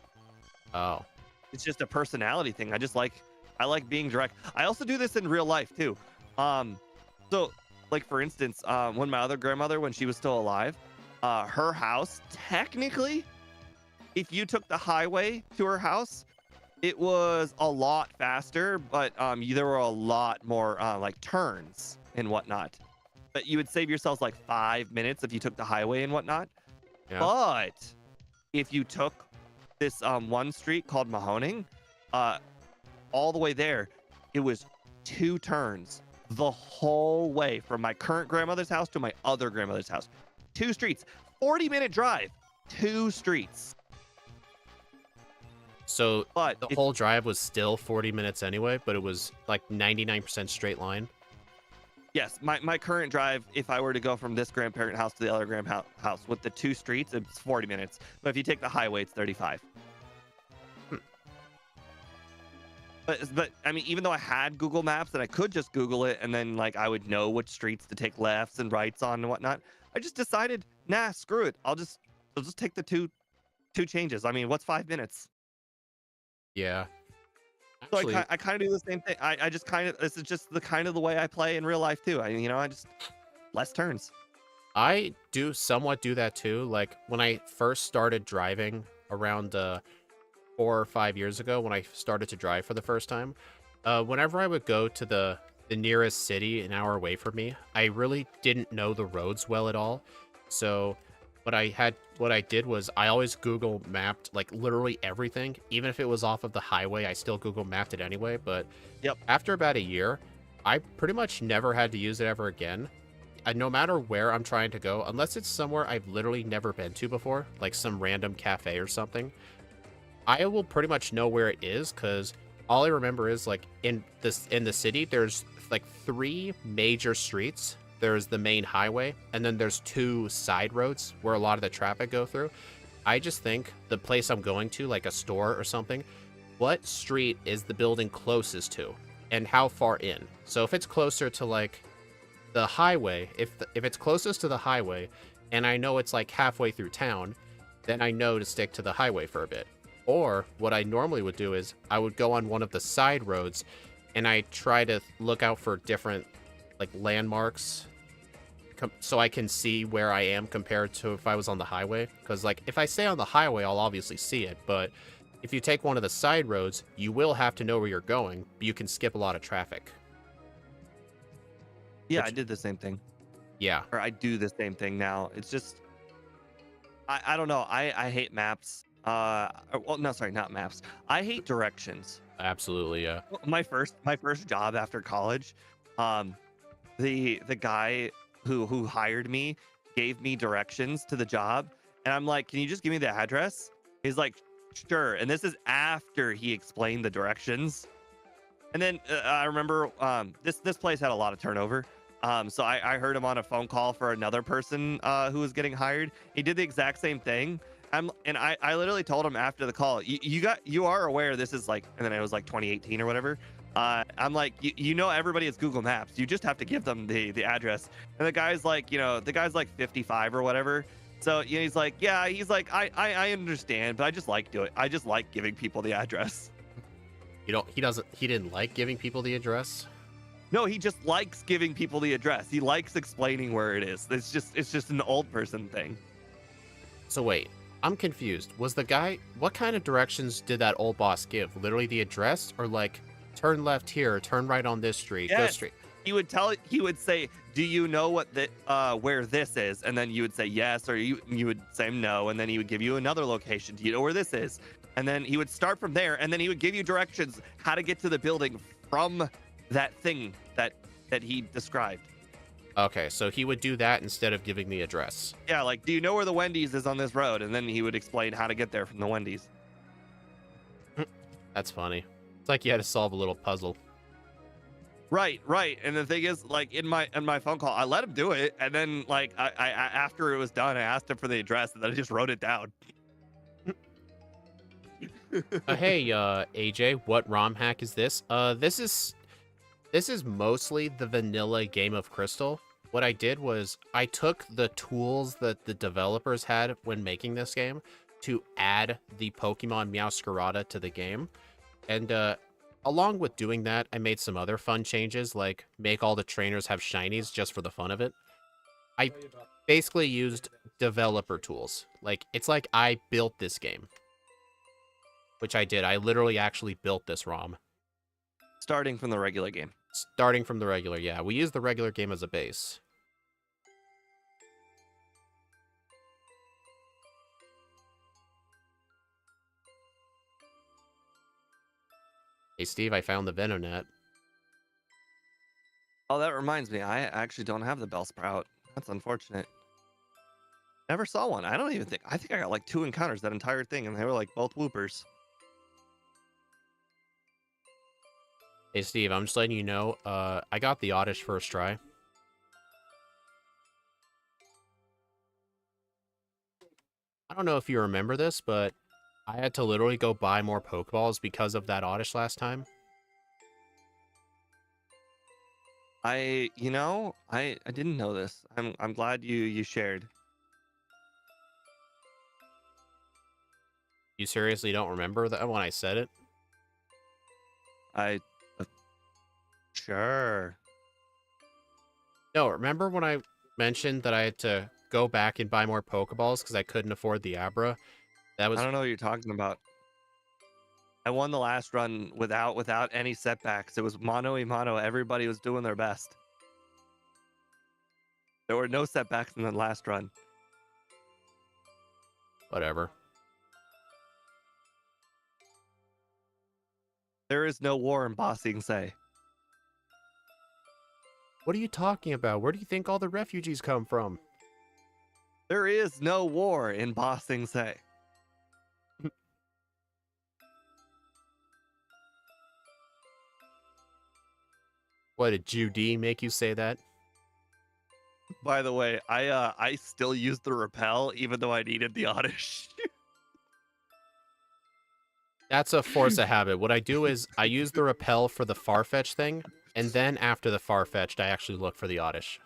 Oh. It's just a personality thing. I like being direct. I also do this in real life too. So like for instance, when my other grandmother, when she was still alive, her house technically, if you took the highway to her house, it was a lot faster, but there were a lot more like turns and whatnot. But you would save yourselves like 5 minutes if you took the highway and whatnot. Yeah. But if you took this one street called Mahoning, all the way there, it was 2 turns the whole way from my current grandmother's house to my other grandmother's house. 2 streets, 40-minute drive, 2 streets. So But the if, whole drive was still 40 minutes anyway, but it was like 99% straight line. yes, my current drive, if I were to go from this grandparent house to the other house with the 2 streets, it's 40 minutes. But if you take the highway, it's 35. But I mean, even though I had Google Maps and I could just Google it and then like I would know which streets to take lefts and rights on and whatnot, I just decided, nah, screw it. I'll just take the two changes. I mean, what's 5 minutes? Yeah. So Actually, I kind of do the same thing. I just kind of, this is just the kind of the way I play in real life too. I just less turns. I do somewhat do that too. Like when I first started driving around 4 or 5 years ago, when I started to drive for the first time, whenever I would go to the nearest city an hour away from me, I really didn't know the roads well at all. So what I did was I always Google mapped like literally everything. Even if it was off of the highway, I still Google mapped it anyway. But Yep. after about a year, I pretty much never had to use it ever again. No matter where I'm trying to go, unless it's somewhere I've literally never been to before, like some random cafe or something, I will pretty much know where it is, because all I remember is like in the city, there's like 3 major streets. There's the main highway, and then there's 2 side roads where a lot of the traffic go through. I just think the place I'm going to, like a store or something, what street is the building closest to, and how far in? So if it's closer to like the highway, if it's closest to the highway, and I know it's like halfway through town, then I know to stick to the highway for a bit. Or what I normally would do is I would go on one of the side roads, and I try to look out for different like landmarks, so I can see where I am compared to if I was on the highway. Because like if I stay on the highway, I'll obviously see it, but if you take one of the side roads, you will have to know where you're going, but you can skip a lot of traffic. Yeah, I Which- did the same thing. Yeah. Or I do the same thing now. It's just I don't know. I hate maps. Well, no, sorry, not maps. I hate directions. Absolutely, yeah. My first job after college, the guy who hired me gave me directions to the job, and I'm like, can you just give me the address? He's like, sure. And this is after he explained the directions. And then I remember this place had a lot of turnover. So I heard him on a phone call for another person who was getting hired. He did the exact same thing. I literally told him after the call, you are aware this is like, and then it was like 2018 or whatever. I'm like, you know, everybody has Google Maps. You just have to give them the address. And the guy's like, the guy's like 55 or whatever. So he's like, yeah, he's like, I understand, but I just like giving people the address. He didn't like giving people the address? No, he just likes giving people the address. He likes explaining where it is. It's just an old person thing. So wait, I'm confused. What kind of directions did that old boss give? Literally the address, or like turn left here, turn right on this street, go Yes. straight? He would say, do you know where this is? And then you would say yes, or you would say no, and then he would give you another location. Do you know where this is? And then he would start from there, and then he would give you directions how to get to the building from that thing that he described. Okay, so he would do that instead of giving the address. Yeah, like, do you know where the Wendy's is on this road? And then he would explain how to get there from the Wendy's. That's funny. It's like you had to solve a little puzzle. Right. And the thing is, like, in my phone call, I let him do it, and then like I after it was done, I asked him for the address, and then I just wrote it down. Hey, AJ, what ROM hack is this? This is mostly the vanilla Game of Crystal. What I did was I took the tools that the developers had when making this game to add the Pokemon Meowscarada to the game. And along with doing that, I made some other fun changes, like make all the trainers have shinies just for the fun of it. I basically used developer tools. Like, it's like I built this game. Which I did. I literally actually built this ROM. Starting from the regular game. Starting from the regular, yeah. We use the regular game as a base. Hey, Steve, I found the Venonet. Oh, that reminds me. I actually don't have the Bellsprout. That's unfortunate. Never saw one. I don't even think. I think I got like 2 encounters that entire thing, and they were like both whoopers. Hey, Steve, I'm just letting you know, I got the Oddish first try. I don't know if you remember this, but I had to literally go buy more Pokeballs because of that Oddish last time. I didn't know this. I'm glad you shared. You seriously don't remember that when I said it? I sure. No, remember when I mentioned that I had to go back and buy more Pokeballs because I couldn't afford the Abra? That was I don't know what you're talking about. I won the last run without any setbacks. It was mano a mano. Everybody was doing their best. There were no setbacks in the last run. whatever. There is no war in Ba Sing Se. What are you talking about? Where do you think all the refugees come from? There is no war in Ba Sing Se. What, did Judy make you say that? By the way, I still use the repel even though I needed the Oddish. That's a force of habit. What I do is I use the repel for the Farfetch thing, and then after the Farfetched, I actually look for the Oddish.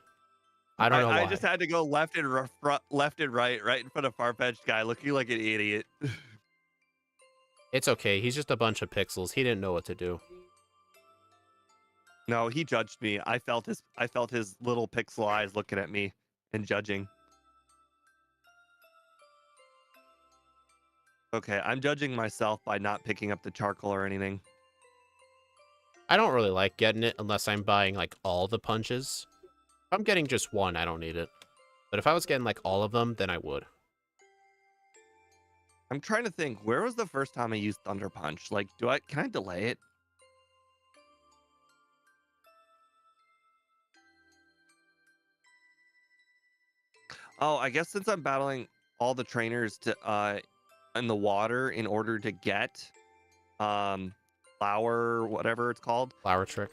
I don't know why. I just had to go left and right in front of Farfetch'd guy, looking like an idiot. It's okay. He's just a bunch of pixels. He didn't know what to do. No, he judged me. I felt his little pixel eyes looking at me and judging. Okay, I'm judging myself by not picking up the charcoal or anything. I don't really like getting it unless I'm buying, like, all the punches. If I'm getting just one, I don't need it. But if I was getting, like, all of them, then I would. I'm trying to think, where was the first time I used Thunder Punch? Like, can I delay it? Oh, I guess since I'm battling all the trainers to in the water in order to get flower, whatever it's called. Flower trick.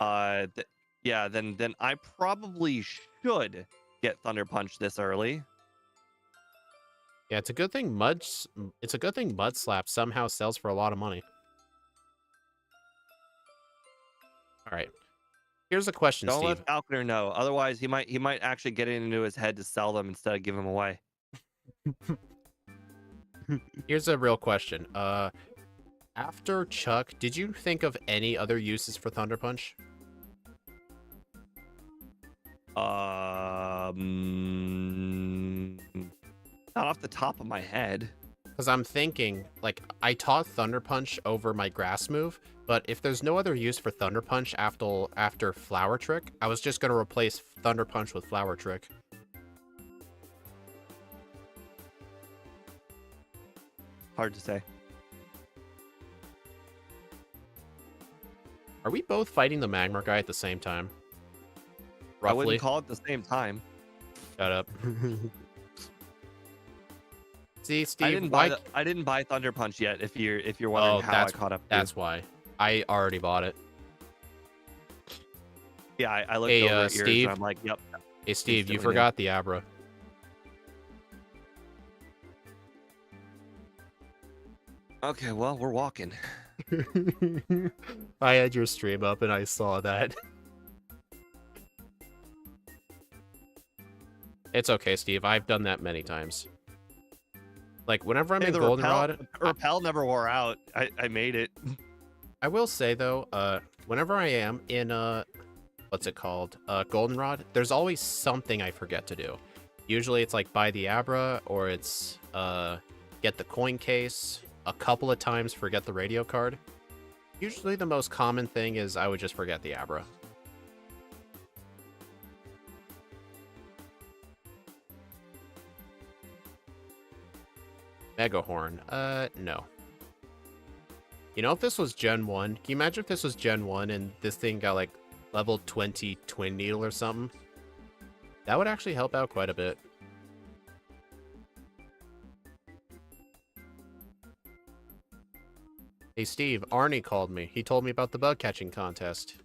Yeah, then I probably should get Thunder Punch this early. Yeah, it's a good thing Mud Slap somehow sells for a lot of money. All right. Here's a question, Don't Steve. let Falconer know. Otherwise, he might actually get it into his head to sell them instead of give them away. Here's a real question. After Chuck, did you think of any other uses for Thunder Punch? Not off the top of my head. Because I'm thinking, like, I taught Thunder Punch over my grass move, but if there's no other use for Thunder Punch after Flower Trick, I was just going to replace Thunder Punch with Flower Trick. Hard to say. Are we both fighting the Magmar guy at the same time? I Roughly. wouldn't call it the same time. Shut up. See, Steve, I didn't buy Thunder Punch yet. If you're wondering how I caught up. That's why. I already bought it. Yeah, I looked Hey, over at yours Steve. and I'm like, yep. Hey, Steve, you Instantly forgot the Abra. Okay, well, we're walking. I had your stream up and I saw that. It's okay, Steve. I've done that many times. Like, whenever I'm in Goldenrod... Repel never wore out. I made it. I will say though, whenever I am in what's it called, Goldenrod, there's always something I forget to do. Usually it's like buy the Abra, or it's get the coin case. A couple of times forget the radio card. Usually the most common thing is I would just forget the Abra. Megahorn, no. You know, if this was Gen 1, can you imagine if this was Gen 1 and this thing got like level 20 Twin Needle or something? That would actually help out quite a bit. Hey Steve, Arnie called me. He told me about the bug catching contest.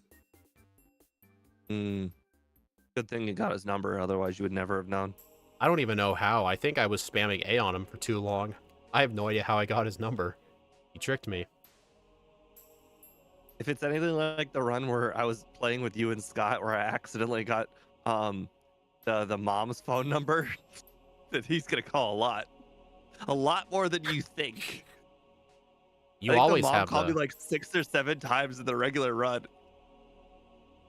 Good thing you got his number, otherwise you would never have known. I don't even know how. I think I was spamming A on him for too long. I have no idea how I got his number. He tricked me. If it's anything like the run where I was playing with you and Scott, where I accidentally got the mom's phone number, that he's gonna call a lot more than you think. You I think always the mom have called the... me like 6 or 7 times in the regular run.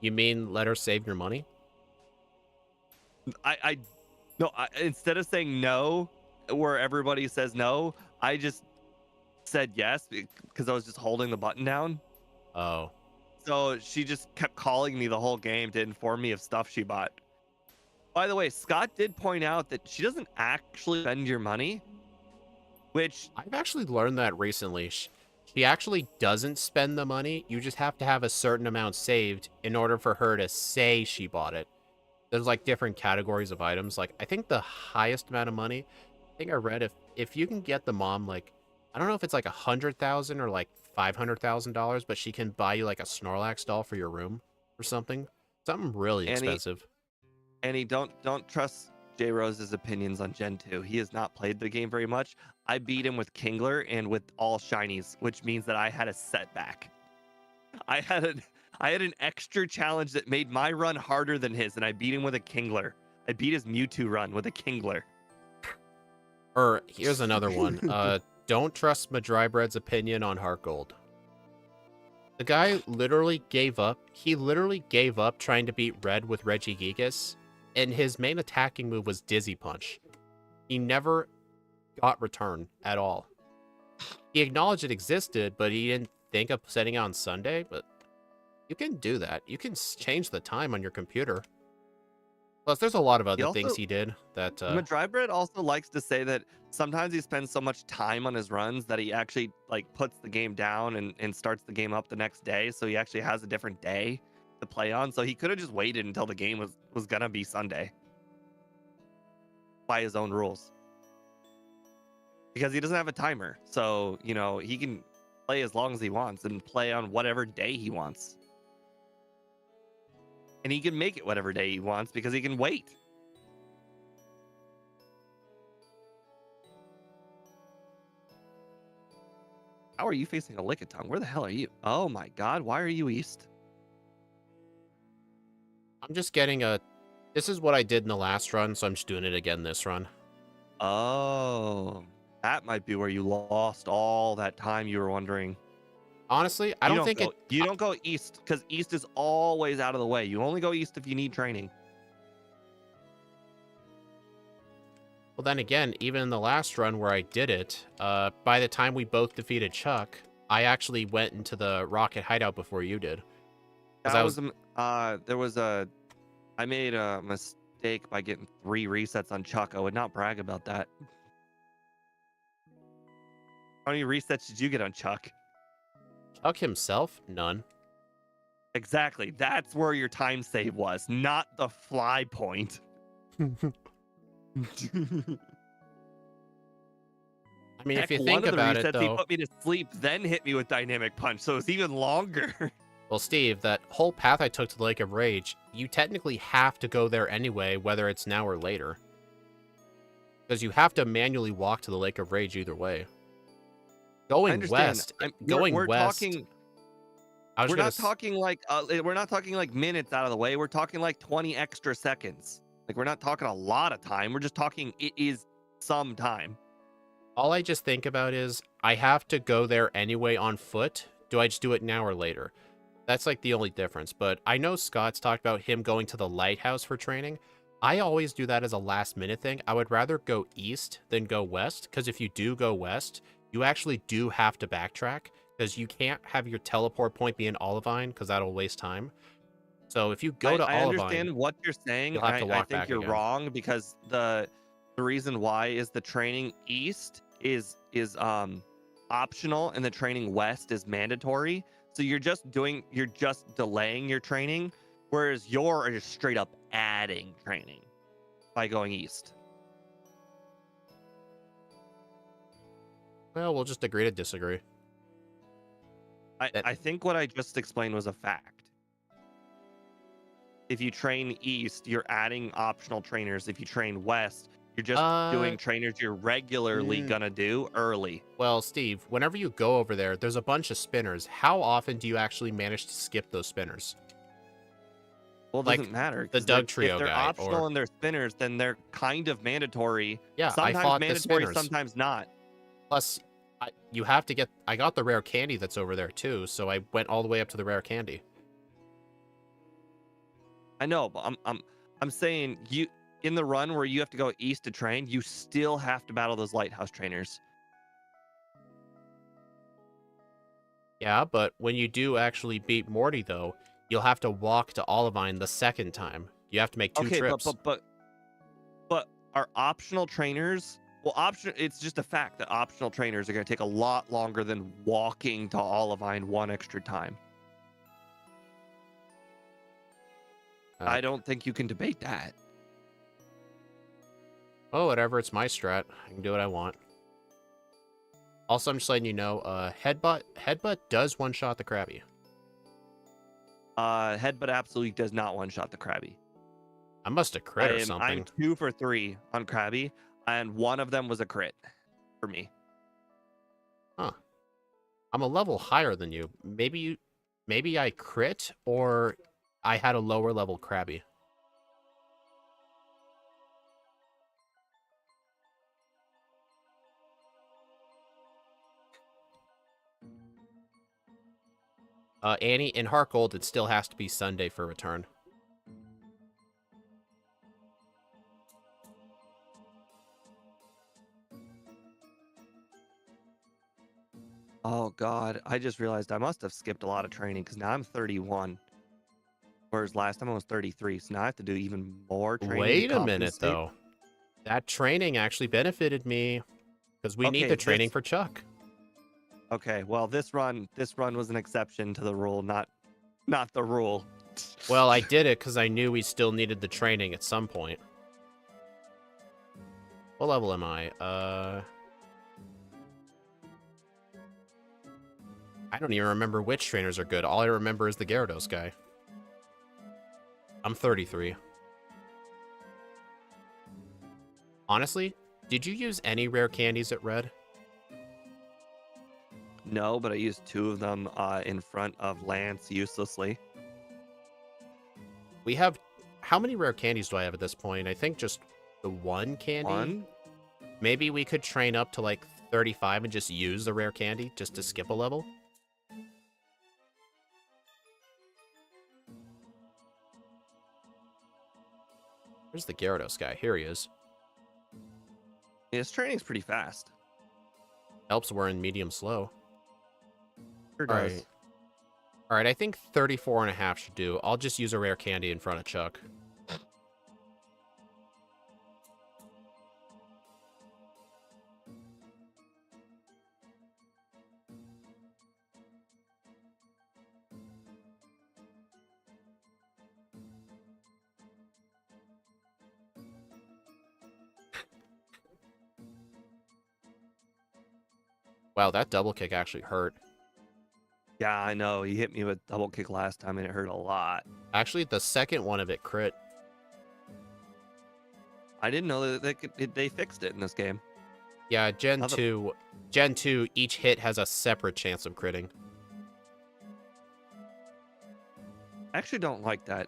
You mean let her save your money? No, instead of saying no, where everybody says no, I just said yes because I was just holding the button down. Oh. So she just kept calling me the whole game to inform me of stuff she bought. By the way, Scott did point out that she doesn't actually spend your money, which I've actually learned that recently. She actually doesn't spend the money. You just have to have a certain amount saved in order for her to say she bought it. There's like different categories of items. Like I think the highest amount of money, I think I read if you can get the mom like, I don't know if it's like 100,000 or like $500,000, but she can buy you like a Snorlax doll for your room or something. Something really expensive. Annie, don't trust J Rose's opinions on Gen 2. He has not played the game very much. I beat him with Kingler and with all shinies, which means that I had a setback. I had an extra challenge that made my run harder than his, and I beat him with a Kingler. I beat his Mewtwo run with a Kingler. Or here's another one. Don't trust Madrybread's opinion on Heart Gold. The guy literally gave up. He literally gave up trying to beat Red with Regigigas, and his main attacking move was Dizzy Punch. He never got return at all. He acknowledged it existed, but he didn't think of setting it on Sunday. But you can do that. You can change the time on your computer. Plus, there's a lot of other things he did that... Madrybread also likes to say that sometimes he spends so much time on his runs that he actually like puts the game down and starts the game up the next day. So he actually has a different day to play on. So he could have just waited until the game was gonna be Sunday by his own rules. Because he doesn't have a timer. So, you know, he can play as long as he wants and play on whatever day he wants. And he can make it whatever day he wants because he can wait. How are you facing a Lickitung? Where the hell are you? Oh my god, why are you east? I'm just getting a... This is what I did in the last run, so I'm just doing it again this run. Oh, that might be where you lost all that time you were wondering. Honestly, I don't think you don't go east because east is always out of the way. You only go east if you need training. Well, then again, even in the last run where I did it, by the time we both defeated Chuck, I actually went into the Rocket Hideout before you did. I made a mistake by getting 3 resets on Chuck. I would not brag about that. How many resets did you get on Chuck? Chuck himself? None. Exactly. That's where your time save was, not the fly point. I mean, if you think about it, though... He put me to sleep, then hit me with Dynamic Punch, so it's even longer. Well, Steve, that whole path I took to the Lake of Rage, you technically have to go there anyway, whether it's now or later. Because you have to manually walk to the Lake of Rage either way. Going west, we're not talking like minutes out of the way. We're talking like 20 extra seconds. Like we're not talking a lot of time. We're just talking it is some time. All I just think about is I have to go there anyway on foot do I just do it now or later? That's like the only difference. But I know Scott's talked about him going to the lighthouse for training. I always do that as a last minute thing. I would rather go east than go west, because if you do go west, you actually do have to backtrack, because you can't have your teleport point be in Olivine, because that'll waste time. So if you go to I Olivine, understand what you're saying. you'll have to I walk think back you're again. wrong because the reason why is the training east is optional and the training west is mandatory. So you're just delaying your training, whereas you're just straight up adding training by going east. Well, we'll just agree to disagree. I think what I just explained was a fact. If you train east, you're adding optional trainers. If you train west, you're just doing trainers you're regularly gonna do early. Well, Steve, whenever you go over there, there's a bunch of spinners. How often do you actually manage to skip those spinners? Well, it Like doesn't matter. the 'Cause Doug Trio if they're guy, optional or and they're spinners, then they're kind of mandatory. yeah, I Sometimes fought the mandatory, spinners. sometimes not. Plus, you have to get. I got the rare candy that's over there too, so I went all the way up to the rare candy. I know, but I'm saying you in the run where you have to go east to train, you still have to battle those lighthouse trainers. Yeah, but when you do actually beat Morty, though, you'll have to walk to Olivine the second time. You have to make 2 Okay, trips. but are optional trainers? Well, it's just a fact that optional trainers are going to take a lot longer than walking to Olivine one extra time. I don't think you can debate that. Oh, whatever. It's my strat. I can do what I want. Also, I'm just letting you know, Headbutt does one-shot the Krabby. Headbutt absolutely does not one-shot the Krabby. I must have crit or I'm something. 2 for 3 on Krabby, and one of them was a crit for me. Huh. I'm a level higher than you. Maybe I crit, or I had a lower level Krabby. Annie, in Heart Gold, it still has to be Sunday for return. Oh God, I just realized I must have skipped a lot of training because now I'm 31. Whereas last time I was 33, so now I have to do even more training. Wait to a minute, compensate. though. That training actually benefited me, because we need Okay, the training for Chuck. Okay, well this run was an exception to the rule, not the rule. Well, I did it because I knew we still needed the training at some point. What level am I? I don't even remember which trainers are good. All I remember is the Gyarados guy. I'm 33. Honestly, did you use any rare candies at Red? No, but I used 2 of them in front of Lance uselessly. We have... How many rare candies do I have at this point? I think just the 1 candy? 1? Maybe we could train up to like 35 and just use the rare candy just to skip a level? Where's the Gyarados guy? Here he is. Yeah, his training's pretty fast. Helps we're in medium slow. Sure All does. right. All right, I think 34 and a half should do. I'll just use a rare candy in front of Chuck. Wow, that double kick actually hurt. Yeah, I know. He hit me with double kick last time and it hurt a lot. Actually, the second one of it crit. I didn't know that they fixed it in this game. Yeah, Gen Another- 2, each hit has a separate chance of critting. I actually don't like that.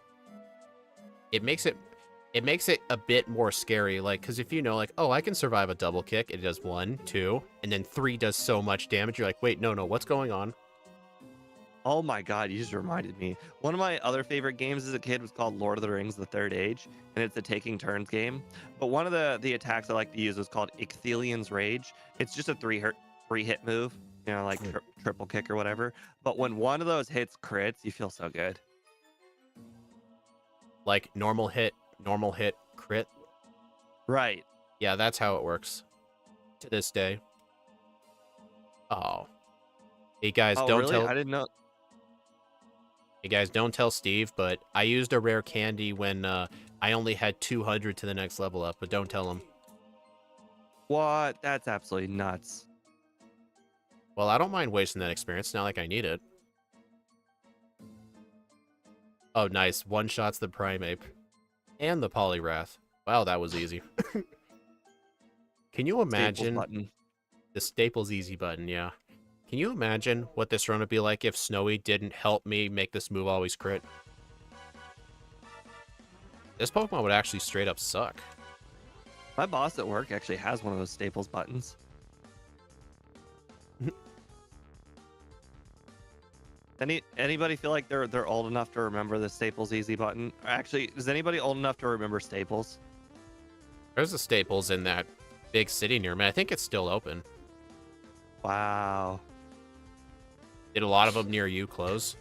It makes it a bit more scary, like, because if you know, like, oh, I can survive a double kick, it does 1, 2, and then 3 does so much damage, you're like, wait, no, what's going on? Oh my God, you just reminded me. One of my other favorite games as a kid was called Lord of the Rings: The Third Age, and it's a taking turns game. But one of the attacks I like to use was called Icthelian's Rage. It's just a three hit move, you know, like triple kick or whatever. But when one of those hits crits, you feel so good. Like normal hit, crit. Right. Yeah, that's how it works to this day. Oh. Hey guys, Oh, don't really? tell I didn't know. Hey guys, don't tell Steve, but I used a rare candy when I only had 200 to the next level up, but don't tell him. What? That's absolutely nuts. Well, I don't mind wasting that experience. It's not like I need it. Oh, nice. One shots the Primeape. And the Poliwrath. Wow, that was easy. Can you imagine... Staples button. The Staples easy button, yeah. Can you imagine what this run would be like if Snowy didn't help me make this move always crit? This Pokemon would actually straight up suck. My boss at work actually has one of those Staples buttons. Anybody feel like they're old enough to remember the Staples easy button? Actually, is anybody old enough to remember Staples? There's a Staples in that big city near me. I think it's still open. Wow. Did a lot of them near you close?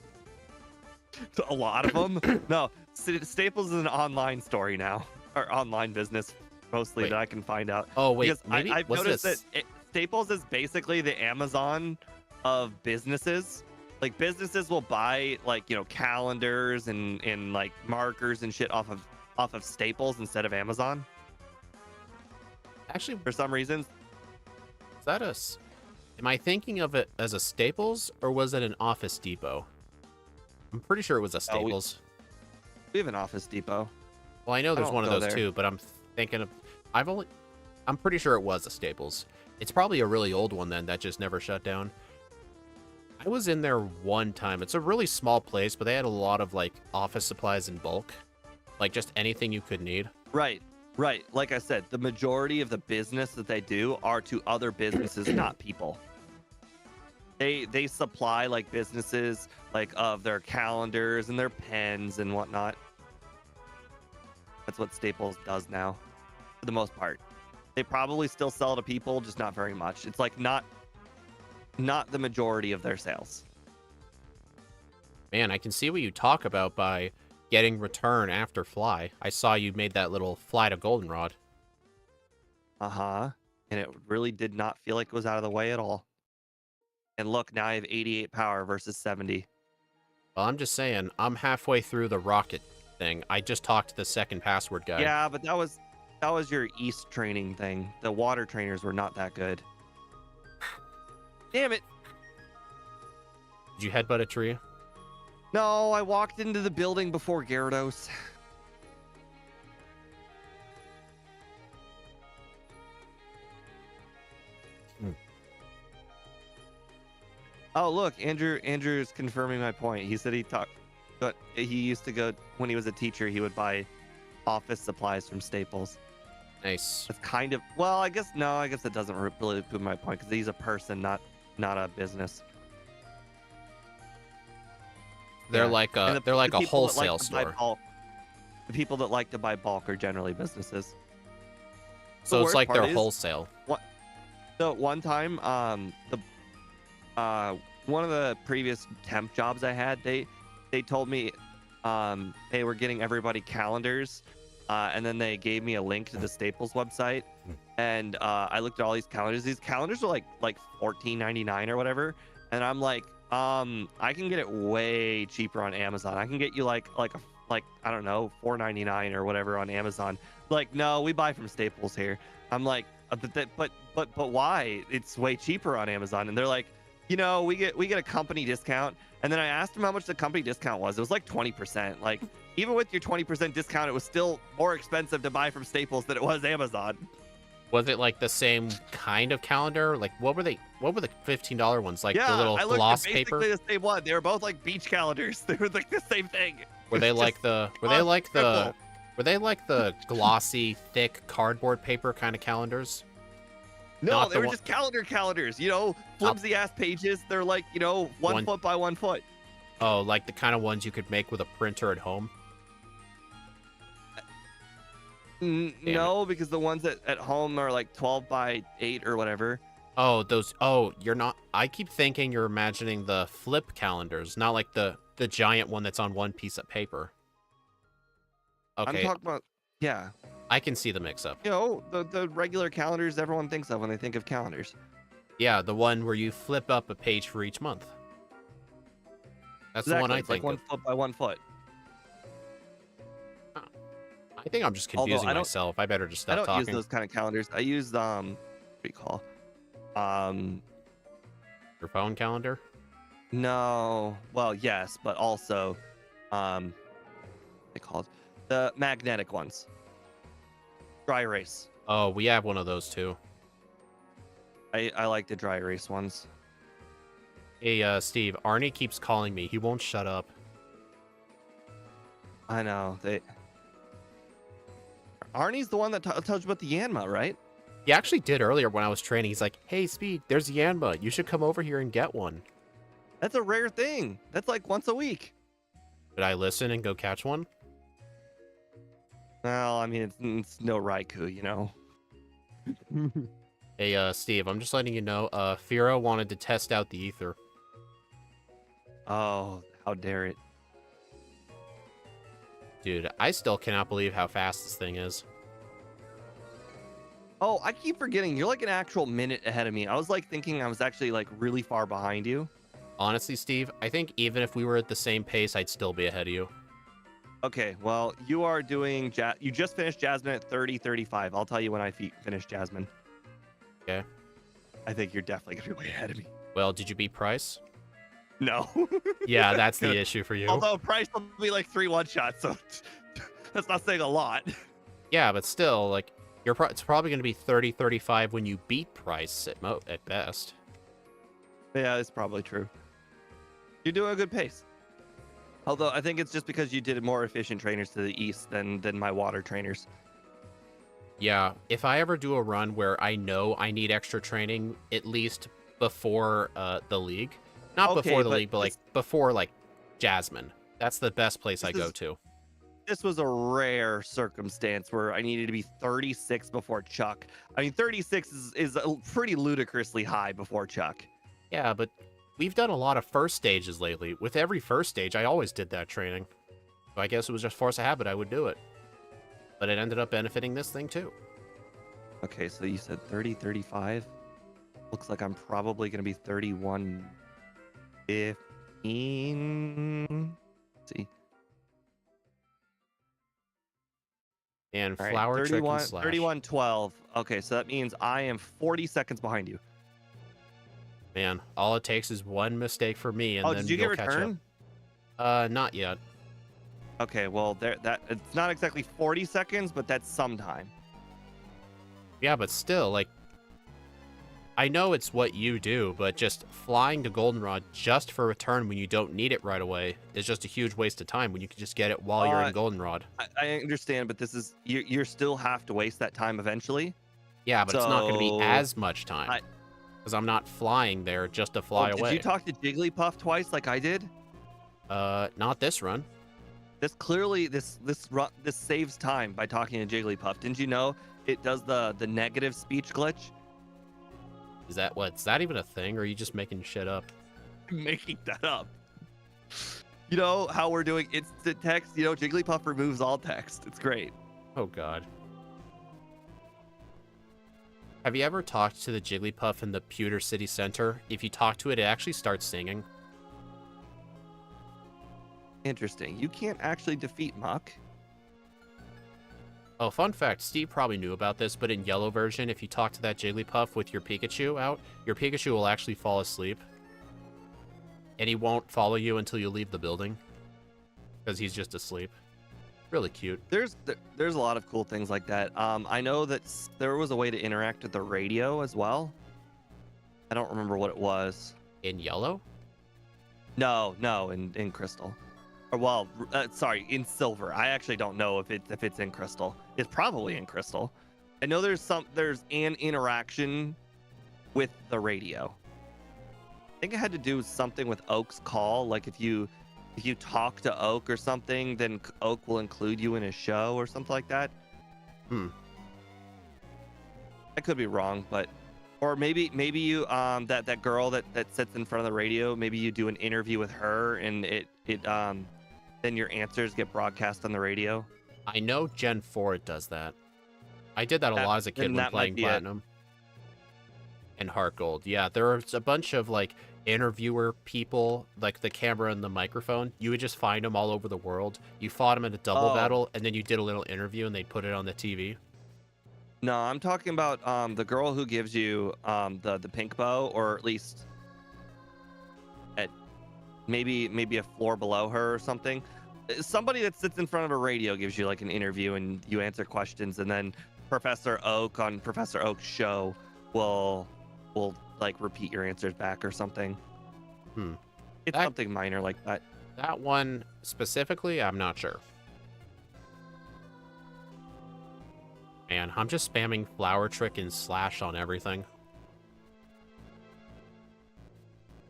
A lot of them? No, Staples is an online story now, or online business mostly Wait. that I can find out. Oh, wait, Because maybe? I've What's noticed this? that Staples is basically the Amazon of businesses. Like businesses will buy like, you know, calendars and like markers and shit off of Staples instead of Amazon Actually, for some reason. is that am I thinking of it as a Staples, or was it an Office Depot? I'm pretty sure it was a Oh, Staples. We have an Office Depot. Well, I know there's don't one of go those there. too, but I'm thinking of... I'm pretty sure it was a Staples. It's probably a really old one then that just never shut down. I was in there one time. It's a really small place, but they had a lot of, like, office supplies in bulk. Like, just anything you could need. Right. Like I said, the majority of the business that they do are to other businesses, not people. They supply like businesses like of their calendars and their pens and whatnot. That's what Staples does now, for the most part. They probably still sell to people, just not very much. It's like not the majority of their sales. Man, I can see what you talk about by getting return after fly. I saw you made that little fly to goldenrod. Uh-huh. And it really did not feel like it was out of the way at all. And look, now I have 88 power versus 70. Well, I'm just saying, I'm halfway through the rocket thing. I just talked to the second password guy. Yeah, but that was your East training thing. The water trainers were not that good. Damn it. Did you headbutt a tree? No, I walked into the building before Gyarados. Oh, look, Andrew's confirming my point. He said but he used to go when he was a teacher, he would buy office supplies from Staples. Nice. That's kind of, well, I guess that doesn't really prove my point because he's a person, not a business. They're Yeah. like And a the wholesale people that like to buy store. bulk- the people that like to buy bulk are generally businesses. So The it's worst like part they're is- wholesale. So one time, one of the previous temp jobs I had, they told me they were getting everybody calendars, and then they gave me a link to the Staples website, and I looked at all these calendars. These calendars are like $14.99 or whatever, and I'm like, I can get it way cheaper on Amazon. I can get you like I don't know, $4.99 or whatever on Amazon. Like, no, we buy from Staples here. I'm like, but why? It's way cheaper on Amazon. And they're like, you know, we get a company discount. And then I asked them how much the company discount was. It was like 20%. Like, even with your 20% discount, it was still more expensive to buy from Staples than it was Amazon. Was it like the same kind of calendar? Like what were the $15 ones? Like the little I looked gloss at paper? basically the same one. They were both like beach calendars. They were like the same thing. Were they It's like just the triple. were they like the glossy, thick cardboard paper kind of calendars? No, Not they the were one- just calendars, you know, flimsy ass pages. They're like, you know, one One- foot by 1 foot. Oh, like the kind of ones you could make with a printer at home? Damn it. No, because the ones at home are like 12 by 8 or whatever. Oh, those. Oh, you're not. I keep thinking you're imagining the flip calendars, not like the giant one that's on one piece of paper. I'm Okay, talking about, yeah, I can see the mix-up. you know, the regular calendars everyone thinks of when they think of calendars. Yeah, the one where you flip up a page for each month. That's the one I It's like think 1 of. foot by 1 foot. I think I'm just Although confusing I don't- myself. I better just I stop don't use talking. those kind of calendars. I use what do you call? Your phone calendar? No, well, yes, but also, they called the magnetic ones. Dry erase. Oh, we have one of those too. I like the dry erase ones. Hey, Steve, Arnie keeps calling me. He won't shut up. I know Arnie's the one that told you about the Yanma, right? He actually did earlier when I was training. He's like, hey, Speed, there's Yanma. You should come over here and get one. That's a rare thing. That's like once a week. Did I listen and go catch one? Well, I mean, it's no Raikou, you know. Hey, Steve, I'm just letting you know, Fira wanted to test out the ether. Oh, how dare it. Dude, I still cannot believe how fast this thing is. Oh, I keep forgetting. You're like an actual minute ahead of me. I was like thinking I was actually like really far behind you. Honestly, Steve, I think even if we were at the same pace, I'd still be ahead of you. Okay, well, you are doing, you just finished Jasmine at 30:35. I'll tell you when I finish Jasmine. Okay. I think you're definitely going to be way ahead of me. Well, did you beat Price? No. Yeah, that's the issue for you. Although Price will be like 3 one-shots, so that's not saying a lot. Yeah, but still, like, it's probably going to be 30-35 when you beat Price at best. Yeah, it's probably true. You're doing a good pace. Although I think it's just because you did more efficient trainers to the east than my water trainers. Yeah, if I ever do a run where I know I need extra training, at least before the league, not Okay, before the but league, but like before like Jasmine, that's the best place I This go is- to. This was a rare circumstance where I needed to be 36 before Chuck. I mean, 36 is pretty ludicrously high before Chuck. Yeah, but we've done a lot of first stages lately. With every first stage, I always did that training. So I guess it was just force of habit, I would do it. But it ended up benefiting this thing too. Okay, so you said 30, 35. Looks like I'm probably going to be 31, 15. Let's see. And All right, flower trick 31, and slash. 31, 12. Okay, so that means I am 40 seconds behind you. Man, all it takes is one mistake for me, and Oh, then did you get you'll catch return? up. Not yet. Okay, well, that it's not exactly 40 seconds, but that's sometime. Yeah, but still, like, I know it's what you do, but just flying to Goldenrod just for return when you don't need it right away is just a huge waste of time when you can just get it while you're in Goldenrod. I understand, but this is you still have to waste that time eventually. Yeah, but it's not going to be So, as much time because I'm not flying there just to fly Did away. you talk to Jigglypuff twice like I did? Not this run. This clearly this saves time by talking to Jigglypuff. Didn't you know it does the negative speech glitch? Is that even a thing, or are you just making shit up? Making that up. You know how we're doing instant text? You know, Jigglypuff removes all text. It's great. Oh god. Have you ever talked to the Jigglypuff in the Pewter City Center? If you talk to it, it actually starts singing. Interesting. You can't actually defeat Muck. Oh, fun fact, Steve probably knew about this, but in yellow version, if you talk to that Jigglypuff with your Pikachu out, your Pikachu will actually fall asleep. And he won't follow you until you leave the building. Because he's just asleep. Really cute. There's a lot of cool things like that. I know that there was a way to interact with the radio as well. I don't remember what it was. In yellow? No, in Crystal. Or well, sorry, in Silver. I actually don't know if it's in Crystal. It's probably in Crystal. I know there's an interaction with the radio. I think it had to do with something with Oak's call. Like if you if you talk to Oak or something, then Oak will include you in his show or something like that. Hmm. I could be wrong, but or maybe you that girl that sits in front of the radio, maybe you do an interview with her and it then your answers get broadcast on the radio. I know Gen 4 does that. I did that a lot as a kid Then when that might playing be it. Platinum and Heart Gold. Yeah, there was a bunch of like interviewer people, like the camera and the microphone. You would just find them all over the world. You fought them in a double Oh. battle, and then you did a little interview, and they'd put it on the TV. No, I'm talking about the girl who gives you the pink bow, or at least at maybe a floor below her or something. Somebody that sits in front of a radio gives you like an interview and you answer questions, and then Professor Oak on Professor Oak's show will like repeat your answers back or something. Hmm. It's something minor like that. That one specifically, I'm not sure. Man, I'm just spamming Flower Trick and Slash on everything.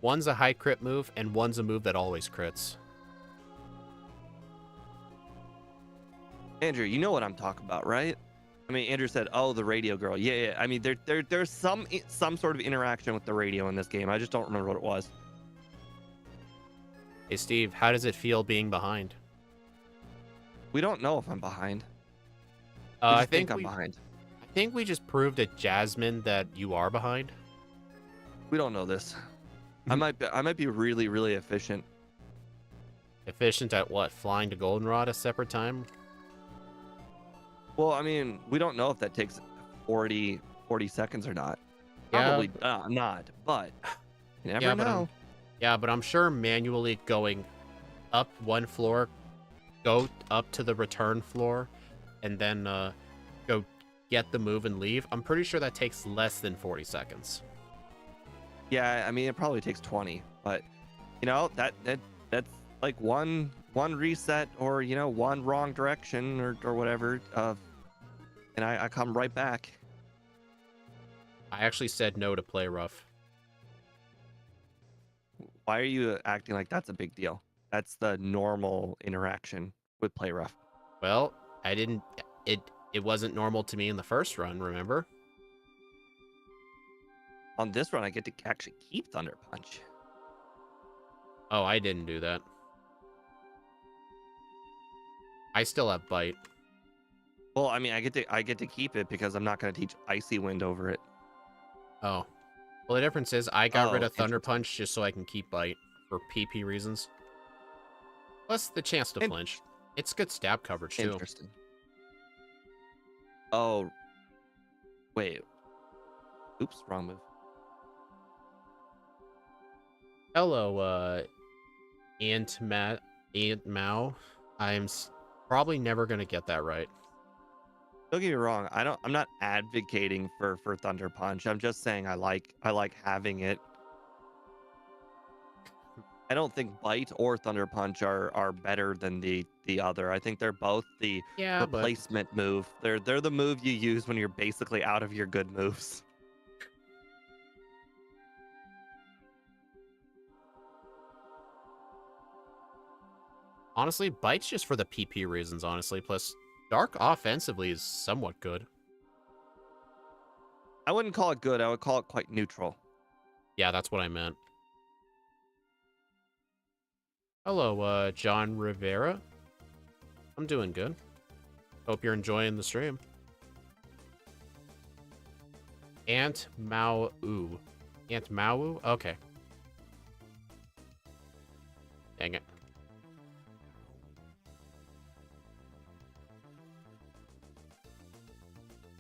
One's a high crit move, and one's a move that always crits. Andrew, you know what I'm talking about, right? I mean, Andrew said, "Oh, the radio girl." Yeah. I mean, there's some sort of interaction with the radio in this game. I just don't remember what it was. Hey, Steve, how does it feel being behind? We don't know if I'm behind. I think I'm behind. I think we just proved to Jasmine that you are behind. We don't know this. I might be really, really efficient. Efficient at what? Flying to Goldenrod a separate time? Well, I mean, we don't know if that takes 40 seconds or not. Yeah. Probably not, but you never know. But I'm sure manually going up one floor, go up to the return floor, and then go get the move and leave. I'm pretty sure that takes less than 40 seconds. Yeah, I mean, it probably takes 20, but you know, that's like one reset or, you know, one wrong direction or whatever, and I come right back. I actually said no to play rough. Why are you acting like that's a big deal? That's the normal interaction with play rough. Well, I didn't. It wasn't normal to me in the first run, remember? On this run, I get to actually keep Thunder Punch. Oh, I didn't do that. I still have Bite. Well, I mean, I get to keep it because I'm not going to teach Icy Wind over it. Oh. Well, the difference is I got rid of Thunder Punch just so I can keep Bite for PP reasons. Plus the chance to flinch. It's good stab coverage, too. Interesting. Oh. Wait. Oops, wrong move. Hello, Aunt Mao. I'm probably never going to get that right. Don't get me wrong. I'm not advocating for Thunder Punch. I'm just saying I like having it. I don't think Bite or Thunder Punch are better than the other. I think they're both the replacement move. They're the move you use when you're basically out of your good moves. Honestly, Bite's just for the PP reasons, honestly. Plus, Dark offensively is somewhat good. I wouldn't call it good. I would call it quite neutral. Yeah, that's what I meant. Hello, John Rivera. I'm doing good. Hope you're enjoying the stream. Aunt Mau. Aunt Mau? Okay. Dang it.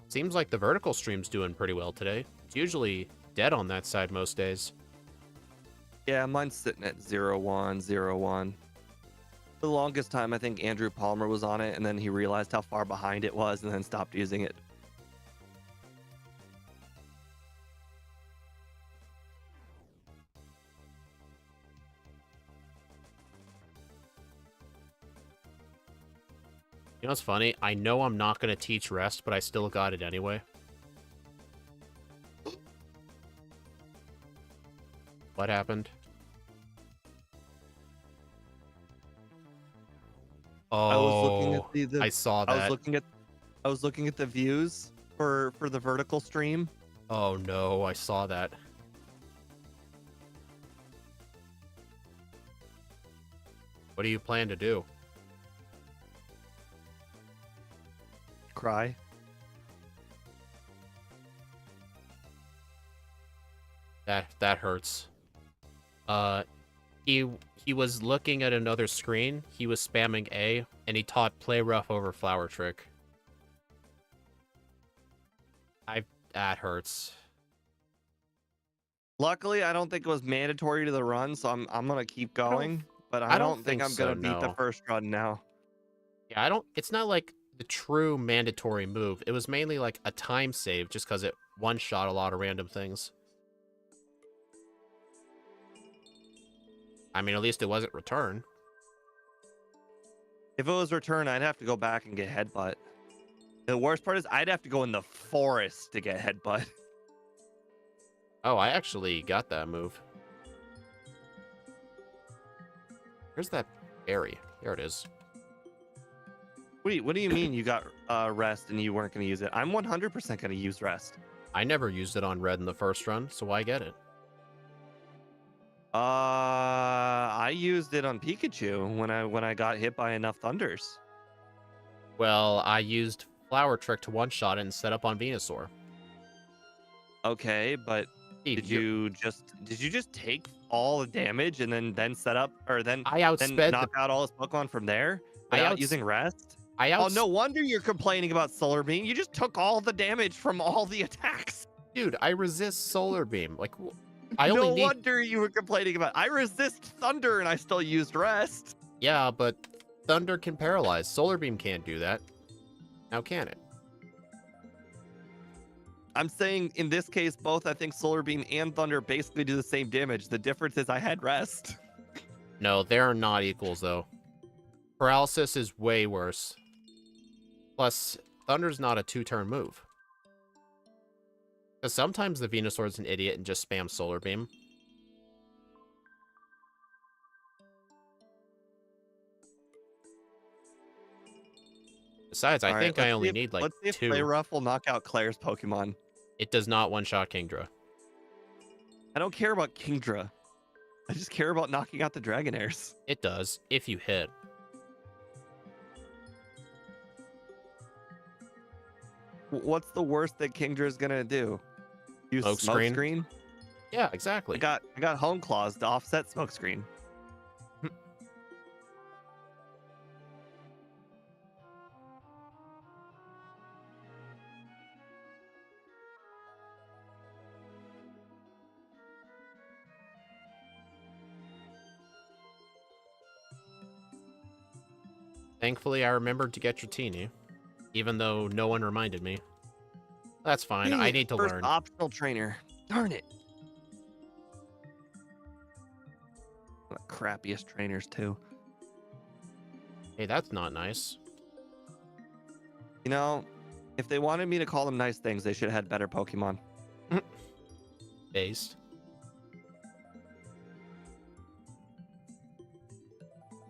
Seems like the vertical stream's doing pretty well today. It's usually dead on that side most days. Yeah, mine's sitting at 0-1, 0-1. The longest time, I think Andrew Palmer was on it, and then he realized how far behind it was and then stopped using it. You know what's funny? I know I'm not going to teach rest, but I still got it anyway. What happened? I was looking at Oh, the I saw I was that. looking at I was looking at the views for the vertical stream. Oh no, I saw that. What do you plan to do? Cry. That hurts. Uh, he was looking at another screen. He was spamming A, and he taught play rough over flower trick. That hurts. Luckily, I don't think it was mandatory to the run, so I'm gonna keep I don't going. But I I don't don't think think I'm gonna so, beat the no. first run now. Yeah, I don't. It's not like the true mandatory move. It was mainly like a time save, just because it one shot a lot of random things. I mean, at least it wasn't return. If it was return, I'd have to go back and get headbutt. The worst part is I'd have to go in the forest to get headbutt. Oh, I actually got that move. Where's that berry? There it is. What do you mean you got rest and you weren't going to use it? I'm 100% going to use rest. I never used it on red in the first run, so why get it? I used it on Pikachu when I got hit by enough thunders. Well, I used flower trick to one shot it and set up on Venusaur. Okay, but Steve, did you just take all the damage and then set up or then I outsped knock out all his Pokemon from there I without outs- using rest? I Oh, outs- no wonder you're complaining about Solar Beam. You just took all the damage from all the attacks. Dude, I resist Solar Beam. Like, I No only need... wonder you were complaining about. I resist Thunder and I still used rest. Yeah, but Thunder can paralyze. Solar Beam can't do that. Now can it? I'm saying in this case, both I think Solar Beam and Thunder basically do the same damage. The difference is I had rest. No, they are not equals, though. Paralysis is way worse. Plus, Thunder's not a two-turn move. Because sometimes the Venusaur's an idiot and just spams Solar Beam. Besides, I All right, think I let's only see if- need, like, let's see if two. Play Rough will knock out Claire's Pokemon. It does not one-shot Kingdra. I don't care about Kingdra. I just care about knocking out the Dragonairs. It does, if you hit. What's the worst that Kingdra is gonna do? Use Smokescreen? Smokescreen? Yeah, exactly. I got Home Claws to offset Smokescreen. Thankfully, I remembered to get your teeny, even though no one reminded me. That's fine. Dang I it, need to first learn. optional trainer. Darn it. The crappiest trainers too. Hey, that's not nice. You know, if they wanted me to call them nice things, they should have had better Pokemon. Based.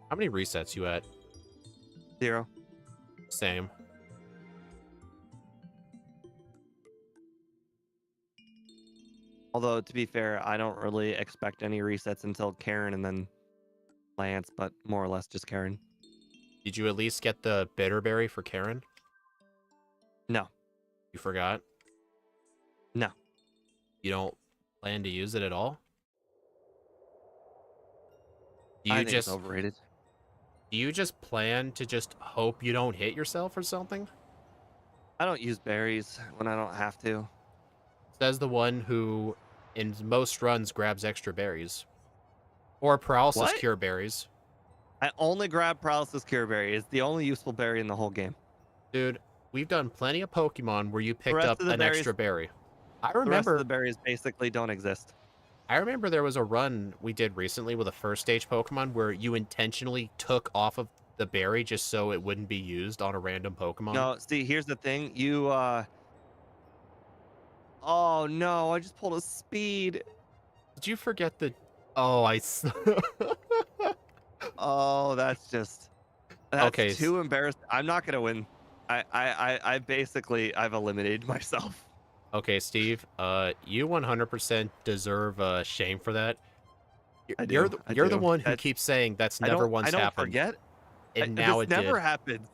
How many resets you at? 0. Same. Although, to be fair, I don't really expect any resets until Karen and then Lance, but more or less just Karen. Did you at least get the Bitterberry for Karen? No. You forgot? No. You don't plan to use it at all? Do I you think just it's overrated. do you just plan to just hope you don't hit yourself or something? I don't use berries when I don't have to. Says the one who, in most runs, grabs extra berries. Or paralysis What? cure berries. I only grab Paralysis Cure Berry. It's the only useful berry in the whole game. Dude, we've done plenty of Pokemon where you picked rest up of the an berries- extra berry. I The rest of remember the berries basically don't exist. I remember there was a run we did recently with a first stage Pokemon where you intentionally took off of the berry just so it wouldn't be used on a random Pokemon. No, see, here's the thing. You, Oh, no, I just pulled a speed. Did you forget the... Oh, Oh, that's just... That's Okay, too embarrassing. I'm not gonna win. I've eliminated myself. okay, Steve. You 100% deserve shame for that. I You're do. I you're the do. one who That's keeps saying that's I never don't I once don't happened, forget. and now This it never did. happens.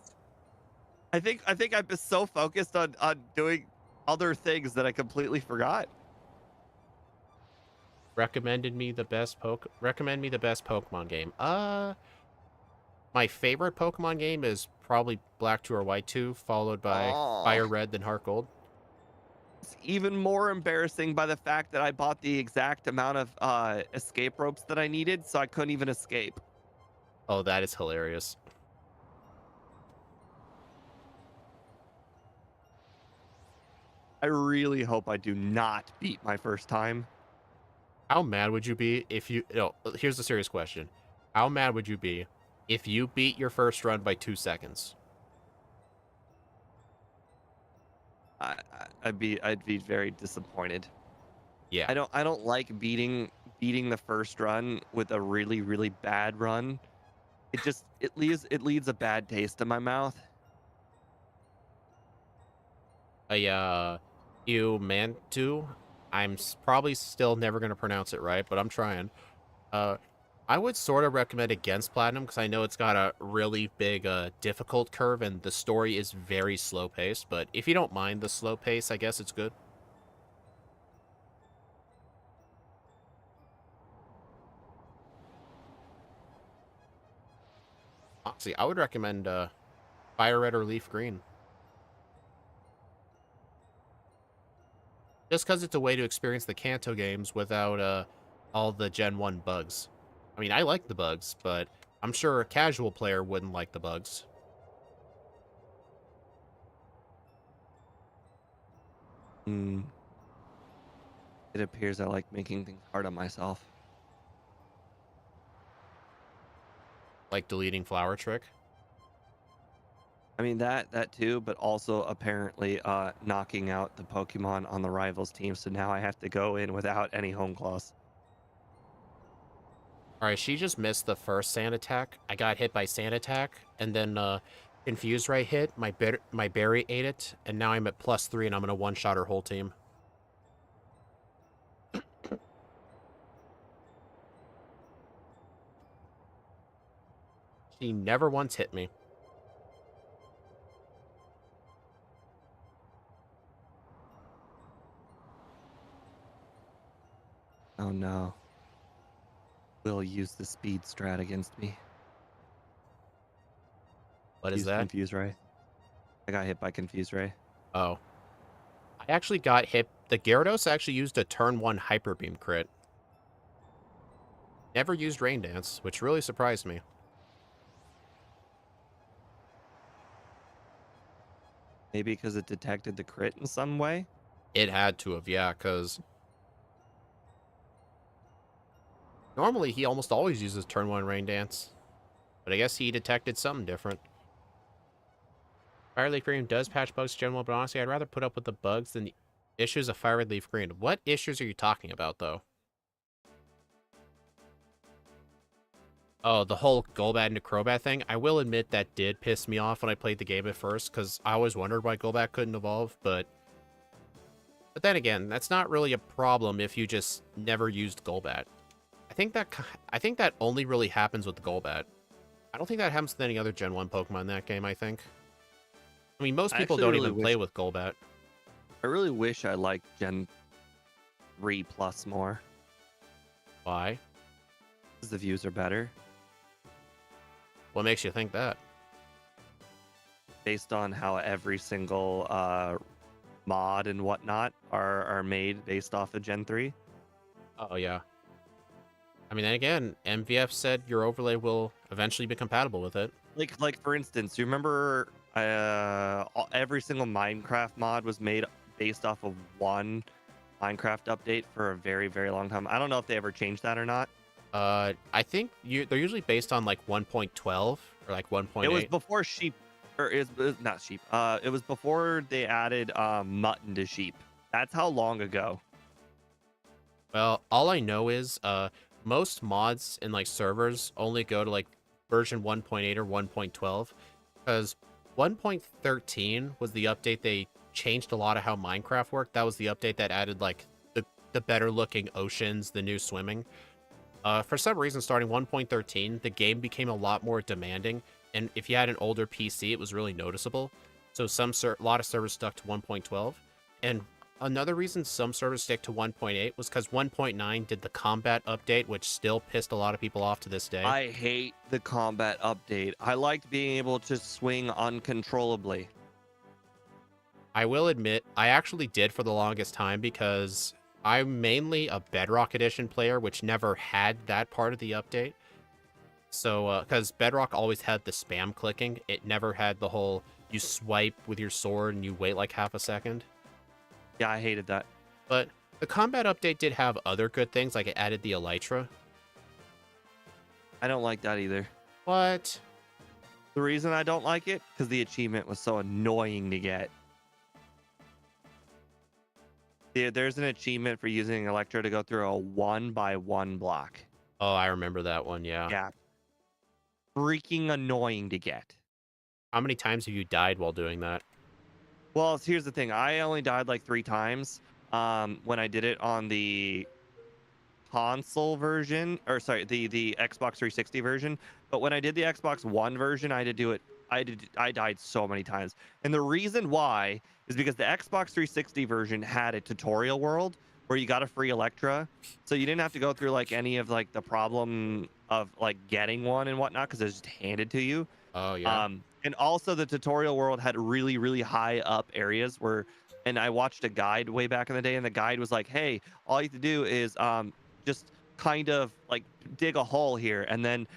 I think I've been so focused on doing other things that I completely forgot. Recommend me the best Pokemon game. My favorite Pokemon game is probably Black 2 or White 2, followed by Oh, Fire Red, then Heart Gold. it's even more embarrassing by the fact that I bought the exact amount of escape ropes that I needed, so I couldn't even escape. Oh, that is hilarious. I really hope I do not beat my first time. How mad would you be if you... No, here's the serious question. How mad would you be if you beat your first run by 2 seconds? I'd be very disappointed. Yeah. I don't like beating the first run with a really bad run. It leaves a bad taste in my mouth. You Mantu, probably still never going to pronounce it right, but I'm trying. Uh, I would sort of recommend against Platinum because I know it's got a really big difficult curve and the story is very slow paced. But if you don't mind the slow pace, I guess it's good. Honestly, I would recommend Fire Red or Leaf Green, just because it's a way to experience the Kanto games without all the Gen 1 bugs. I mean, I like the bugs, but I'm sure a casual player wouldn't like the bugs. Hmm. It appears I like making things hard on myself. Like deleting Flower Trick. I mean that too, but also apparently knocking out the Pokemon on the rivals team. So now I have to go in without any home claws. Alright, she just missed the first sand attack. I got hit by sand attack, and then Confuse Ray hit, my berry ate it, and now I'm at +3 and I'm gonna one-shot her whole team. She never once hit me. Oh no. Will use the speed strat against me. What is Use that? Confuse Ray. I got hit by Confuse Ray. Oh. I actually got hit. The Gyarados actually used a turn 1 Hyper Beam crit. Never used Rain Dance, which really surprised me. Maybe because it detected the crit in some way. It had to have, yeah, because normally he almost always uses turn 1 Rain Dance. But I guess he detected something different. Fire Leaf Green does patch bugs generally, but honestly, I'd rather put up with the bugs than the issues of Fire Red Leaf Green. What issues are you talking about, though? Oh, the whole Golbat and Crobat thing. I will admit that did piss me off when I played the game at first, because I always wondered why Golbat couldn't evolve, but then again, that's not really a problem if you just never used Golbat. I think that only really happens with the Golbat. I don't think that happens with any other Gen 1 Pokemon in that game, I think. I mean, most I people actually don't really even wish play with Golbat. I really wish I liked Gen 3 Plus more. Why? Because the views are better. What makes you think that? Based on how every single mod and whatnot are made based off of Gen 3. Oh, yeah. I mean, then again, MVF said your overlay will eventually be compatible with it. Like for instance, you remember every single Minecraft mod was made based off of one Minecraft update for a very long time. I don't know if they ever changed that or not. I think they're usually based on like 1.12 or like 1.8. It was before sheep, or it was not sheep. It was before they added mutton to sheep. That's how long ago. Well, all I know is most mods in like servers only go to like version 1.8 or 1.12, because 1.13 was the update they changed a lot of how Minecraft worked. That was the update that added like the better looking oceans, the new swimming. For some reason, starting 1.13, the game became a lot more demanding, and if you had an older PC, it was really noticeable. So a lot of servers stuck to 1.12, and another reason some servers stick to 1.8 was because 1.9 did the combat update, which still pissed a lot of people off to this day. I hate the combat update. I liked being able to swing uncontrollably. I will admit, I actually did for the longest time because I'm mainly a Bedrock Edition player, which never had that part of the update. So, because Bedrock always had the spam clicking, it never had the whole you swipe with your sword and you wait like half a second. Yeah, I hated that. But the combat update did have other good things, like it added the elytra. I don't like that either. What? The reason I don't like it, because the achievement was so annoying to get. There's an achievement for using Electro to go through a 1x1 block. Oh, I remember that one, yeah. Yeah. Freaking annoying to get. How many times have you died while doing that? Well, here's the thing. I only died like 3 times when I did it on the console version, or sorry, the Xbox 360 version. But when I did the Xbox One version, I had to do it. I died so many times, and the reason why is because the Xbox 360 version had a tutorial world where you got a free Electra, so you didn't have to go through like any of like the problem of like getting one and whatnot because it was just handed to you. Oh, yeah. And also the tutorial world had really, really high up areas where, and I watched a guide way back in the day, and the guide was like, hey, all you have to do is just kind of like dig a hole here and then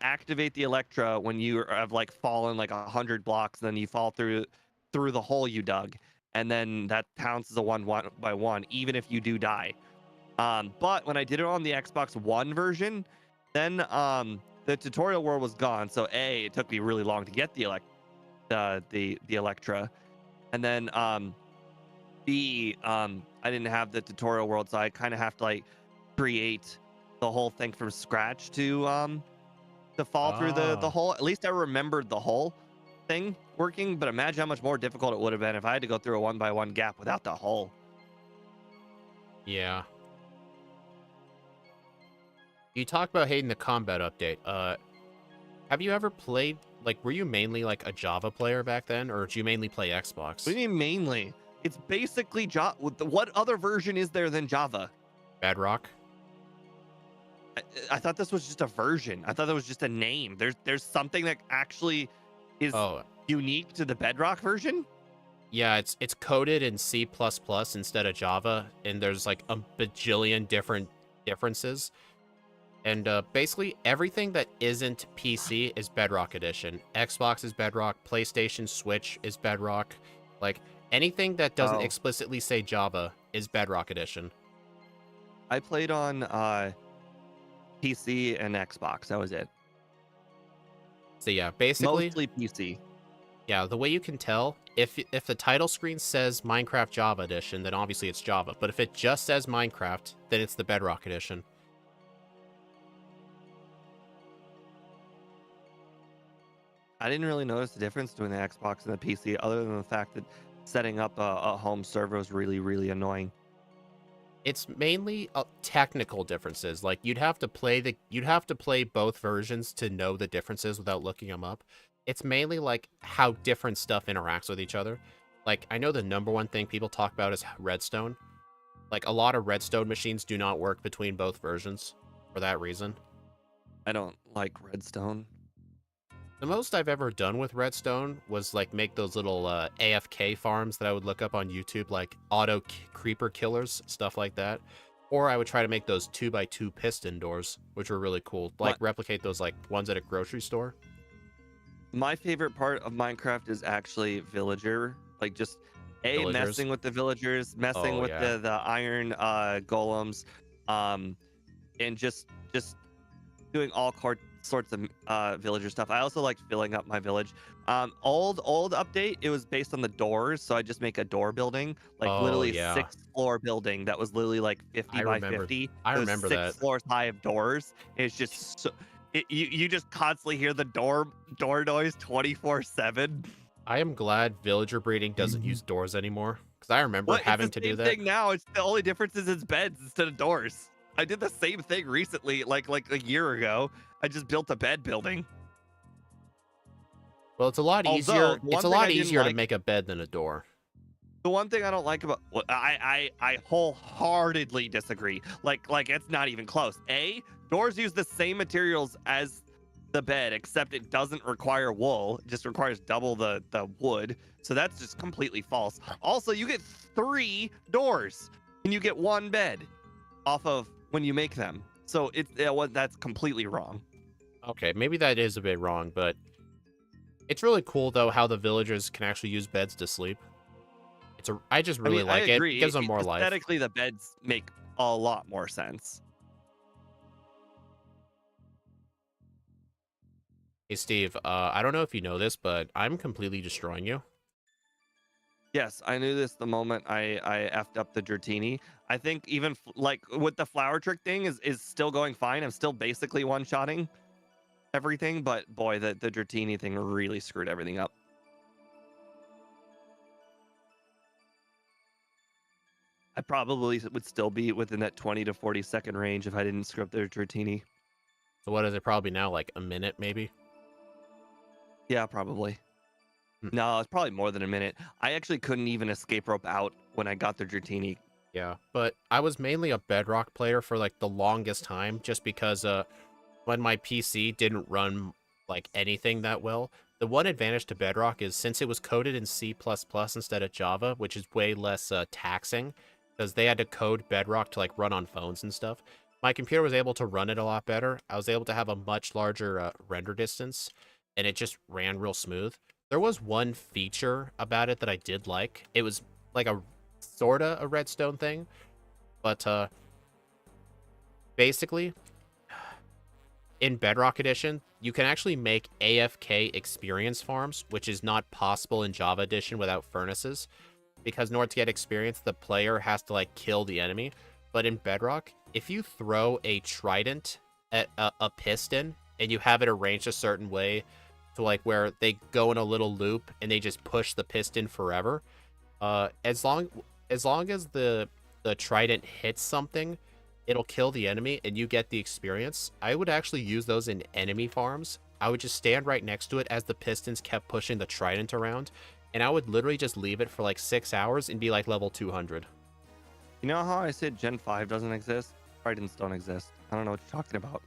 activate the Electra when you have like fallen like 100 blocks, then you fall through the hole you dug, and then that counts as a one by one, even if you do die. But when I did it on the Xbox One version, then the tutorial world was gone. So it took me really long to get the Electra, and then I didn't have the tutorial world, so I kind of have to like create the whole thing from scratch to fall through the Ah. hole. At least I remembered the whole thing working, but imagine how much more difficult it would have been if I had to go through a 1x1 gap without the hole. Yeah. You talk about hating the combat update. Have you ever played, like, were you mainly like a Java player back then, or did you mainly play Xbox? What do you mean mainly? It's basically Java. What other version is there than Java? Bedrock? I thought this was just a version. I thought that was just a name. There's something that actually is Oh, unique to the Bedrock version. yeah, it's coded in C++ instead of Java, and there's like a bajillion differences. And basically everything that isn't PC is Bedrock Edition. Xbox is Bedrock, PlayStation, Switch is Bedrock. Like anything that doesn't Oh. explicitly say Java is Bedrock Edition. I played on PC and Xbox. That was it. So yeah, basically, Mostly PC. yeah, the way you can tell, if the title screen says Minecraft Java Edition, then obviously it's Java. But if it just says Minecraft, then it's the Bedrock Edition. I didn't really notice the difference between the Xbox and the PC, other than the fact that setting up a home server was really, really annoying. It's mainly technical differences. Like you'd have to play both versions to know the differences without looking them up. It's mainly like how different stuff interacts with each other. Like I know the number one thing people talk about is redstone. Like a lot of redstone machines do not work between both versions for that reason. I don't like redstone. The most I've ever done with redstone was like make those little AFK farms that I would look up on YouTube, like creeper killers, stuff like that. Or I would try to make those 2x2 piston doors, which were really cool. Like replicate those like ones at a grocery store. My favorite part of Minecraft is actually villager, like just Villagers. messing with the villagers, messing with yeah. the iron golems, and just doing all sorts of villager stuff. I also liked filling up my village. Old update, it was based on the doors, so I just make a door building, like literally yeah. 6-floor building that was literally like 50 by 50. I It was remember 6 that. floors high of doors. It's just so, You just constantly hear the door noise 24/7. I am glad villager breeding doesn't use doors anymore, because I remember What? It's having the to do same that. thing now. It's the only difference is it's beds instead of doors. I did the same thing recently, like a year ago. I just built a bed building. Well, it's a lot Although easier. the It's one a thing lot I didn't easier to like, make a bed than a door. the one thing I don't like about, well, I wholeheartedly disagree. Like it's not even close. Doors use the same materials as the bed, except it doesn't require wool. It just requires double the wood. So that's just completely false. Also, you get 3 doors and you get 1 bed off of when you make them. So that's completely wrong. Okay, maybe that is a bit wrong, but it's really cool though how the villagers can actually use beds to sleep. I just I really mean, I like it. It agree. gives them more life. Aesthetically, the beds make a lot more sense. Hey Steve, I don't know if you know this, but I'm completely destroying you. Yes, I knew this the moment I effed up the Dratini. I think even like with the flower trick thing is still going fine. I'm still basically one-shotting everything, but boy, the Dratini thing really screwed everything up. I probably would still be within that 20 to 40-second range if I didn't screw up the Dratini. So what is it probably now? Like a minute, maybe? Yeah, probably. Hmm. No, it's probably more than a minute. I actually couldn't even escape rope out when I got the Dratini. Yeah, but I was mainly a Bedrock player for like the longest time, just because when my PC didn't run like anything that well. The one advantage to Bedrock is since it was coded in C++ instead of Java, which is way less taxing, because they had to code Bedrock to like run on phones and stuff. My computer was able to run it a lot better. I was able to have a much larger render distance, and it just ran real smooth. There was one feature about it that I did like. It was like a sorta a redstone thing, but basically in Bedrock Edition, you can actually make AFK experience farms, which is not possible in Java Edition without furnaces, because in order to get experience, the player has to like kill the enemy. But in Bedrock, if you throw a trident at a piston and you have it arranged a certain way to like where they go in a little loop and they just push the piston forever, as long as the trident hits something, it'll kill the enemy and you get the experience. I would actually use those in enemy farms. I would just stand right next to it as the pistons kept pushing the trident around, and I would literally just leave it for like 6 hours and be like level 200. You know how I said Gen 5 doesn't exist? Tridents don't exist. I don't know what you're talking about.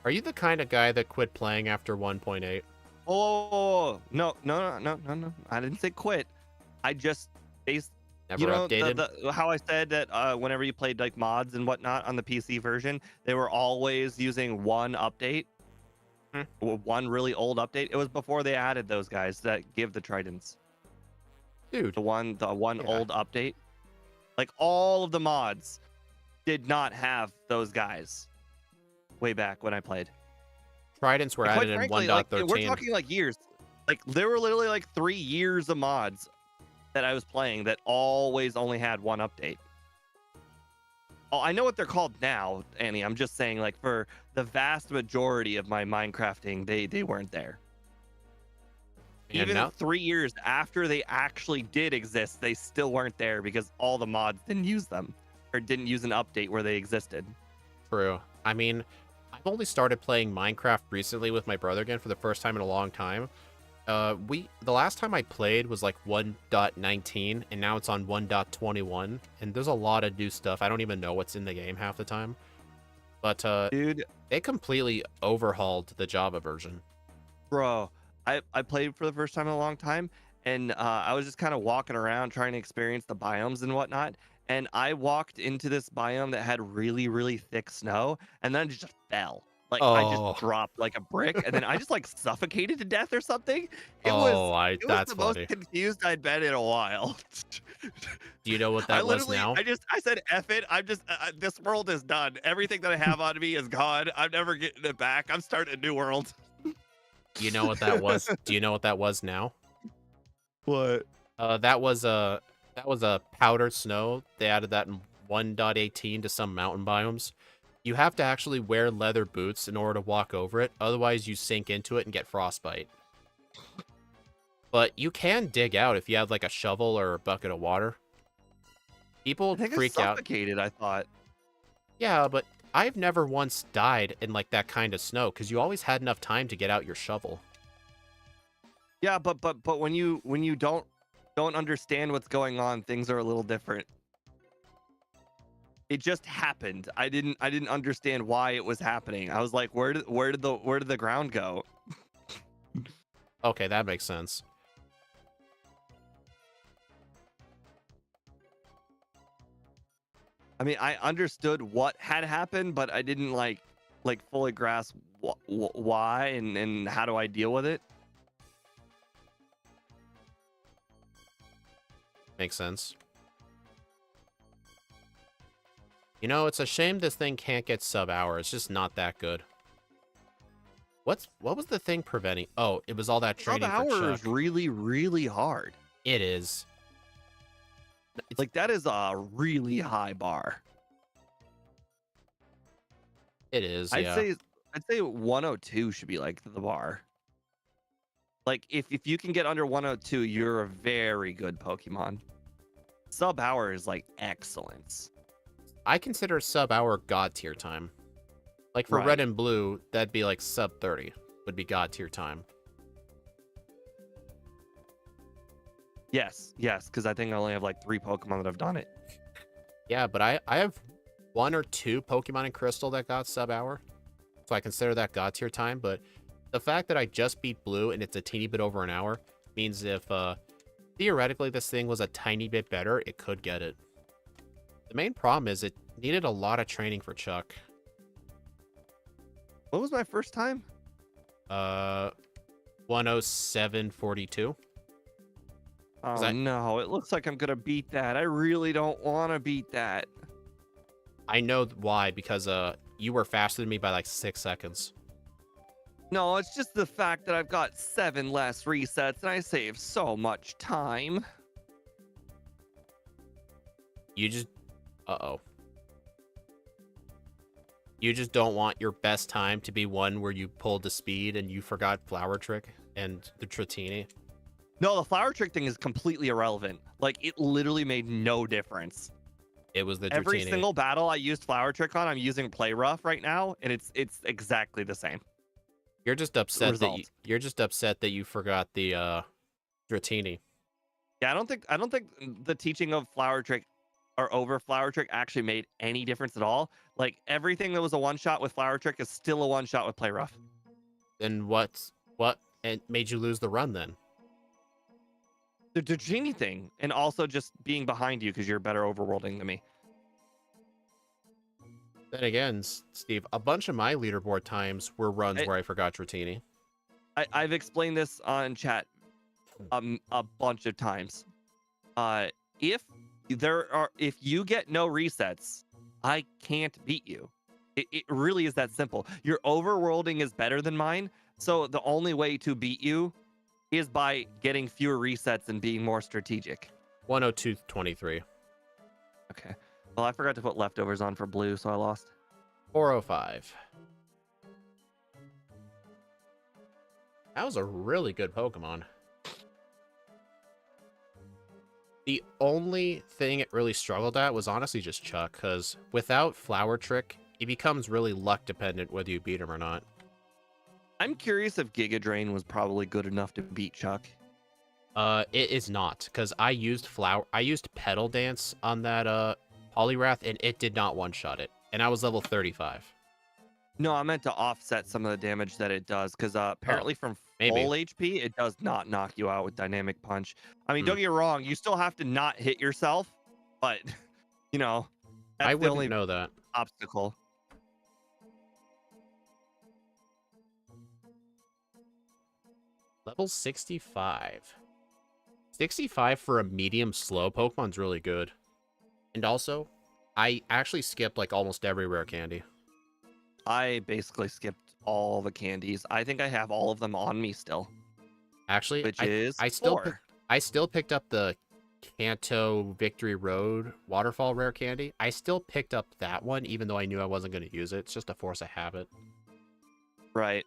Are you the kind of guy that quit playing after 1.8? Oh, no. I didn't say quit. I just based, Never you know, updated? how I said that whenever you played like mods and whatnot on the PC version, they were always using one update, one really old update. It was before they added those guys that give the tridents. Dude. The one Yeah. old update. Like all of the mods did not have those guys way back when I played. Tridents were And added quite in frankly, like we're 1.13. talking like years. Like there were literally like 3 years of mods that I was playing that always only had one update. Oh, I know what they're called now, Annie. I'm just saying, like for the vast majority of my Minecrafting, they weren't there. And Even now, 3 years after they actually did exist, they still weren't there because all the mods didn't use them or didn't use an update where they existed. true. I mean, I've only started playing Minecraft recently with my brother again for the first time in a long time. The last time I played was like 1.19, and now it's on 1.21, and there's a lot of new stuff. I don't even know what's in the game half the time. But Dude, they completely overhauled the Java version. bro, I played for the first time in a long time, and I was just kind of walking around trying to experience the biomes and whatnot. And I walked into this biome that had really, really thick snow, and then it just fell. Like I just Oh, dropped like a brick, and then I just like suffocated to death or something. It was that's the most funny. confused I'd been in a while. Do you know what I that was literally, now? I said, F it. I'm just, this world is done. Everything that I have on me is gone. I'm never getting it back. I'm starting a new world. You know what that was? Do you know what that was now? What? That was a powdered snow. They added that in 1.18 to some mountain biomes. You have to actually wear leather boots in order to walk over it. Otherwise, you sink into it and get frostbite. But you can dig out if you have like a shovel or a bucket of water. I People think I freak out. suffocated, I thought. Yeah, but I've never once died in like that kind of snow because you always had enough time to get out your shovel. Yeah, but when you don't understand what's going on, things are a little different. It just happened. I didn't understand why it was happening. I was like, where did the ground go? Okay, that makes sense. I mean, I understood what had happened, but I didn't like fully grasp why and how do I deal with it. Makes sense. You know, it's a shame this thing can't get sub-hour. It's just not that good. What was the thing preventing? Oh, it was all that training for Sub-hour Chuck. is really hard. It is. Like that is a really high bar. It is, I'd yeah. say 102 should be like the bar. Like if you can get under 102, you're a very good Pokemon. Sub-hour is like excellence. I consider sub-hour god tier time. Like for Right. red and blue, that'd be like sub 30 would be god tier time. Yes, because I think I only have like 3 Pokemon that have done it. Yeah, but I have 1 or 2 Pokemon in Crystal that got sub-hour. So I consider that god tier time, but the fact that I just beat blue and it's a teeny bit over an hour means if theoretically this thing was a tiny bit better, it could get it. The main problem is it needed a lot of training for Chuck. What was my first time? 107.42. Oh no, it looks like I'm gonna beat that. I really don't want to beat that. I know why, because you were faster than me by like 6 seconds. No, it's just the fact that I've got 7 less resets and I save so much time. You just you just don't want your best time to be one where you pulled the speed and you forgot Flower Trick and the Tratini. No, the Flower Trick thing is completely irrelevant. Like it literally made no difference. It was the Every Dratini. single battle I used Flower Trick on, I'm using Play Rough right now, and it's exactly the same. You're just upset that Result. you're just upset that you forgot the Dratini. Yeah, I don't think the teaching of Flower Trick or over Flower Trick actually made any difference at all. Like everything that was a one shot with Flower Trick is still a one shot with Play Rough. Then what and made you lose the run then? The genie thing, and also just being behind you because you're better overworlding than me. Then again, Steve, a bunch of my leaderboard times were runs where I forgot Dratini. I've explained this on chat a bunch of times. If you get no resets, I can't beat you. It really is that simple. Your overworlding is better than mine, so the only way to beat you is by getting fewer resets and being more strategic. 102.23. Okay. Well, I forgot to put leftovers on for blue, so I lost. 405. That was a really good Pokemon. The only thing it really struggled at was honestly just Chuck, because without Flower Trick, it becomes really luck dependent whether you beat him or not. I'm curious if Giga Drain was probably good enough to beat Chuck. It is not, because I used Petal Dance on that Poliwrath, and it did not one-shot it. And I was level 35. No, I meant to offset some of the damage that it does, because apparently from maybe. full HP, it does not knock you out with Dynamic Punch. I mean, don't get me wrong, you still have to not hit yourself, but, you know, that's I the wouldn't only know that. obstacle. Level 65. 65 for a medium slow Pokemon's really good. And also, I actually skipped like almost every rare candy. I basically skipped all the candies. I think I have all of them on me still. Actually, Which I is still 4. I still picked up the Kanto Victory Road waterfall rare candy. I still picked up that one, even though I knew I wasn't going to use it. It's just a force of habit. Right.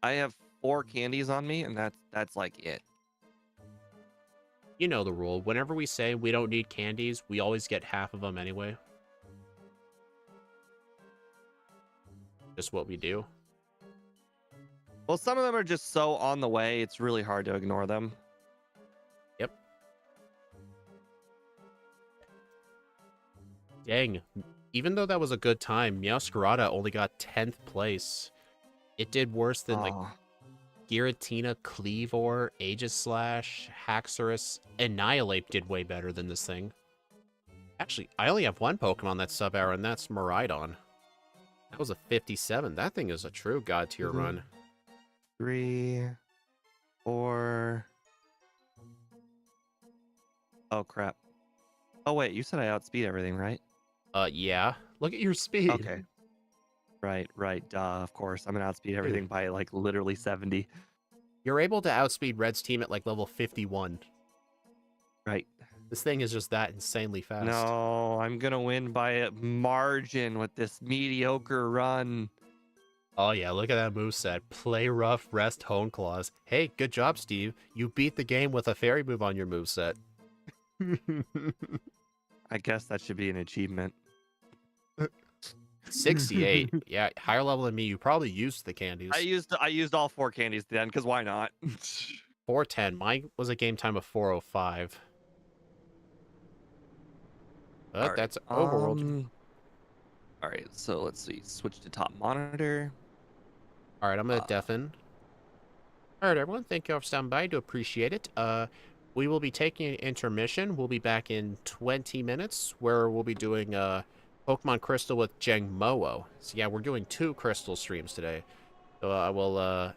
I have 4 candies on me, and that's like it. You know the rule. Whenever we say we don't need candies, we always get half of them anyway. Just what we do. Well, some of them are just so on the way, it's really hard to ignore them. Yep. Dang. Even though that was a good time, Meowscarada only got 10th place. It did worse than like Aw. Giratina, Cleavor, Aegislash, Haxorus, Annihilate did way better than this thing. Actually, I only have one Pokemon that's sub-hour, and that's Miraidon. That was a 57. That thing is a true god tier run. 3, 4. Oh crap. Oh wait, you said I outspeed everything, right? Yeah. Look at your speed. Okay. Right. Duh, of course. I'm gonna outspeed everything by like literally 70. You're able to outspeed Red's team at like level 51. Right. This thing is just that insanely fast. No, I'm gonna win by a margin with this mediocre run. Oh yeah, look at that moveset. Play rough, rest, hone claws. Hey, good job, Steve. You beat the game with a fairy move on your moveset. I guess that should be an achievement. 68. Yeah, higher level than me. You probably used the candies. I used all 4 candies then, because why not? 410. Mine was a game time of 405. But Alright, that's overworld. Alright, so let's see. Switch to top monitor. Alright, I'm gonna deafen. Alright, everyone, thank you all for stopping by. I do appreciate it. We will be taking an intermission. We'll be back in 20 minutes, where we'll be doing Pokemon Crystal with Jeng Mowo. So yeah, we're doing 2 Crystal streams today. So I will